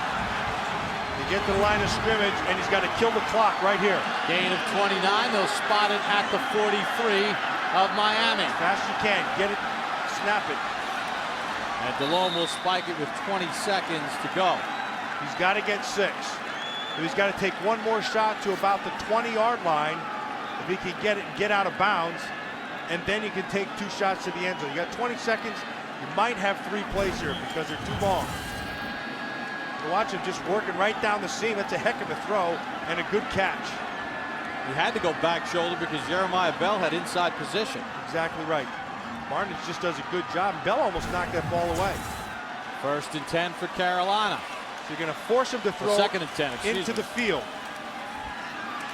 You get to the line of scrimmage, and he's got to kill the clock right here. Gain of 29. They'll spot it at the 43 of Miami. As fast as you can. Get it, snap it. And Delhomme will spike it with 20 seconds to go. He's got to get 6. But he's got to take one more shot to about the 20-yard line. If he can get it and get out of bounds, and then he can take 2 shots to the end zone. You got 20 seconds. You might have 3 plays here because they're too long. So watch him just working right down the seam. That's a heck of a throw and a good catch. He had to go back shoulder because Jeremiah Bell had inside position. Exactly right. Barnage just does a good job. Bell almost knocked that ball away. 1st and 10 for Carolina. So you're going to force him to throw 2nd and 10, into the field.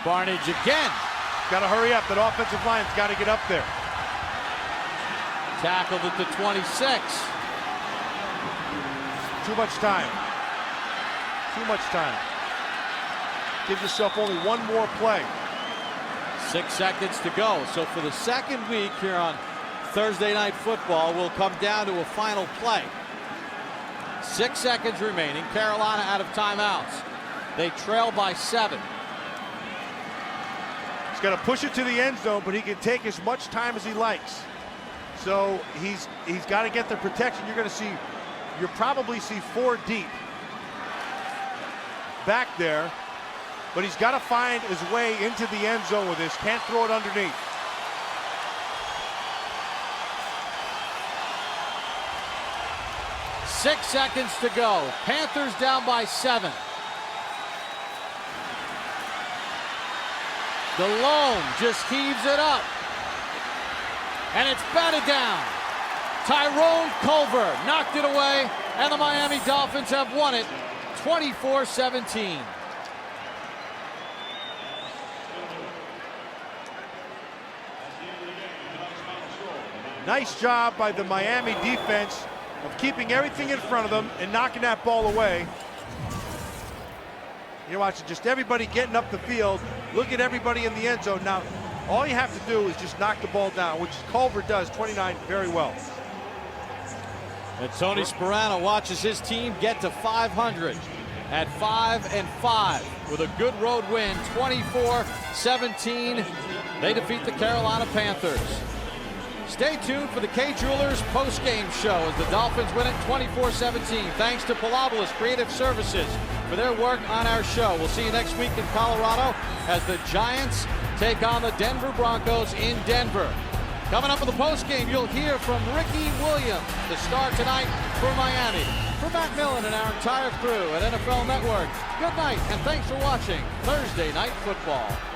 Barnage again. Got to hurry up. That offensive line's got to get up there. Tackled at the 26. Too much time. Too much time. Give yourself only one more play. 6 seconds to go. So for the 2nd week here on Thursday Night Football, will come down to a final play. 6 seconds remaining. Carolina out of timeouts. They trail by 7. He's got to push it to the end zone, but he can take as much time as he likes. So he's got to get the protection. You'll probably see 4 deep back there, but he's got to find his way into the end zone with this. Can't throw it underneath. Six seconds to go. Panthers down by 7. Delhomme just heaves it up. And it's batted down. Tyrone Culver knocked it away, and the Miami Dolphins have won it 24-17. Nice job by the Miami defense of keeping everything in front of them and knocking that ball away. You're watching just everybody getting up the field. Look at everybody in the end zone. Now, all you have to do is just knock the ball down, which Culver does, 29, very well. And Tony Sparano watches his team get to 500 at 5-5 with a good road win, 24-17. They defeat the Carolina Panthers. Stay tuned for the K-Jewelers post-game show as the Dolphins win it 24-17. Thanks to Palabolas Creative Services for their work on our show. We'll see you next week in Colorado as the Giants take on the Denver Broncos in Denver. Coming up in the post-game, you'll hear from Ricky Williams, the star tonight for Miami. For Matt Millen and our entire crew at NFL Network, good night and thanks for watching Thursday Night Football.